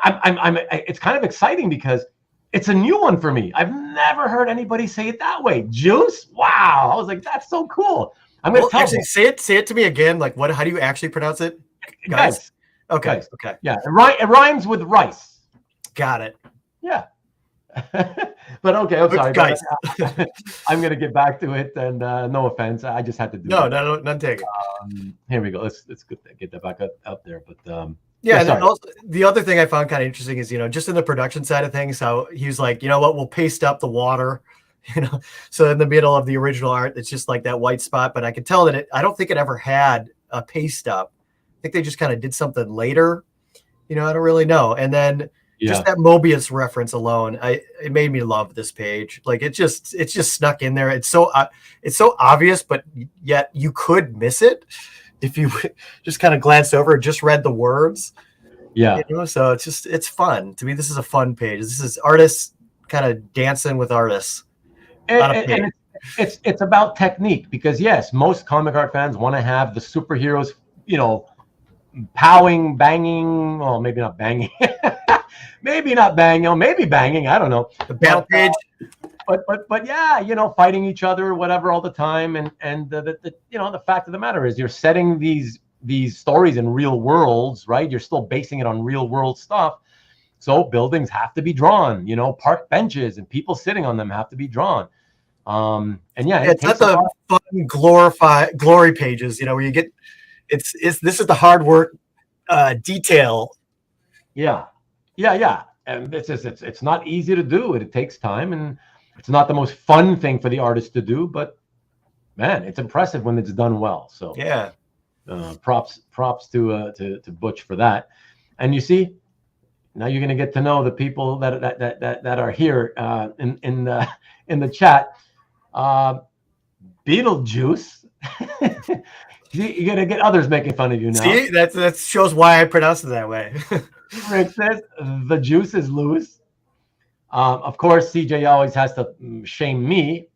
it's kind of exciting because it's a new one for me. I've never heard anybody say it that way. Juice? Wow! I was like, that's so cool. I'm gonna tell you. Say it to me again. Like what? How do you actually pronounce it? Guys. Okay. Yeah, it rhymes with rice. Got it. Yeah. But okay, I'm sorry. Guys. I'm going to get back to it, and no offense. I just had to do it. No, none taken. Here we go. Let's get that back up there. But and also, the other thing I found kind of interesting is, just in the production side of things, how he was like, you know what, we'll paste up the water. So in the middle of the original art, it's just like that white spot. But I could tell that I don't think it ever had a paste up. I think they just kind of did something later. I don't really know. And then just that Mobius reference alone, it made me love this page. Like it's just snuck in there. It's so obvious, but yet you could miss it if you just kind of glanced over and just read the words. Yeah. So it's fun. To me, this is a fun page. This is artists kind of dancing with artists. And it's about technique because yes, most comic art fans want to have the superheroes, powing, banging. Well, maybe not banging. Maybe not banging. Maybe banging. I don't know. The battle page. But yeah, fighting each other, whatever, all the time. And the fact of the matter is, you're setting these stories in real worlds, right? You're still basing it on real world stuff. So buildings have to be drawn. Park benches and people sitting on them have to be drawn. It's not the fun glory pages. Where you get. This is the hard work detail. Yeah, and it's not easy to do. It takes time, and it's not the most fun thing for the artist to do. But man, it's impressive when it's done well. So yeah, props to Butch for that. And you see, now you're going to get to know the people that are here in the chat. Beetlejuice. You're gonna get others making fun of you now. See, that shows why I pronounce it that way. Rick says the juice is loose. Of course, CJ always has to shame me,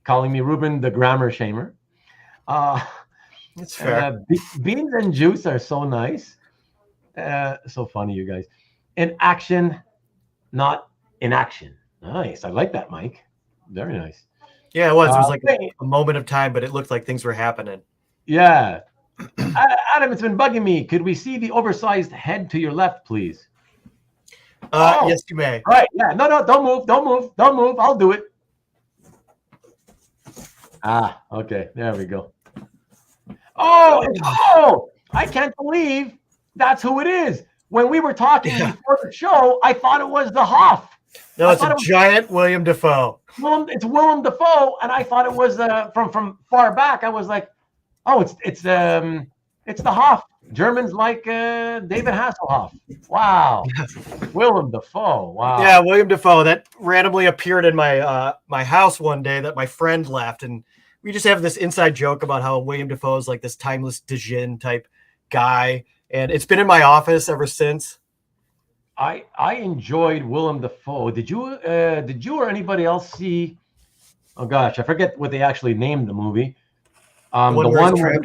calling me Ruben the grammar shamer. That's fair. Beans and juice are so nice. So funny, you guys. In action, not in action. Nice. I like that, Mike. Very nice. Yeah, it was. It was like a moment of time, but it looked like things were happening. Yeah. Adam, it's been bugging me. Could we see the oversized head to your left, please? Yes, you may. Right. Yeah. No, don't move. I'll do it. Okay. There we go. Oh, I can't believe that's who it is. when we were talking before the show, I thought it was the Hoff. No, it's a giant William Dafoe. It's Willem Dafoe, and I thought it was from far back. I was like, oh, it's the Hoff. Germans like David Hasselhoff. Wow, Willem Dafoe. Wow. Yeah, William Dafoe. That randomly appeared in my house one day. That my friend laughed, and we just have this inside joke about how William Dafoe is like this timeless Djinn type guy, and it's been in my office ever since. I enjoyed Willem Dafoe. Did you or anybody else see? Oh gosh, I forget what they actually named the movie. The one where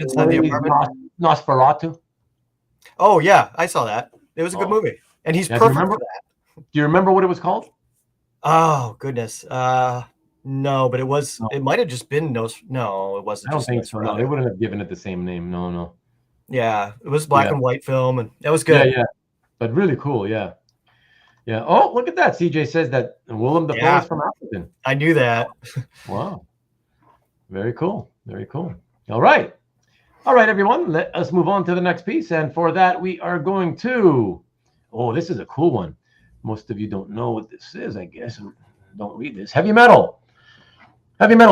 Nosferatu. Oh yeah, I saw that. It was a good movie, and he's perfect for that. Do you remember what it was called? Oh goodness, no, but it was. No. It might have just been No, it wasn't. I don't think so. No, they wouldn't have given it the same name. No. Yeah, it was black and white film, and that was good. Yeah, but really cool. Yeah. Oh, look at that. CJ says that Willem Dafoe is from Appleton. I knew that. Wow. Very cool. All right, everyone. Let us move on to the next piece. And for that, we are going to... Oh, this is a cool one. Most of you don't know what this is, I guess. Don't read this. Heavy Metal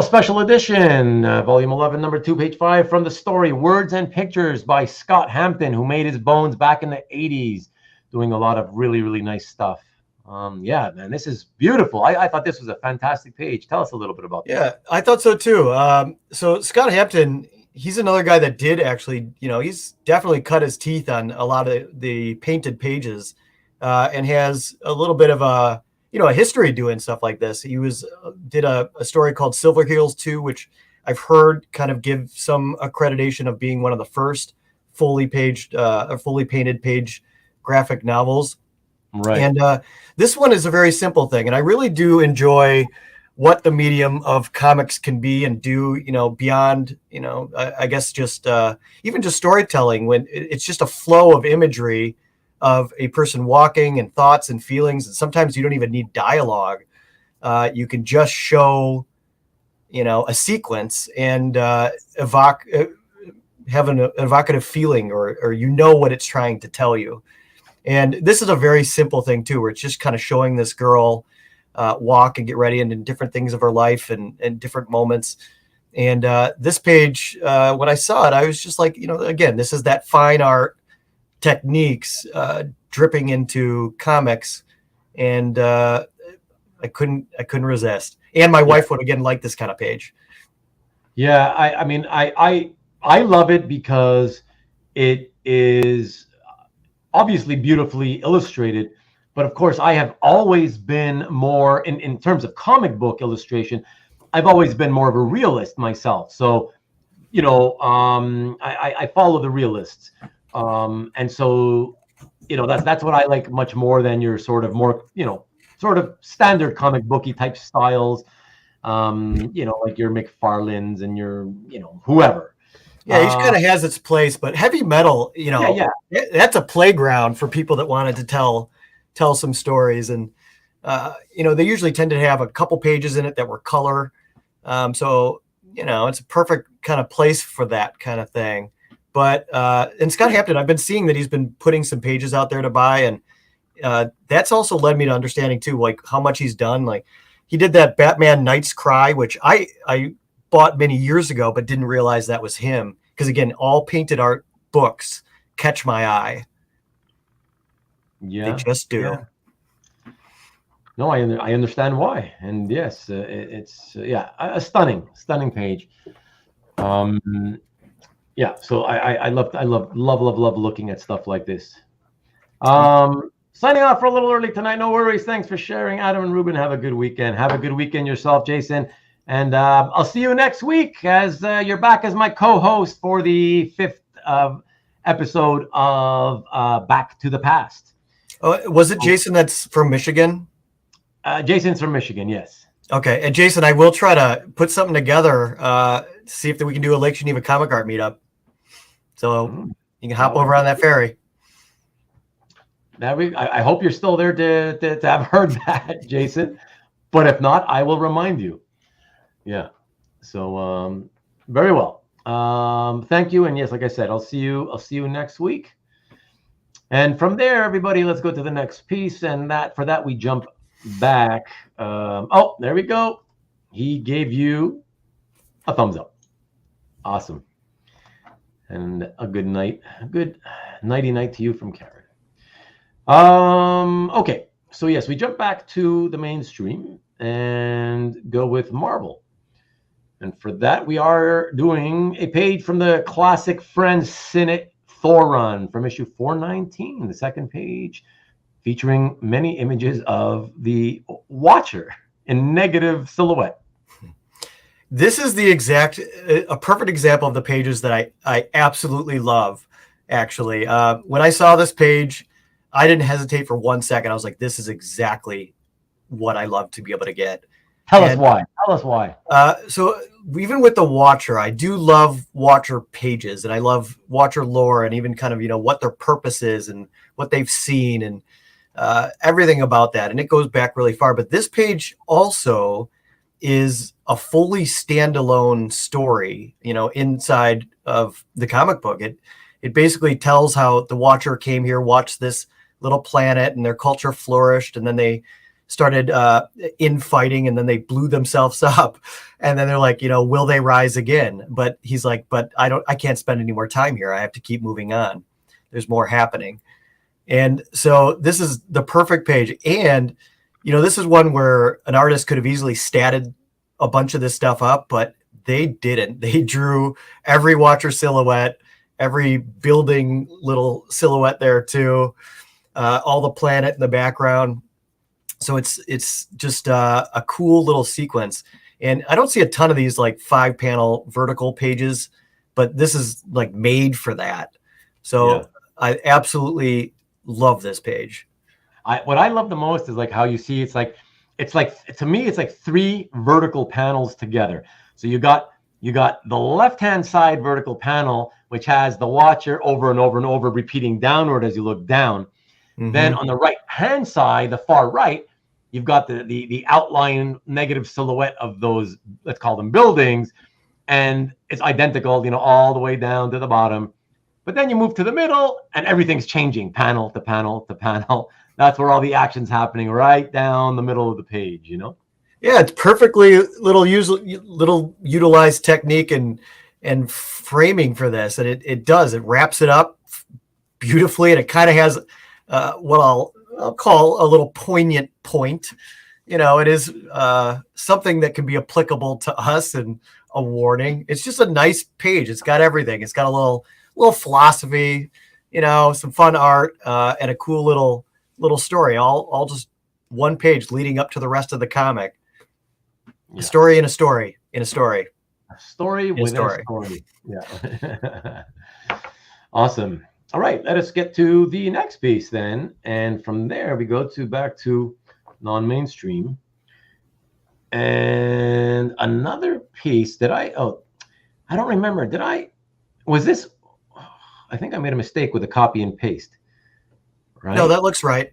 Special Edition, Volume 11, Number 2, Page 5, from the story Words and Pictures by Scott Hampton, who made his bones back in the 80s, doing a lot of really, really nice stuff. Yeah, man, this is beautiful. I thought this was a fantastic page. Tell us a little bit about that. Yeah, I thought so too. So Scott Hampton, he's another guy that did actually, he's definitely cut his teeth on a lot of the painted pages, and has a little bit of a history doing stuff like this. He did a story called Silverheels 2, which I've heard kind of give some accreditation of being one of the first fully painted page graphic novels. Right. And this one is a very simple thing. And I really do enjoy what the medium of comics can be and do, beyond, I guess just even just storytelling, when it's just a flow of imagery of a person walking and thoughts and feelings. And sometimes you don't even need dialogue. You can just show, a sequence and have an evocative feeling, or what it's trying to tell you. And this is a very simple thing too, where it's just kind of showing this girl walk and get ready into different things of her life and different moments. And this page, when I saw it, I was just like, again, this is that fine art techniques dripping into comics, and I couldn't resist. And my wife would again like this kind of page. Yeah, I love it because it is obviously beautifully illustrated, but of course I have always been more in terms of comic book illustration. I've always been more of a realist myself. So, I follow the realists. And so, that's what I like much more than your sort of more, sort of standard comic booky type styles. Like your McFarlanes and your, whoever. Yeah, each kind of has its place, but heavy metal, that's a playground for people that wanted to tell some stories. And, they usually tend to have a couple pages in it that were color. So, it's a perfect kind of place for that kind of thing. But in Scott Hampton, I've been seeing that he's been putting some pages out there to buy. And that's also led me to understanding too, like how much he's done. Like he did that Batman Knight's Cry, which I bought many years ago, but didn't realize that was him. Because again, all painted art books catch my eye. Yeah, they just do. Yeah. No, I understand why, and yes, it's a stunning page. Yeah, so I love looking at stuff like this. Signing off for a little early tonight. No worries. Thanks for sharing, Adam and Ruben. Have a good weekend. Have a good weekend yourself, Jason. And I'll see you next week as you're back as my co-host for the 5th episode of Back to the Past. Was it Jason that's from Michigan? Jason's from Michigan, yes. Okay. And Jason, I will try to put something together, see if we can do a Lake Geneva comic art meetup. So you can hop over on that ferry. I hope you're still there to have heard that, Jason. But if not, I will remind you. Yeah. So very well. Thank you. And yes, like I said, I'll see you next week. And from there, everybody, let's go to the next piece. And for that, we jump back. Oh, there we go. He gave you a thumbs up. Awesome. And a good night. A good nighty night to you from Karen. Okay. So yes, we jump back to the mainstream and go with Marvel. And for that, we are doing a page from the classic Frenz Sinnott Thor run from issue 419, the second page, featuring many images of the Watcher in negative silhouette. This is a perfect example of the pages that I absolutely love, actually. When I saw this page, I didn't hesitate for 1 second. I was like, this is exactly what I love to be able to get. Tell us why. So even with the Watcher, I do love Watcher pages, and I love Watcher lore, and even kind of, what their purpose is and what they've seen and everything about that. And it goes back really far. But this page also is a fully standalone story, inside of the comic book. It basically tells how the Watcher came here, watched this little planet, and their culture flourished, and then they started infighting, and then they blew themselves up, and then they're like, will they rise again? But he's like, but I can't spend any more time here. I have to keep moving on. There's more happening. And so this is the perfect page. And this is one where an artist could have easily statted a bunch of this stuff up, but they didn't. They drew every Watcher silhouette, every building little silhouette there too, all the planet in the background. So it's just a cool little sequence. And I don't see a ton of these like 5-panel vertical pages, but this is like made for that. So yeah. I absolutely love this page. What I love the most is like how you see it's like to me it's like 3 vertical panels together. So you got the left-hand side vertical panel, which has the Watcher over and over and over repeating downward as you look down. Mm-hmm. Then on the right-hand side, the far right, you've got the outline negative silhouette of those, let's call them buildings, and it's identical, all the way down to the bottom. But then you move to the middle, and everything's changing, panel to panel to panel. That's where all the action's happening, right down the middle of the page, Yeah, it's perfectly little utilized technique and framing for this, and it wraps it up beautifully, and it kind of has what I'll call a little poignant point. It is something that can be applicable to us and a warning. It's just a nice page. It's got everything. It's got a little philosophy, some fun art, and a cool little story. All just one page leading up to the rest of the comic. Yeah. A story in a story in a story. A story within a story. Yeah. Awesome. All right, let us get to the next piece then. And from there, we go back to non-mainstream. And another piece that I don't remember. I think I made a mistake with the copy and paste. Right? No, that looks right.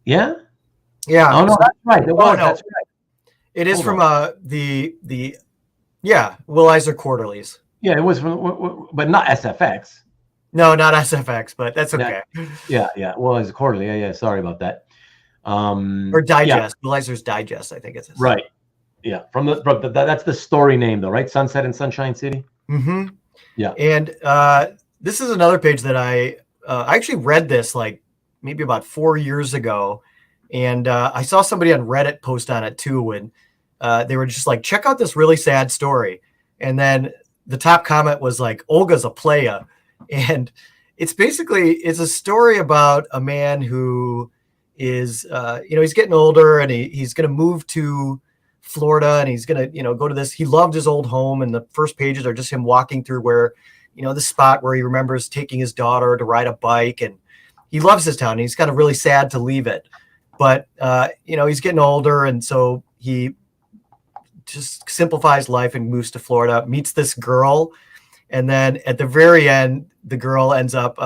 Yeah? Yeah. Oh, no, that's right. That's right. It is from the Will Eisner Quarterlies. Yeah, it was from, but not SFX. No, not SFX, but that's okay. Yeah. Well, it's quarterly. Yeah. Sorry about that. Or Digest. Yeah. Eisner's Digest, I think it's. Right. Yeah. From that's the story name, though, right? Sunset in Sunshine City. Mm-hmm. Yeah. And this is another page that I actually read this like maybe about 4 years ago, and I saw somebody on Reddit post on it too, and they were just like, check out this really sad story, and then the top comment was like, Olga's a playa. And it's a story about a man who is, he's getting older, and he's going to move to Florida, and he's going to, go to this. He loved his old home, and the first pages are just him walking through where, the spot where he remembers taking his daughter to ride a bike, and he loves his town. And he's kind of really sad to leave it, but he's getting older, and so he just simplifies life and moves to Florida, meets this girl. And then at the very end, the girl ends up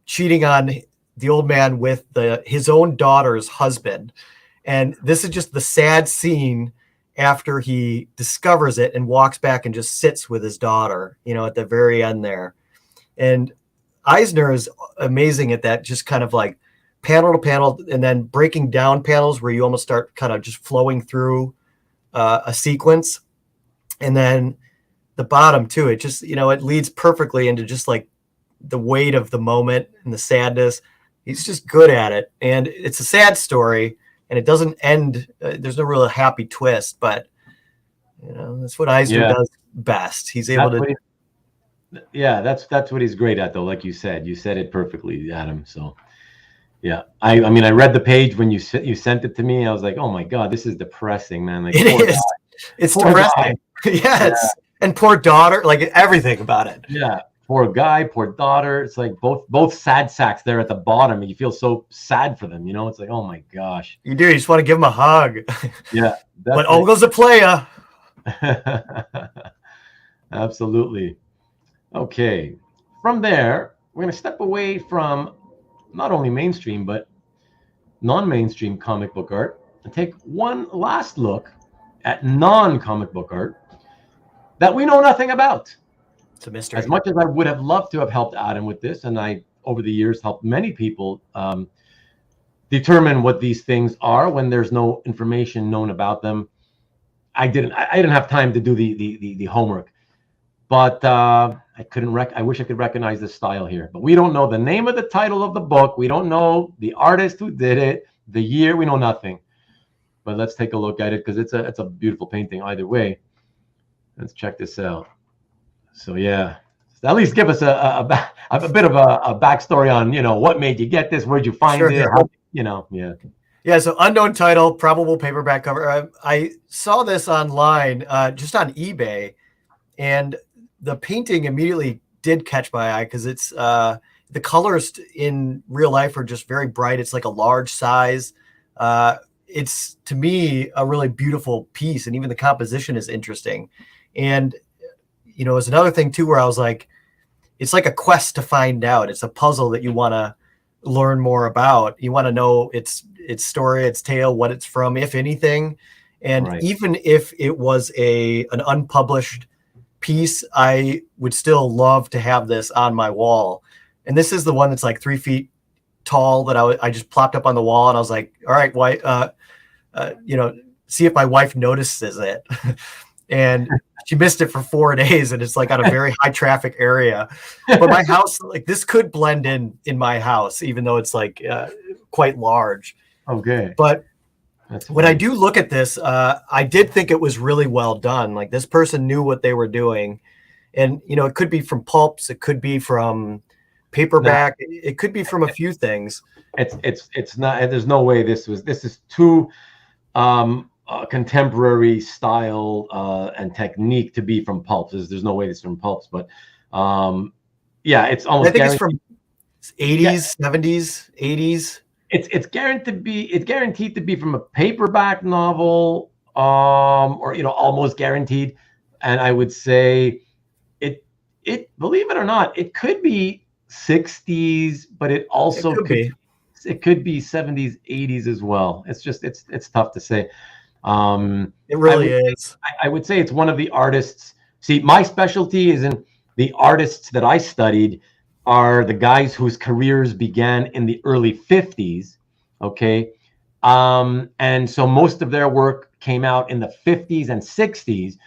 cheating on the old man with his own daughter's husband. And this is just the sad scene after he discovers it and walks back and just sits with his daughter, at the very end there. And Eisner is amazing at that, just kind of like panel to panel, and then breaking down panels where you almost start kind of just flowing through a sequence. And then the bottom too, it just, it leads perfectly into just like the weight of the moment and the sadness. He's just good at it. And it's a sad story, and it doesn't end. There's no real happy twist, but that's what Eisner does best. He's able to. That's what he's great at, though. Like you said it perfectly, Adam. So, yeah, I mean, I read the page when you sent it to me. I was like, oh my God, this is depressing, man. Like, it is. It's poor depressing. Yes, and poor daughter, like everything about it. Yeah, poor guy, poor daughter. It's like both sad sacks there at the bottom, and you feel so sad for them. It's like, oh my gosh. You do. You just want to give them a hug. Yeah, but Olga's a player. Absolutely. Okay, from there, we're going to step away from not only mainstream, but non-mainstream comic book art and take one last look at non-comic book art that we know nothing about. It's a mystery. As much as I would have loved to have helped Adam with this, and I, over the years, helped many people determine what these things are when there's no information known about them, I didn't have time to do the homework. But I couldn't I wish I could recognize the style here. But we don't know the name of the title of the book. We don't know the artist who did it, the year. We know nothing. But let's take a look at it, because it's a beautiful painting either way. Let's check this out. So yeah, at least give us a bit of a backstory on what made you get this, where'd you find it, how, Yeah, so unknown title, probable paperback cover. I saw this online, just on eBay, and the painting immediately did catch my eye, because it's the colors in real life are just very bright. It's like a large size. It's, to me, a really beautiful piece, and even the composition is interesting. And it's another thing too, where I was like, it's like a quest to find out. It's a puzzle that you want to learn more about. You want to know its story, its tale, what it's from, if anything. And right. Even if it was an unpublished piece, I would still love to have this on my wall. And this is the one that's like 3 feet tall that I just plopped up on the wall, and I was like, all right, why, see if my wife notices it. And she missed it for 4 days, and it's like on a very high traffic area. But my house, like, this could blend in my house, even though it's like quite large. Okay. But that's when I do look at this, I did think it was really well done. Like, this person knew what they were doing. And, it could be from pulps. It could be from paperback. No. It could be from a few things. It's not, there's no way this is too contemporary style and technique to be from pulps. There's no way this is from pulps, but it's almost, I think it's from 80s, 70s, 80s. It's guaranteed to be from a paperback novel, or almost guaranteed. And I would say it believe it or not, it could be 60s, but it also could be 70s, 80s as well. It's just it's tough to say. It really is. I would say it's one of the artists. See, my specialty is in the artists that I studied are the guys whose careers began in the early 50s. Okay. And so most of their work came out in the 50s and 60s.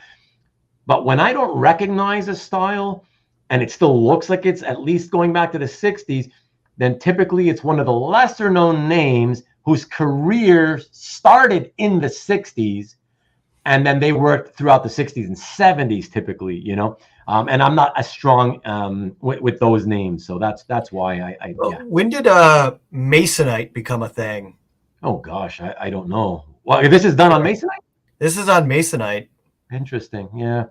But when I don't recognize a style and it still looks like it's at least going back to the 60s, then typically it's one of the lesser known names whose career started in the 60s, and then they worked throughout the 60s and 70s typically, and I'm not as strong with those names. So that's why I When did Masonite become a thing? Oh gosh, I don't know. Well, this is done on Masonite? This is on Masonite. Interesting. Yeah.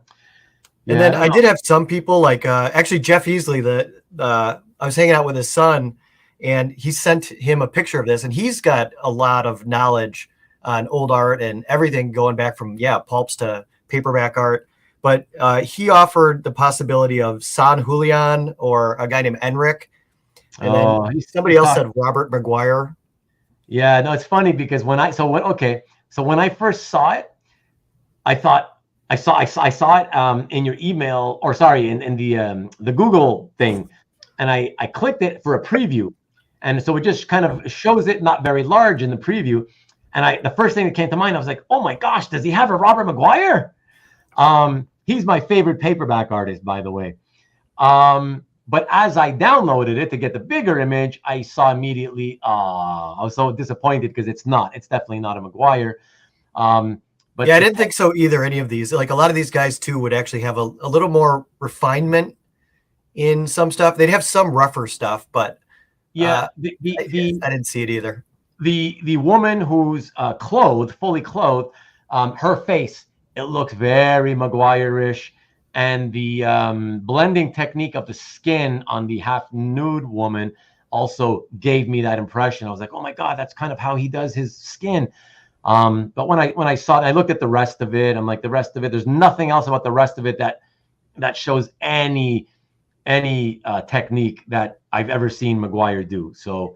And then I did have some people like actually Jeff Easley, I was hanging out with his son, and he sent him a picture of this, and he's got a lot of knowledge on old art and everything going back from pulps to paperback art. But he offered the possibility of San Julian or a guy named Enric. And then somebody else said Robert McGuire. Yeah, no, it's funny because when I first saw it, I thought I saw it in your email, or sorry, in the Google thing. and I clicked it for a preview, and so it just kind of shows it not very large in the preview. And the first thing that came to mind, I was like, oh my gosh, does he have a Robert Maguire? He's my favorite paperback artist, by the way. But as I downloaded it to get the bigger image, I saw immediately, I was so disappointed because it's definitely not a Maguire. But yeah, I didn't think so either. Any of these, like a lot of these guys too, would actually have a little more refinement in some stuff. They'd have some rougher stuff, but yeah, I didn't see it either. The woman who's fully clothed, her face, it looks very Maguire-ish, and the blending technique of the skin on the half nude woman also gave me that impression. I was like, oh my God, that's kind of how he does his skin. But when I saw it, I looked at the rest of it. I'm like, the rest of it, there's nothing else about the rest of it that shows any technique that I've ever seen Maguire do. So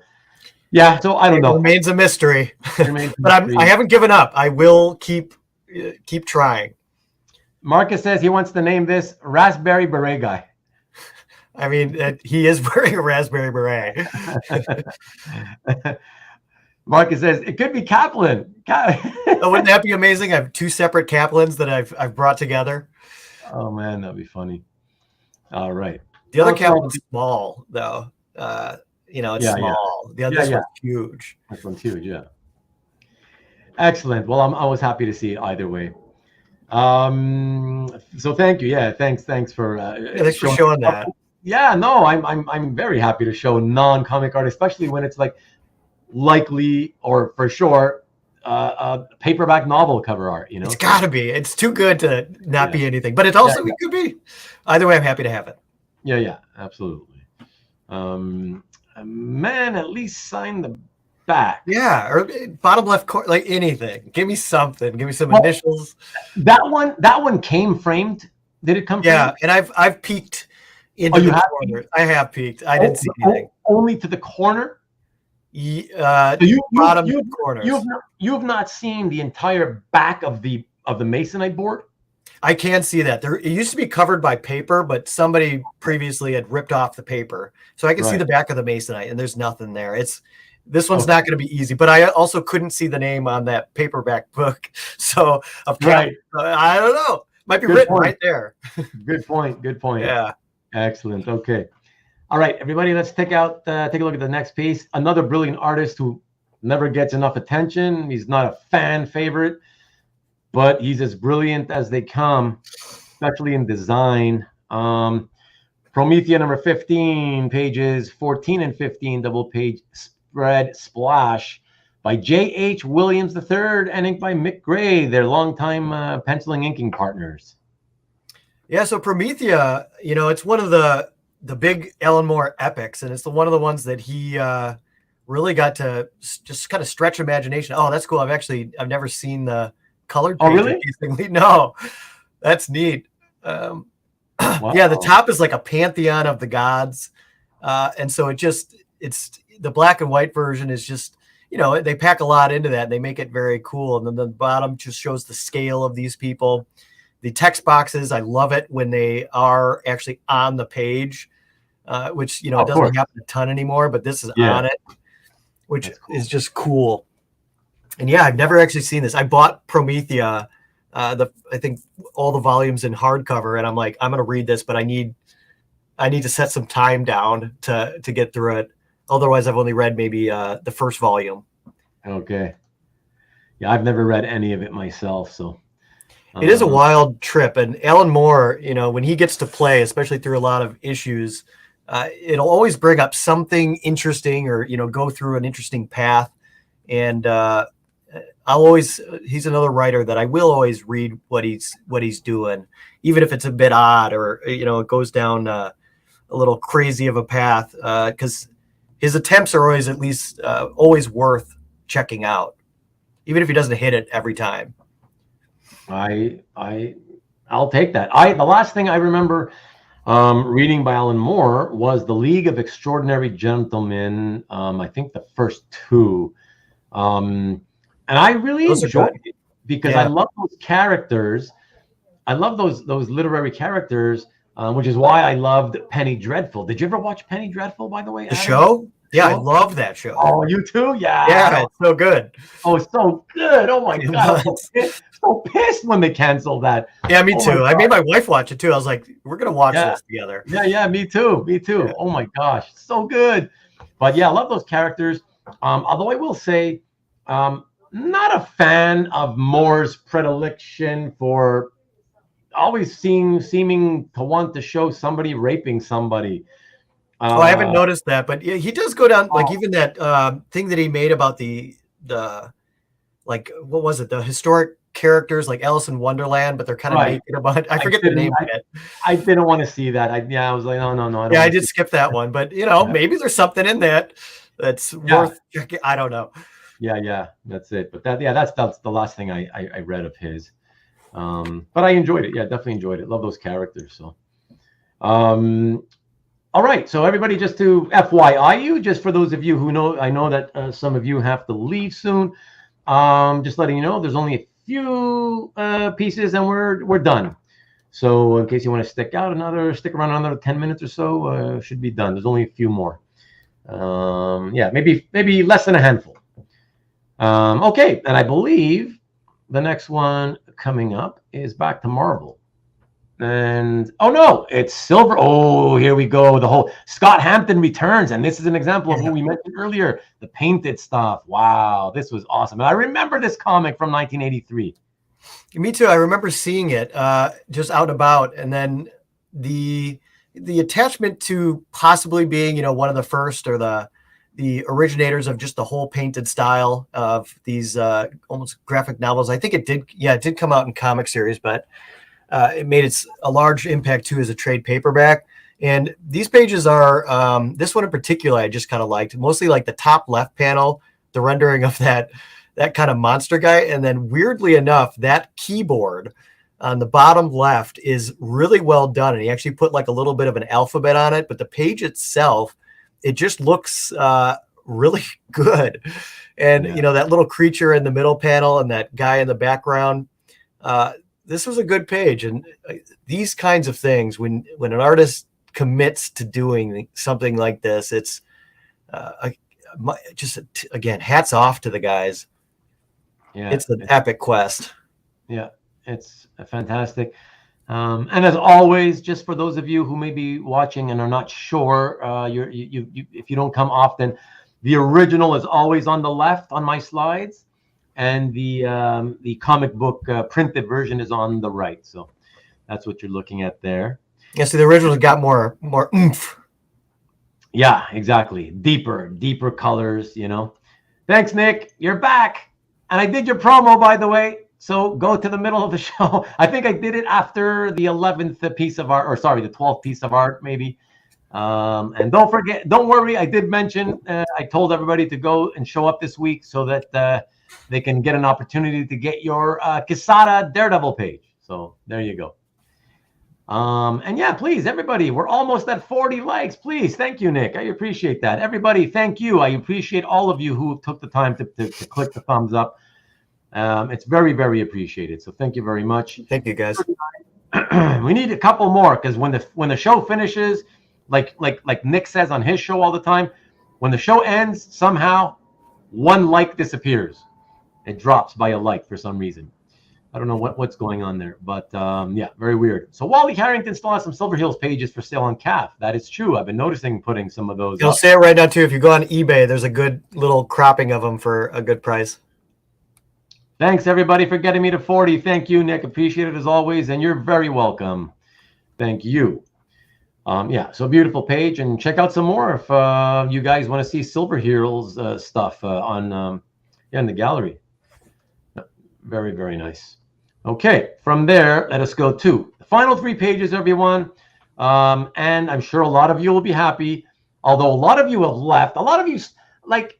yeah, so I don't know. It remains a mystery. But I haven't given up. I will keep trying. Marcus says he wants to name this Raspberry Beret Guy. I mean, he is wearing a raspberry beret. Marcus says it could be Kaplan. Wouldn't that be amazing? I have 2 separate Kaplans that I've brought together. Oh man, that'd be funny. All right. The other Kaplan's small though. It's small. Yeah. The other one's huge. This one's huge, yeah. Excellent. Well, I was happy to see it either way. So thank you. Yeah, thanks for thanks for showing that. Yeah, no, I'm very happy to show non-comic art, especially when it's like likely or for sure a paperback novel cover art. It's got to be. It's too good to not be anything, but it also it could be. Either way, I'm happy to have it. Yeah, absolutely. Man, at least sign the back. Yeah, or bottom left corner, like anything. Give me something. Give me some initials. That one came framed. Did it come? Yeah, framed? and I've peeked into the corner. I have peeked. I didn't see anything. Only to the corner. So bottom corner. You've not seen the entire back of the masonite board. I can see that. It used to be covered by paper, but somebody previously had ripped off the paper, so I can see the back of the masonite, and there's nothing there. This one's not going to be easy, but I also couldn't see the name on that paperback book, so I don't know. Might be written right there. Good point. Yeah. Excellent. Okay. All right, everybody, let's take a look at the next piece. Another brilliant artist who never gets enough attention. He's not a fan favorite, but he's as brilliant as they come, especially in design. Promethea number 15, pages 14 and 15, double page spread splash by J.H. Williams III and inked by Mick Gray, their longtime penciling inking partners. Yeah, so Promethea, it's one of the big Alan Moore epics, and it's one of the ones that he really got to just kind of stretch imagination. Oh, that's cool. I've never seen the colored page. Oh, really? No, that's neat. Wow. Yeah, the top is like a pantheon of the gods, and so it's the black and white version is just they pack a lot into that. And they make it very cool, and then the bottom just shows the scale of these people. The text boxes, I love it when they are actually on the page, which doesn't happen a ton anymore, but this is on it, which is just cool. And yeah, I've never actually seen this. I bought Promethea, I think all the volumes in hardcover, and I'm like, I'm gonna read this, but I need to set some time down to get through it. Otherwise, I've only read maybe the first volume. Okay. Yeah, I've never read any of it myself, so. It is a wild trip, and Alan Moore, when he gets to play, especially through a lot of issues, it'll always bring up something interesting or go through an interesting path. And he's another writer that I will always read what he's doing, even if it's a bit odd or it goes down a little crazy of a path, because his attempts are always at least always worth checking out, even if he doesn't hit it every time. I'll take that. The last thing I remember reading by Alan Moore was The League of Extraordinary Gentlemen. I think the first 2, and I really enjoyed it because I love those characters. I love those literary characters which is why I loved Penny Dreadful. Did you ever watch Penny Dreadful, by the way? The Adam? show? Yeah, I love that show. Oh, you too? Yeah. Yeah, it's so good. Oh, it's so good. Oh my God. I'm so pissed when they canceled that. Yeah, me too. I made my wife watch it too. I was like, we're going to watch this together. Yeah, me too. Me too. Yeah. Oh my gosh. So good. But yeah, I love those characters. Although I will say, not a fan of Moore's predilection for always seeming to want to show somebody raping somebody. I haven't noticed that, but he does go down, like even that thing that he made about the like, what was it? The historic characters like Alice in Wonderland, but they're kind of naked about. I forget the name of it. I didn't want to see that. I was like, no. I did skip that one, but maybe there's something in that that's worth checking. I don't know. Yeah, that's it. But that's the last thing I read of his. But I enjoyed it. Yeah, definitely enjoyed it. Love those characters. So, all right. So everybody, just to FYI you, just for those of you who know, I know that some of you have to leave soon. Just letting you know, there's only a few pieces and we're done. So in case you want to stick around another 10 minutes or so, should be done. There's only a few more. Maybe less than a handful. Okay, and I believe the next one coming up is back to Marvel. And oh no, it's Silver. Oh, here we go. The whole Scott Hampton returns, and this is an example of what we mentioned earlier, the painted stuff. Wow, this was awesome. And I remember this comic from 1983. Me too. I remember seeing it just out and about, and then the attachment to possibly being, one of the first or the originators of just the whole painted style of these almost graphic novels. I think it did come out in comic series, but it made a large impact too as a trade paperback. And these pages are, this one in particular, I just kind of liked, mostly like the top left panel, the rendering of that kind of monster guy. And then weirdly enough, that keyboard on the bottom left is really well done. And he actually put like a little bit of an alphabet on it, but the page itself, it just looks really good. And, that little creature in the middle panel and that guy in the background, this was a good page. And these kinds of things, when an artist commits to doing something like this, it's again, hats off to the guys. Yeah, it's an epic quest. Yeah, it's fantastic. And as always, just for those of you who may be watching and are not sure, if you don't come often, the original is always on the left on my slides, and the comic book printed version is on the right. So that's what you're looking at there. Yeah, so the original got more oomph. Yeah, exactly. Deeper colors. Thanks, Nick. You're back, and I did your promo, by the way. So go to the middle of the show. I think I did it after the 11th piece of art, the 12th piece of art, maybe. And don't worry, I did mention, I told everybody to go and show up this week so that they can get an opportunity to get your Quesada Daredevil page. So there you go. And yeah, please, everybody, we're almost at 40 likes. Please, thank you, Nick. I appreciate that. Everybody, thank you. I appreciate all of you who took the time to click the thumbs up. It's very, very appreciated. So thank you very much. Thank you, guys. We need a couple more, because when the show finishes, like Nick says on his show all the time, when the show ends, somehow one like disappears. It drops by a like for some reason. I don't know what's going on there, but yeah, very weird. So Wally Harrington still has some Silverheels pages for sale on CAF. That is true. I've been noticing putting some of those. I'll say it right now too. If you go on eBay, there's a good little cropping of them for a good price. Thanks, everybody, for getting me to 40. Thank you, Nick. Appreciate it as always, and you're very welcome. Thank you. Yeah, so beautiful page, and check out some more if you guys want to see Silverheels stuff in the gallery. Very, very nice. Okay, from there, let us go to the final 3 pages, everyone. And I'm sure a lot of you will be happy, although a lot of you have left. A lot of you, like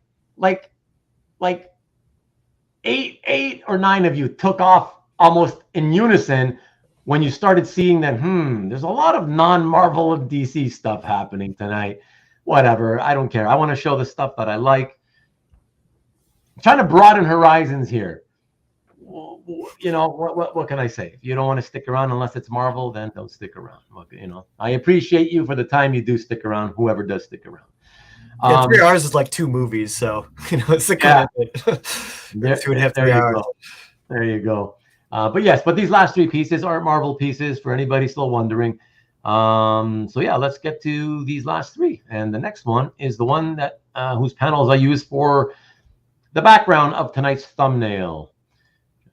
8 or 9 of you took off almost in unison when you started seeing that, there's a lot of non-Marvel of DC stuff happening tonight. Whatever, I don't care. I want to show the stuff that I like. I'm trying to broaden horizons here. you know, what can I say? If you don't want to stick around unless it's Marvel, then don't stick around. You know, I appreciate you for the time you do stick around, whoever does stick around. Yeah, 3 hours is like 2 movies, so you know it's a commitment. 2.5, 3 hours. There you go. But these last 3 pieces are Marvel pieces for anybody still wondering. So yeah, let's get to these last 3, and the next one is the one that whose panels I used for the background of tonight's thumbnail,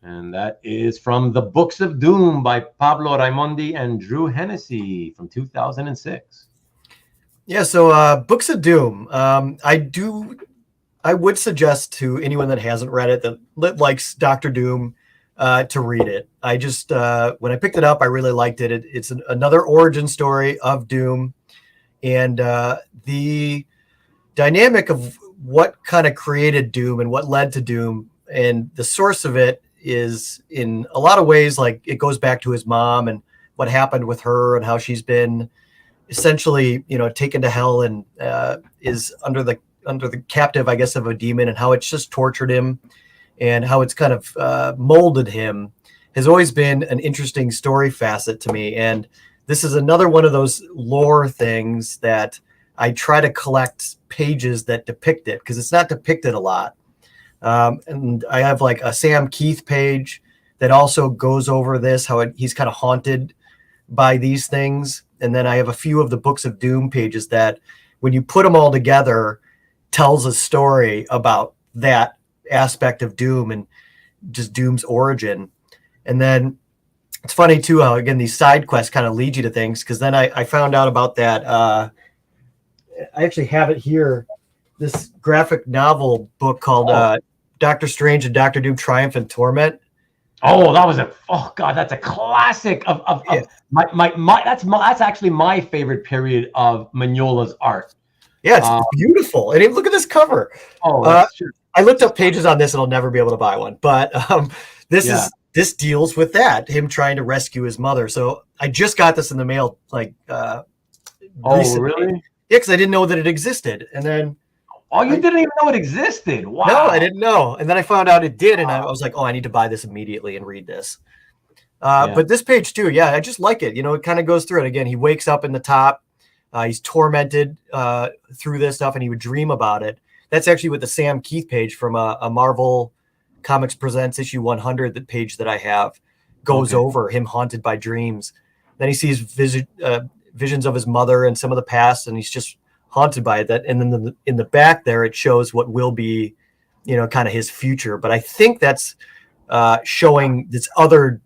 and that is from the Books of Doom by Pablo Raimondi and Drew Hennessy from 2006. Yeah, so Books of Doom. I would suggest to anyone that hasn't read it that likes Doctor Doom to read it. I just when I picked it up, I really liked it. It's another origin story of Doom, and the dynamic of what kind of created Doom and what led to Doom, and the source of it is in a lot of ways like it goes back to his mom and what happened with her and how she's been essentially, you know, taken to hell and is under the captive, I guess, of a demon, and how it's just tortured him and how it's kind of molded him has always been an interesting story facet to me. And this is another one of those lore things that I try to collect pages that depict it, because it's not depicted a lot. And I have like a Sam Keith page that also goes over this, how he's kind of haunted by these things. And then I have a few of the Books of Doom pages that, when you put them all together, tells a story about that aspect of Doom and just Doom's origin. And then it's funny too how, again, these side quests kind of lead you to things, because then I found out about that. I actually have it here, this graphic novel book called Doctor Strange and Doctor Doom Triumph and Torment. Oh, that's a classic of Yeah. that's actually my favorite period of Mignola's art. Yeah, it's beautiful. And look at this cover. Oh, that's true. I looked up pages on this and I'll never be able to buy one, but this deals with that, him trying to rescue his mother. So I just got this in the mail, like recently. Really? Yeah, because I didn't know that it existed. And then you didn't even know it existed. Wow. No, I didn't know. And then I found out it did, and I was like, oh, I need to buy this immediately and read this. But this page too, yeah, I just like it. You know, it kind of goes through it. Again, he wakes up in the top. He's tormented through this stuff, and he would dream about it. That's actually with the Sam Keith page from a Marvel Comics Presents issue 100, the page that I have, goes over him haunted by dreams. Then he sees visions of his mother and some of the past, and he's just haunted by it. And then in the back there, it shows what will be, you know, kind of his future. But I think that's showing this other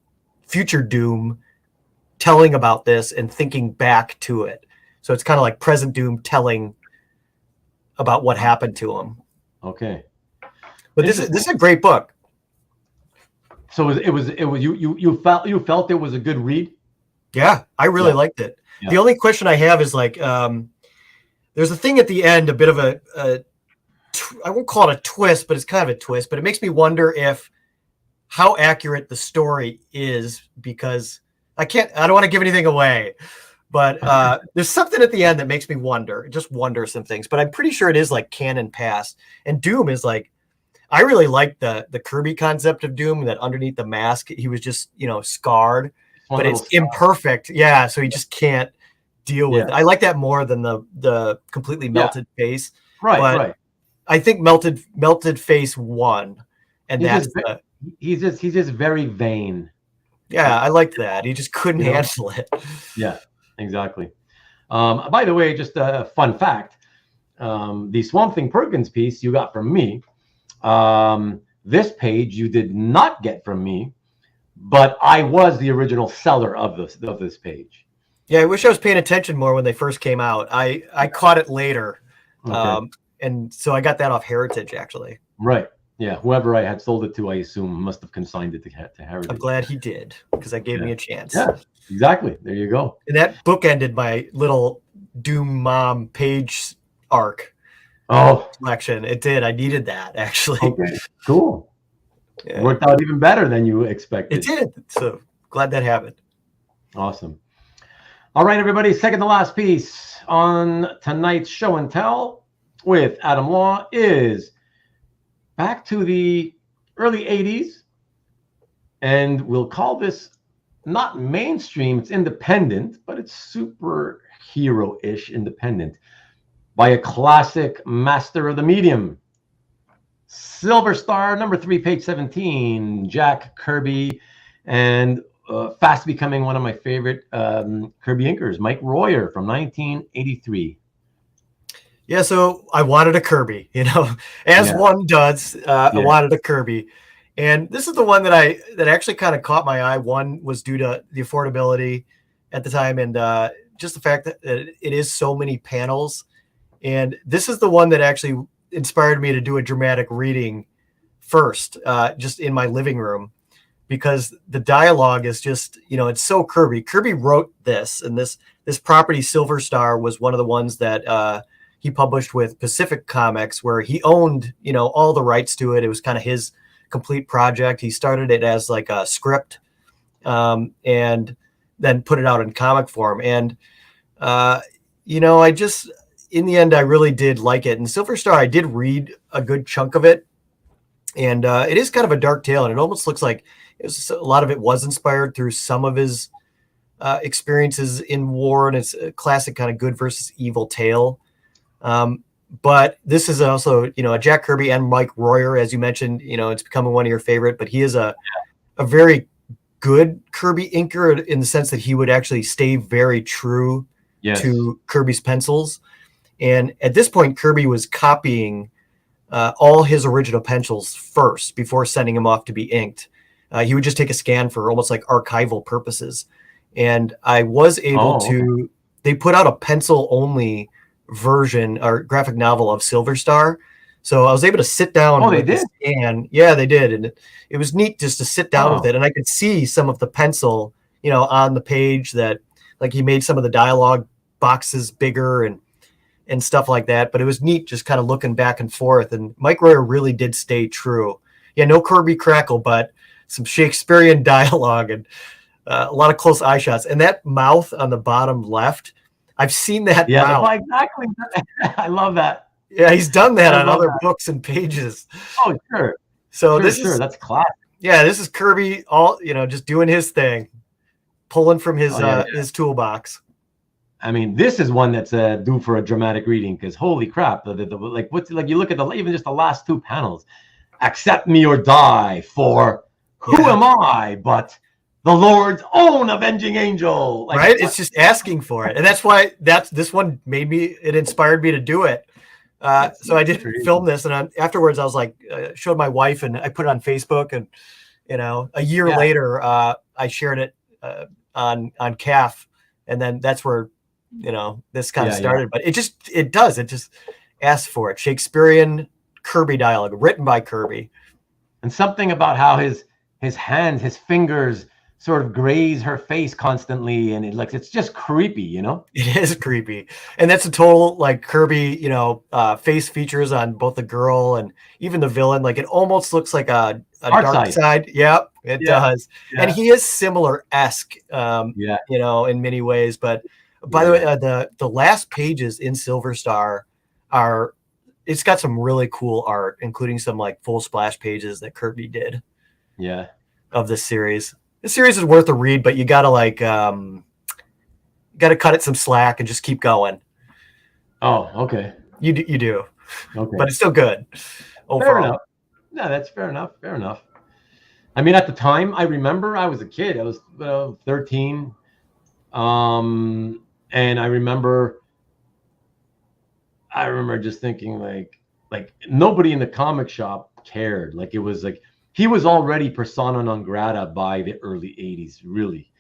future Doom telling about this and thinking back to it. So it's kind of like present Doom telling about what happened to him. Okay. But this is a great book. So it was you felt it was a good read? Yeah, I really liked it. Yeah. The only question I have is like, there's a thing at the end, a bit of I won't call it a twist, but it's kind of a twist. But it makes me wonder how accurate the story is, because I don't want to give anything away. But there's something at the end that makes me wonder some things. But I'm pretty sure it is like canon past. And Doom is like, I really like the Kirby concept of Doom, that underneath the mask, he was just, you know, scarred, but it's imperfect. Yeah. So he just can't deal with it. I like that more than the completely melted face. Right. I think melted face won. And he's just very vain. Yeah. I liked that. He just couldn't handle it. Yeah. Exactly. By the way, just a fun fact: the Swamp Thing Perkins piece you got from me. This page you did not get from me, but I was the original seller of this page. Yeah, I wish I was paying attention more when they first came out. I caught it later, and so I got that off Heritage actually. Right. Yeah. Whoever I had sold it to, I assume, must have consigned it to Heritage. I'm glad he did, because that gave me a chance. Yeah. Exactly. There you go. And that book ended my little Doom Mom page arc. Collection. It did. I needed that, actually. Okay. Cool. Yeah. Worked out even better than you expected. It did. So glad that happened. Awesome. All right, everybody. Second to last piece on tonight's show and tell with Adam Law is back to the early 80s. and we'll call this not mainstream, it's independent, but it's superhero-ish independent, by a classic master of the medium. Silver Star, number 3, page 17, Jack Kirby, and fast becoming one of my favorite Kirby inkers, Mike Royer from 1983. Yeah, so I wanted a Kirby, as one does. I wanted a Kirby. And this is the one that actually kind of caught my eye. One was due to the affordability at the time, and just the fact that it is so many panels. And this is the one that actually inspired me to do a dramatic reading first, just in my living room, because the dialogue is just, it's so Kirby. Kirby wrote this, and this property, Silver Star, was one of the ones that he published with Pacific Comics, where he owned, all the rights to it. It was kind of his complete project. He started it as like a script, and then put it out in comic form. And, in the end, I really did like it. And Silver Star, I did read a good chunk of it. And it is kind of a dark tale. And it almost looks like a lot of it was inspired through some of his experiences in war. And it's a classic kind of good versus evil tale. But this is also, a Jack Kirby and Mike Royer, as you mentioned, it's becoming one of your favorite. But he is a very good Kirby inker in the sense that he would actually stay very true to Kirby's pencils. And at this point, Kirby was copying all his original pencils first before sending them off to be inked. He would just take a scan for almost like archival purposes. And I was able to, they put out a pencil only version or graphic novel of Silver Star. So I was able to sit down with the scan. Yeah, they did. And it was neat just to sit down with it. And I could see some of the pencil, on the page that, like, he made some of the dialogue boxes bigger and stuff like that. But it was neat just kind of looking back and forth. And Mike Royer really did stay true. Yeah, no Kirby crackle, but some Shakespearean dialogue and a lot of close eye shots. And that mouth on the bottom left, I've seen that. Yeah, mouth. Exactly. I love that. Yeah, he's done that on other books and pages. Oh, sure. So that's classic. Yeah, this is Kirby, all just doing his thing, pulling from his toolbox. I mean, this is one that's due for a dramatic reading, because holy crap! You look at even just the last 2 panels. Accept me or die, for who am I but the Lord's own avenging angel? Right? It's just asking for it, and that's why this one it inspired me to do it. So I did film this, and afterwards I was like, showed my wife, and I put it on Facebook, and a year later I shared it on CAF, and then that's where this kind of started. But it just asks for it. Shakespearean Kirby dialogue written by Kirby, and something about how his hands, his fingers sort of graze her face constantly, and it's just creepy, It is creepy, and that's a total Kirby, face features on both the girl and even the villain. Like, it almost looks like a dark side. Yep, it does. Yeah. And he is similar-esque, in many ways. But by the way, the last pages in Silver Star it's got some really cool art, including some full splash pages that Kirby did. Yeah, of this series. This series is worth a read, but you gotta cut it some slack and just keep going. Oh, okay. You do. Okay, but it's still good. Overall. Fair enough. No, that's fair enough. Fair enough. I mean, at the time, I remember I was a kid. I was 13, and I remember just thinking like nobody in the comic shop cared. It was he was already persona non grata by the early 80s, really.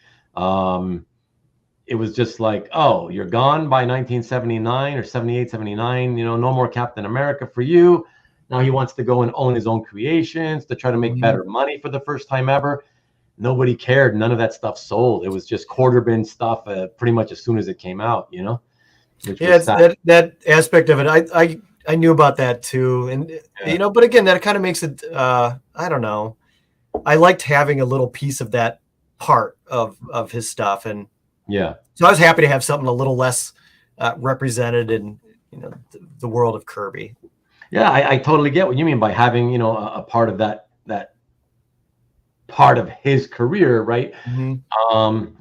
It was just oh, you're gone by 1979 or 78, 79, no more Captain America for you. Now he wants to go and own his own creations to try to make better money for the first time ever. Nobody cared. None of that stuff sold. It was just quarter bin stuff pretty much as soon as it came out, that aspect of it. I knew about that too. And, but again, that kind of makes it, I don't know. I liked having a little piece of that part of his stuff. And so I was happy to have something a little less represented in, the world of Kirby. Yeah, I totally get what you mean by having, a part of that part of his career, right?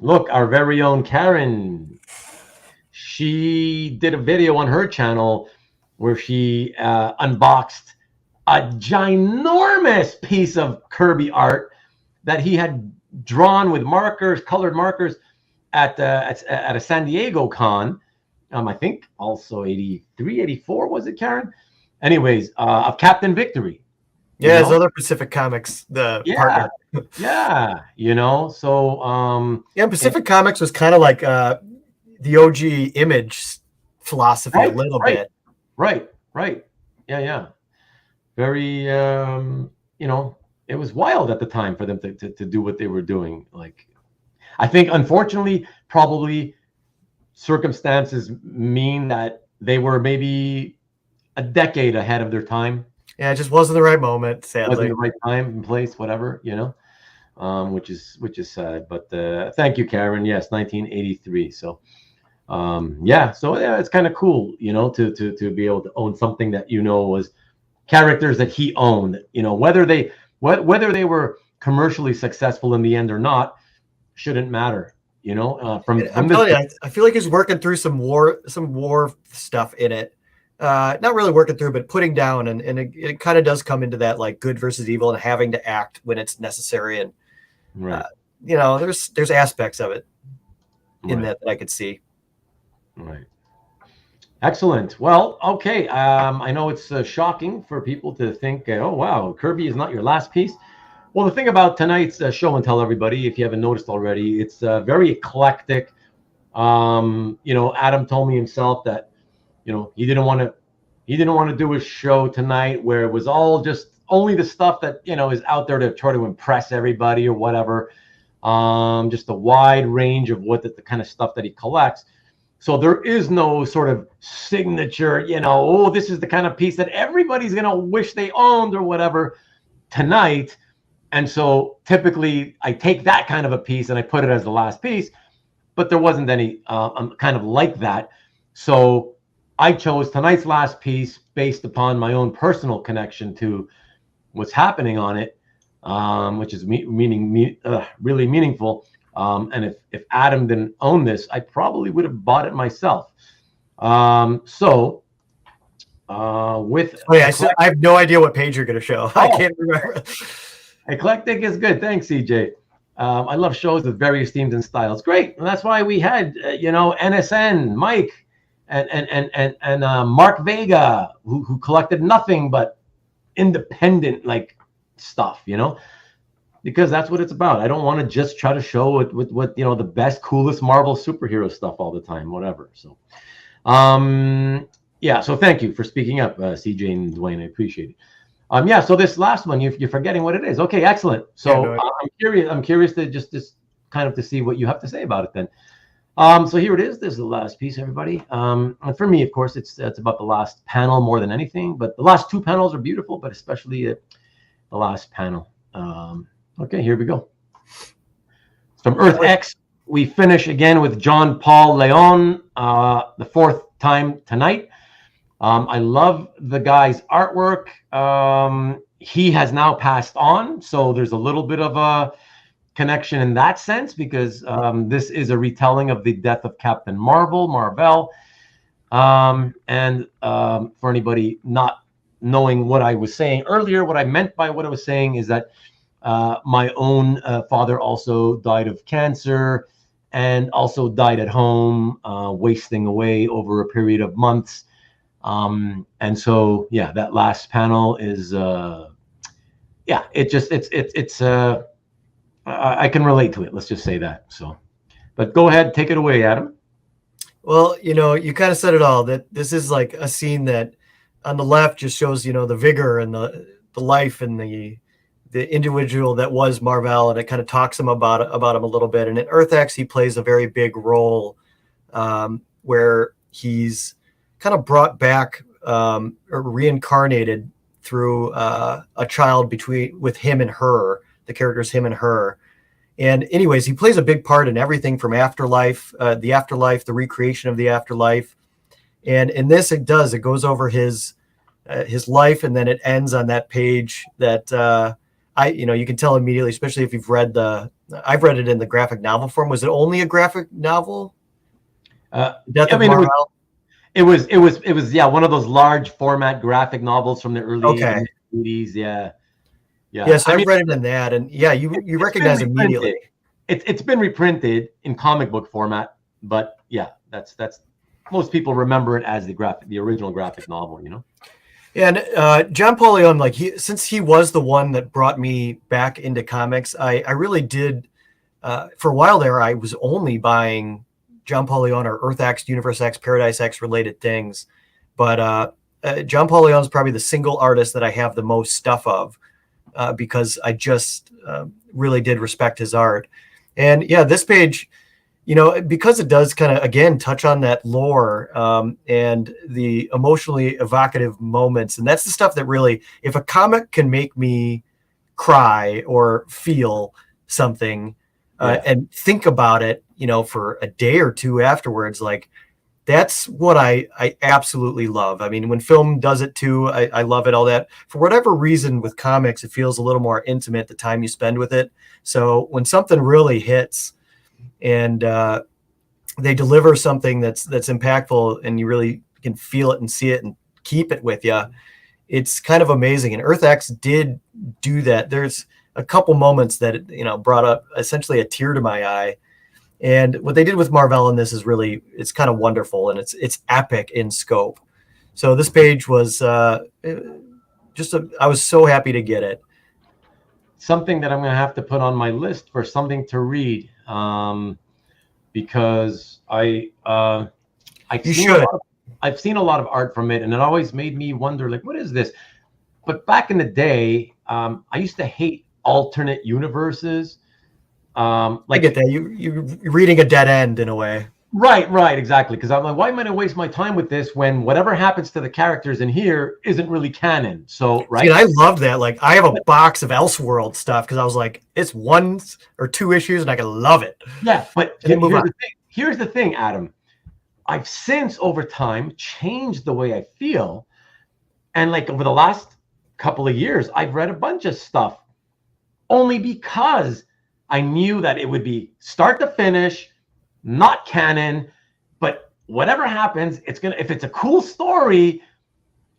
Look, our very own Karen, she did a video on her channel where she unboxed a ginormous piece of Kirby art that he had drawn with markers, colored markers, at a San Diego con. I think also 83, 84, was it, Karen? Anyways, of Captain Victory. Yeah, his other Pacific Comics, the partner. Yeah, so Pacific Comics was kind of like the OG Image philosophy a little bit. Right. Yeah. Very, it was wild at the time for them to do what they were doing. Like, I think, unfortunately, probably circumstances mean that they were maybe a decade ahead of their time. Yeah, it just wasn't the right moment, sadly. Wasn't the right time and place, whatever, which is sad. But thank you, Karen. Yes, 1983. So, it's kind of cool, to be able to own something that was characters that he owned. Whether they were commercially successful in the end or not shouldn't matter. I'm telling you, I feel like he's working through some war stuff in it. Not really working through, but putting down, and it kind of does come into that like good versus evil and having to act when it's necessary, and there's aspects of it in that I could see. Right. Excellent. Well, okay. I know it's shocking for people to think, oh wow, Kirby is not your last piece. Well, the thing about tonight's show and tell, everybody, if you haven't noticed already, it's very eclectic. Adam told me himself that he didn't want to do a show tonight where it was all just only the stuff that is out there to try to impress everybody or whatever. Just a wide range of the kind of stuff that he collects. So there is no sort of signature, this is the kind of piece that everybody's gonna wish they owned or whatever tonight. And so typically I take that kind of a piece and I put it as the last piece, but there wasn't any kind of like that. So I chose tonight's last piece based upon my own personal connection to what's happening on it, which is really meaningful. And if Adam didn't own this, I probably would have bought it myself. I have no idea what page you're going to show. I can't remember. Eclectic is good. Thanks, CJ. I love shows with various themes and styles. Great. And that's why we had, NSN, Mike, and Mark Vega, who collected nothing but independent stuff, because that's what it's about. I don't want to just try to show what the best, coolest Marvel superhero stuff all the time, whatever. So, so thank you for speaking up, CJ and Dwayne. I appreciate it. So this last one, you're forgetting what it is. Okay, excellent. So I'm curious to just kind of to see what you have to say about it then. So here it is. This is the last piece, everybody. And for me, of course, it's about the last panel more than anything. But the last two panels are beautiful, but especially the last panel. Okay, here we go. From Earth X, we finish again with John Paul Leon, the fourth time tonight. I love the guy's artwork. He has now passed on, so there's a little bit of a connection in that sense, because this is a retelling of the death of Captain Marvel. And for anybody not knowing what I was saying earlier, what I meant by what I was saying is that my own father also died of cancer and also died at home, wasting away over a period of months. And so, that last panel is, I can relate to it. Let's just say that. So, but go ahead, take it away, Adam. Well, you kind of said it all, that this is like a scene that on the left just shows, the vigor and the life and the individual that was Marvel, and it kind of talks about him a little bit. And in Earth X, he plays a very big role where he's kind of brought back or reincarnated through a child with him and her, the characters him and her. And anyways, he plays a big part in everything from afterlife, the recreation of the afterlife. And in this, it goes over his life, and then it ends on that page that you can tell immediately, especially if you've read I've read it in the graphic novel form. Was it only a graphic novel? Death of Marvel? It was one of those large format graphic novels from the early 80s. Yeah. So I've read it in that, and you recognize immediately. It's been reprinted in comic book format, but that's most people remember it as the original graphic novel, And John Paul Leon, since he was the one that brought me back into comics, I really did. For a while there, I was only buying John Paul Leon or Earth X, Universe X, Paradise X related things. But John Paul Leon is probably the single artist that I have the most stuff of because I just really did respect his art. And this page, because it does kind of, again, touch on that lore and the emotionally evocative moments. And that's the stuff that really, if a comic can make me cry or feel something and think about it, for a day or two afterwards, that's what I absolutely love. I mean, when film does it too, I love it, all that. For whatever reason with comics, it feels a little more intimate the time you spend with it. So when something really hits and they deliver something that's impactful and you really can feel it and see it and keep it with you, it's kind of amazing. And Earth X did do that. There's a couple moments that, brought up essentially a tear to my eye. And what they did with Marvel in this is really, it's kind of wonderful, and it's epic in scope. So this page was I was so happy to get it. Something that I'm going to have to put on my list for something to read, because I've seen a lot of art from it, and it always made me wonder, what is this? But back in the day, I used to hate alternate universes. I get that. You're reading a dead end in a way. Right, exactly. Because I'm like, why am I going to waste my time with this when whatever happens to the characters in here isn't really canon? So, right. See, I love that. I have a box of Elseworld stuff because I was like, it's 1 or 2 issues and I can love it. Yeah, but here's the thing, Adam. I've since over time changed the way I feel. And over the last couple of years, I've read a bunch of stuff only because I knew that it would be start to finish, not canon, but whatever happens, if it's a cool story,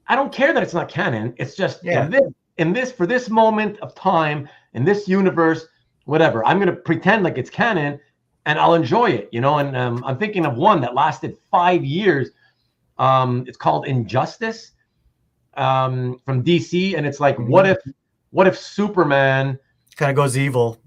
I don't care that it's not canon. It's just in this for this moment of time, in this universe, whatever. I'm gonna pretend like it's canon and I'll enjoy it, And I'm thinking of one that lasted 5 years. It's called Injustice from DC, and it's what if Superman kind of goes evil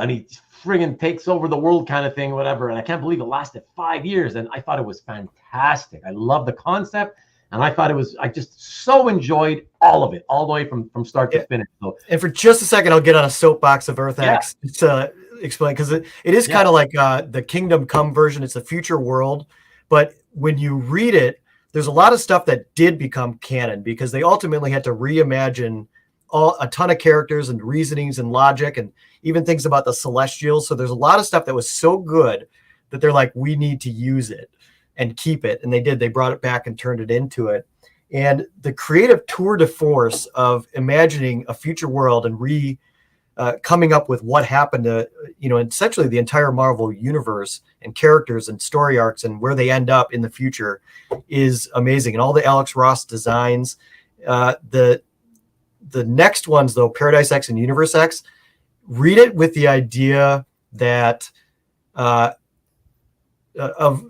and he friggin' takes over the world kind of thing, whatever. And I can't believe it lasted 5 years. And I thought it was fantastic. I love the concept. And I just so enjoyed all of it, all the way from start to finish. So, and for just a second, I'll get on a soapbox of Earth X to explain, because it is kind of like the Kingdom Come version. It's a future world. But when you read it, there's a lot of stuff that did become canon because they ultimately had to reimagine a ton of characters and reasonings and logic and even things about the Celestials. So there's a lot of stuff that was so good that they're like, we need to use it and keep it. And they did. They brought it back and turned it into it. And the creative tour de force of imagining a future world and coming up with what happened to, essentially the entire Marvel universe and characters and story arcs and where they end up in the future is amazing. And all the Alex Ross designs, the next ones, though, Paradise X and Universe X, read it with the idea that of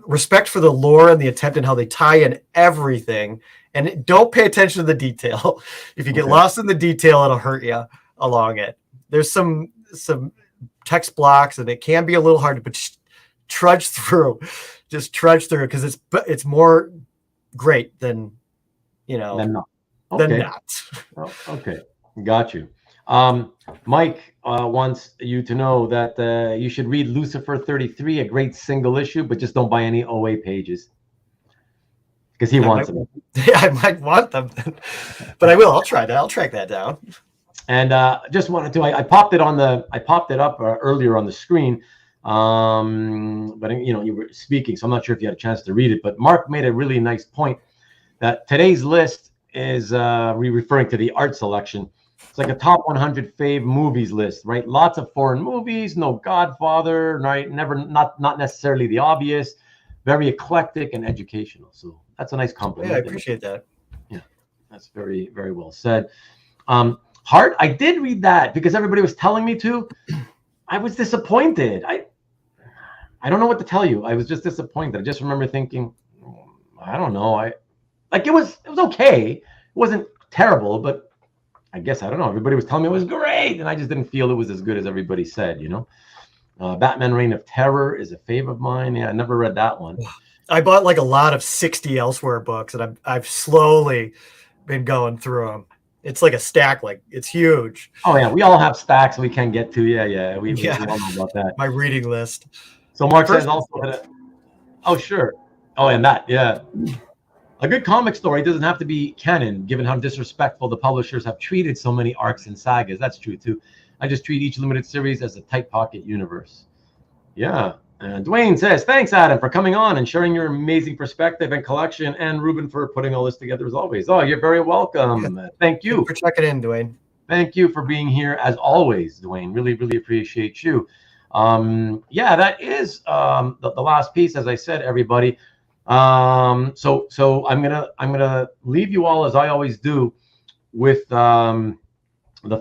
respect for the lore and the attempt and how they tie in everything. And don't pay attention to the detail. If you get lost in the detail, it'll hurt you along it. There's some text blocks, and it can be a little hard, but just trudge through because it's more great than than not. Than not. Oh, okay, got you. Mike wants you to know that you should read Lucifer 33, a great single issue, but just don't buy any OA pages because he wants them. Yeah, I might want them, but I will. I'll try that. I'll track that down. And just wanted to. I popped it up earlier on the screen, but you were speaking, so I'm not sure if you had a chance to read it. But Mark made a really nice point that today's list is referring to the art selection. It's like a top 100 fave movies list, right? Lots of foreign movies, no Godfather, right? Never, not necessarily the obvious. Very eclectic and educational. So that's a nice compliment. Yeah, I appreciate that. Yeah, that's very, very well said. Hart, I did read that because everybody was telling me to. I was disappointed. I don't know what to tell you. I was just disappointed. I just remember thinking, I don't know. It was okay. It wasn't terrible, but I guess I don't know. Everybody was telling me it was great, and I just didn't feel it was as good as everybody said. Batman: Reign of Terror is a fave of mine. Yeah, I never read that one. I bought like a lot of 60 Elsewhere books, and I've slowly been going through them. It's like a stack, like it's huge. Oh yeah, we all have stacks we can get to. Yeah. We all know about that. My reading list. So Mark says also that. Oh sure. Oh, and that a good comic story doesn't have to be canon, given how disrespectful the publishers have treated so many arcs and sagas. That's true too. I just treat each limited series as a tight pocket universe. Yeah. And Dwayne says, thanks, Adam, for coming on and sharing your amazing perspective and collection, and Ruben for putting all this together as always. Oh, you're very welcome. Thank you. Thanks for checking in, Dwayne. Thank you for being here as always, Dwayne. Really, really appreciate you. Yeah, that is the last piece, as I said, everybody. So I'm gonna leave you all, as I always do, with the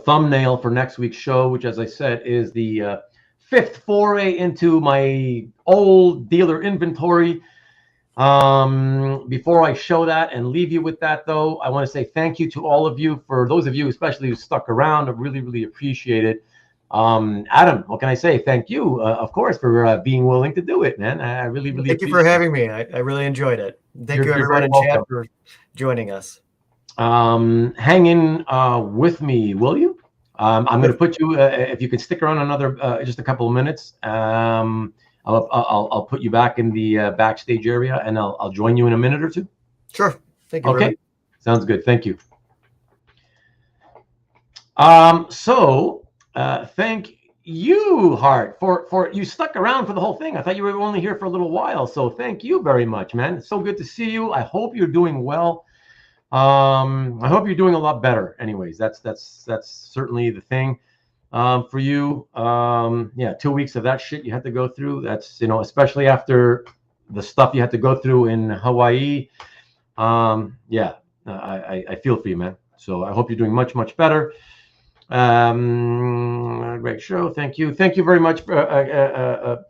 thumbnail for next week's show, which, as I said, is the fifth foray into my old dealer inventory. Before I show that and leave you with that, though, I want to say thank you to all of you. For those of you especially who stuck around, I really, really appreciate it. Adam, what can I say? Thank you, of course, for being willing to do it, man. I really, really thank you for having me. I really enjoyed it. Thank you, everyone in chat, for joining us. Hang in with me, will you? I'm going to put you, if you can stick around another just a couple of minutes. I'll put you back in the backstage area, and I'll join you in a minute or two. Sure. Thank you. Okay. Rudy. Sounds good. Thank you. Thank you, Hart, for you stuck around for the whole thing. I thought you were only here for a little while, so thank you very much, man. It's so good to see you. I hope you're doing well. I hope you're doing a lot better. Anyways, that's certainly the thing for you. Yeah, 2 weeks of that shit you had to go through. That's, especially after the stuff you had to go through in Hawaii. Yeah, I feel for you, man. So I hope you're doing much, much better. Great show. Thank you very much,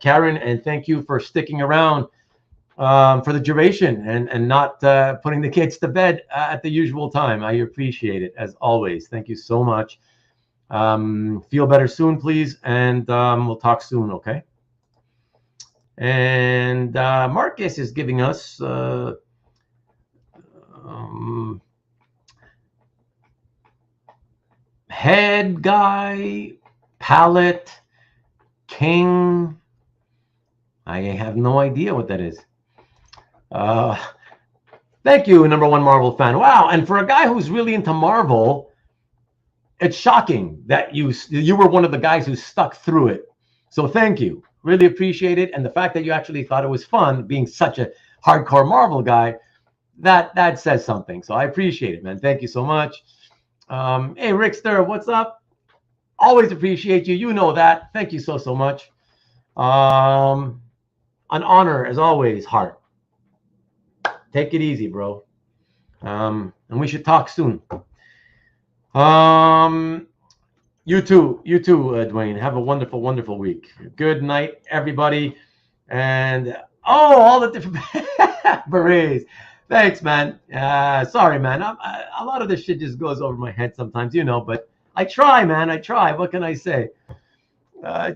Karen, and thank you for sticking around for the duration and not putting the kids to bed at the usual time. I appreciate it, as always. Thank you so much. Feel better soon, please, and we'll talk soon, okay? And Marcus is giving us head guy, palette, king. I have no idea what that is. Thank you, number one Marvel fan. Wow, and for a guy who's really into Marvel, it's shocking that you were one of the guys who stuck through it. So thank you. Really appreciate it. And the fact that you actually thought it was fun, being such a hardcore Marvel guy, that says something. So I appreciate it, man. Thank you so much. Hey, Rickster, what's up? Always appreciate you. You know that. Thank you so much. An honor, as always, Hart. Take it easy, bro. And we should talk soon. You too, Dwayne. Have a wonderful, wonderful week. Good night, everybody. And all the different berets. Thanks, man. Sorry, man. A lot of this shit just goes over my head sometimes, but I try, man. I try. What can I say?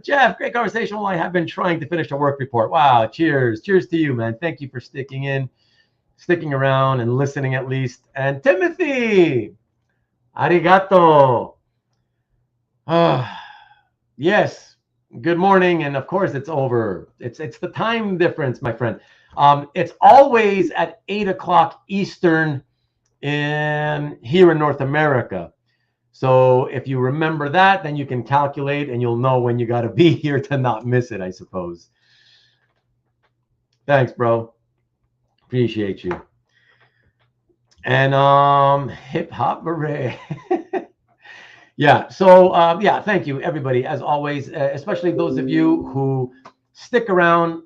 Jeff, great conversation. Well, I have been trying to finish a work report. Wow. Cheers. Cheers to you, man. Thank you for sticking around and listening at least. And Timothy, arigato. Yes. Good morning. And of course it's over. It's the time difference, my friend. It's always at 8 o'clock Eastern here in North America. So if you remember that, then you can calculate and you'll know when you got to be here to not miss it, I suppose. Thanks, bro. Appreciate you. And hip hop beret. Yeah. So yeah, thank you everybody as always, especially those of you who stick around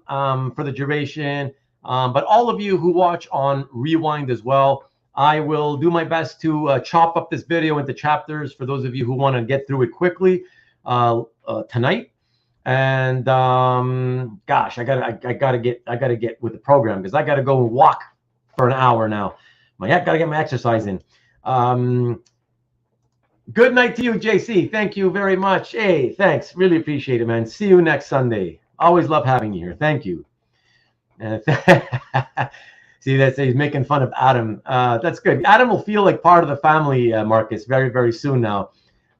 for the duration, but all of you who watch on Rewind as well. I will do my best to chop up this video into chapters for those of you who want to get through it quickly tonight. And gosh, I gotta get with the program because I gotta go and walk for an hour now. Gotta get my exercise in. Good night to you, JC. Thank you very much. Hey, thanks. Really appreciate it, man. See you next Sunday. Always love having you here. Thank you. See, he's making fun of Adam. That's good. Adam will feel like part of the family, Marcus, very, very soon now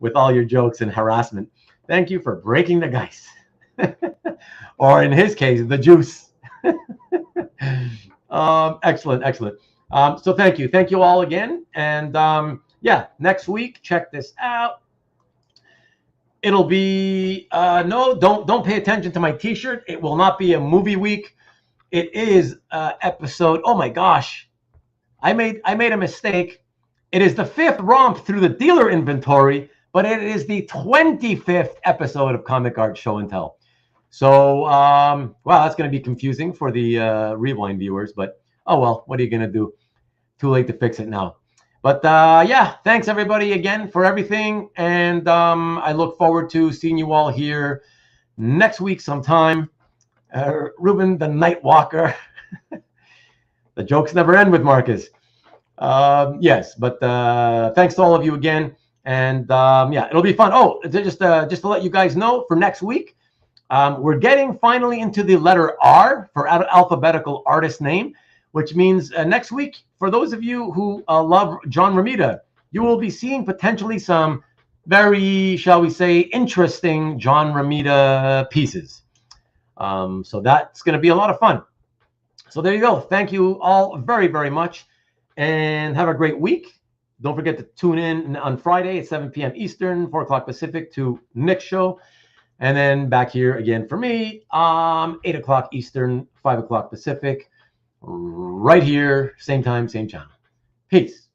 with all your jokes and harassment. Thank you for breaking the Guice. Or in his case, the juice. Excellent, excellent. So thank you. Thank you all again. And yeah, next week, check this out. It'll be no, don't pay attention to my t-shirt. It will not be a movie week. It is episode. Oh my gosh, I made a mistake. It is the 5th romp through the dealer inventory, but it is the 25th episode of Comic Art Show and Tell. So wow, that's going to be confusing for the Rewind viewers, but oh well, what are you going to do? Too late to fix it now. But yeah, thanks everybody again for everything. And I look forward to seeing you all here next week sometime. Ruben, the Night Walker. The jokes never end with Marcus. Yes, but thanks to all of you again. And yeah, it'll be fun. Oh, just to let you guys know, for next week, we're getting finally into the letter R for alphabetical artist name, which means next week, for those of you who love John Romita, you will be seeing potentially some very, shall we say, interesting John Romita pieces. So that's going to be a lot of fun. So there you go. Thank you all very, very much, and have a great week. Don't forget to tune in on Friday at 7 p.m. Eastern, 4 o'clock Pacific to Nick's show. And then back here again for me, 8 o'clock Eastern, 5 o'clock Pacific. Right here, same time, same channel. Peace.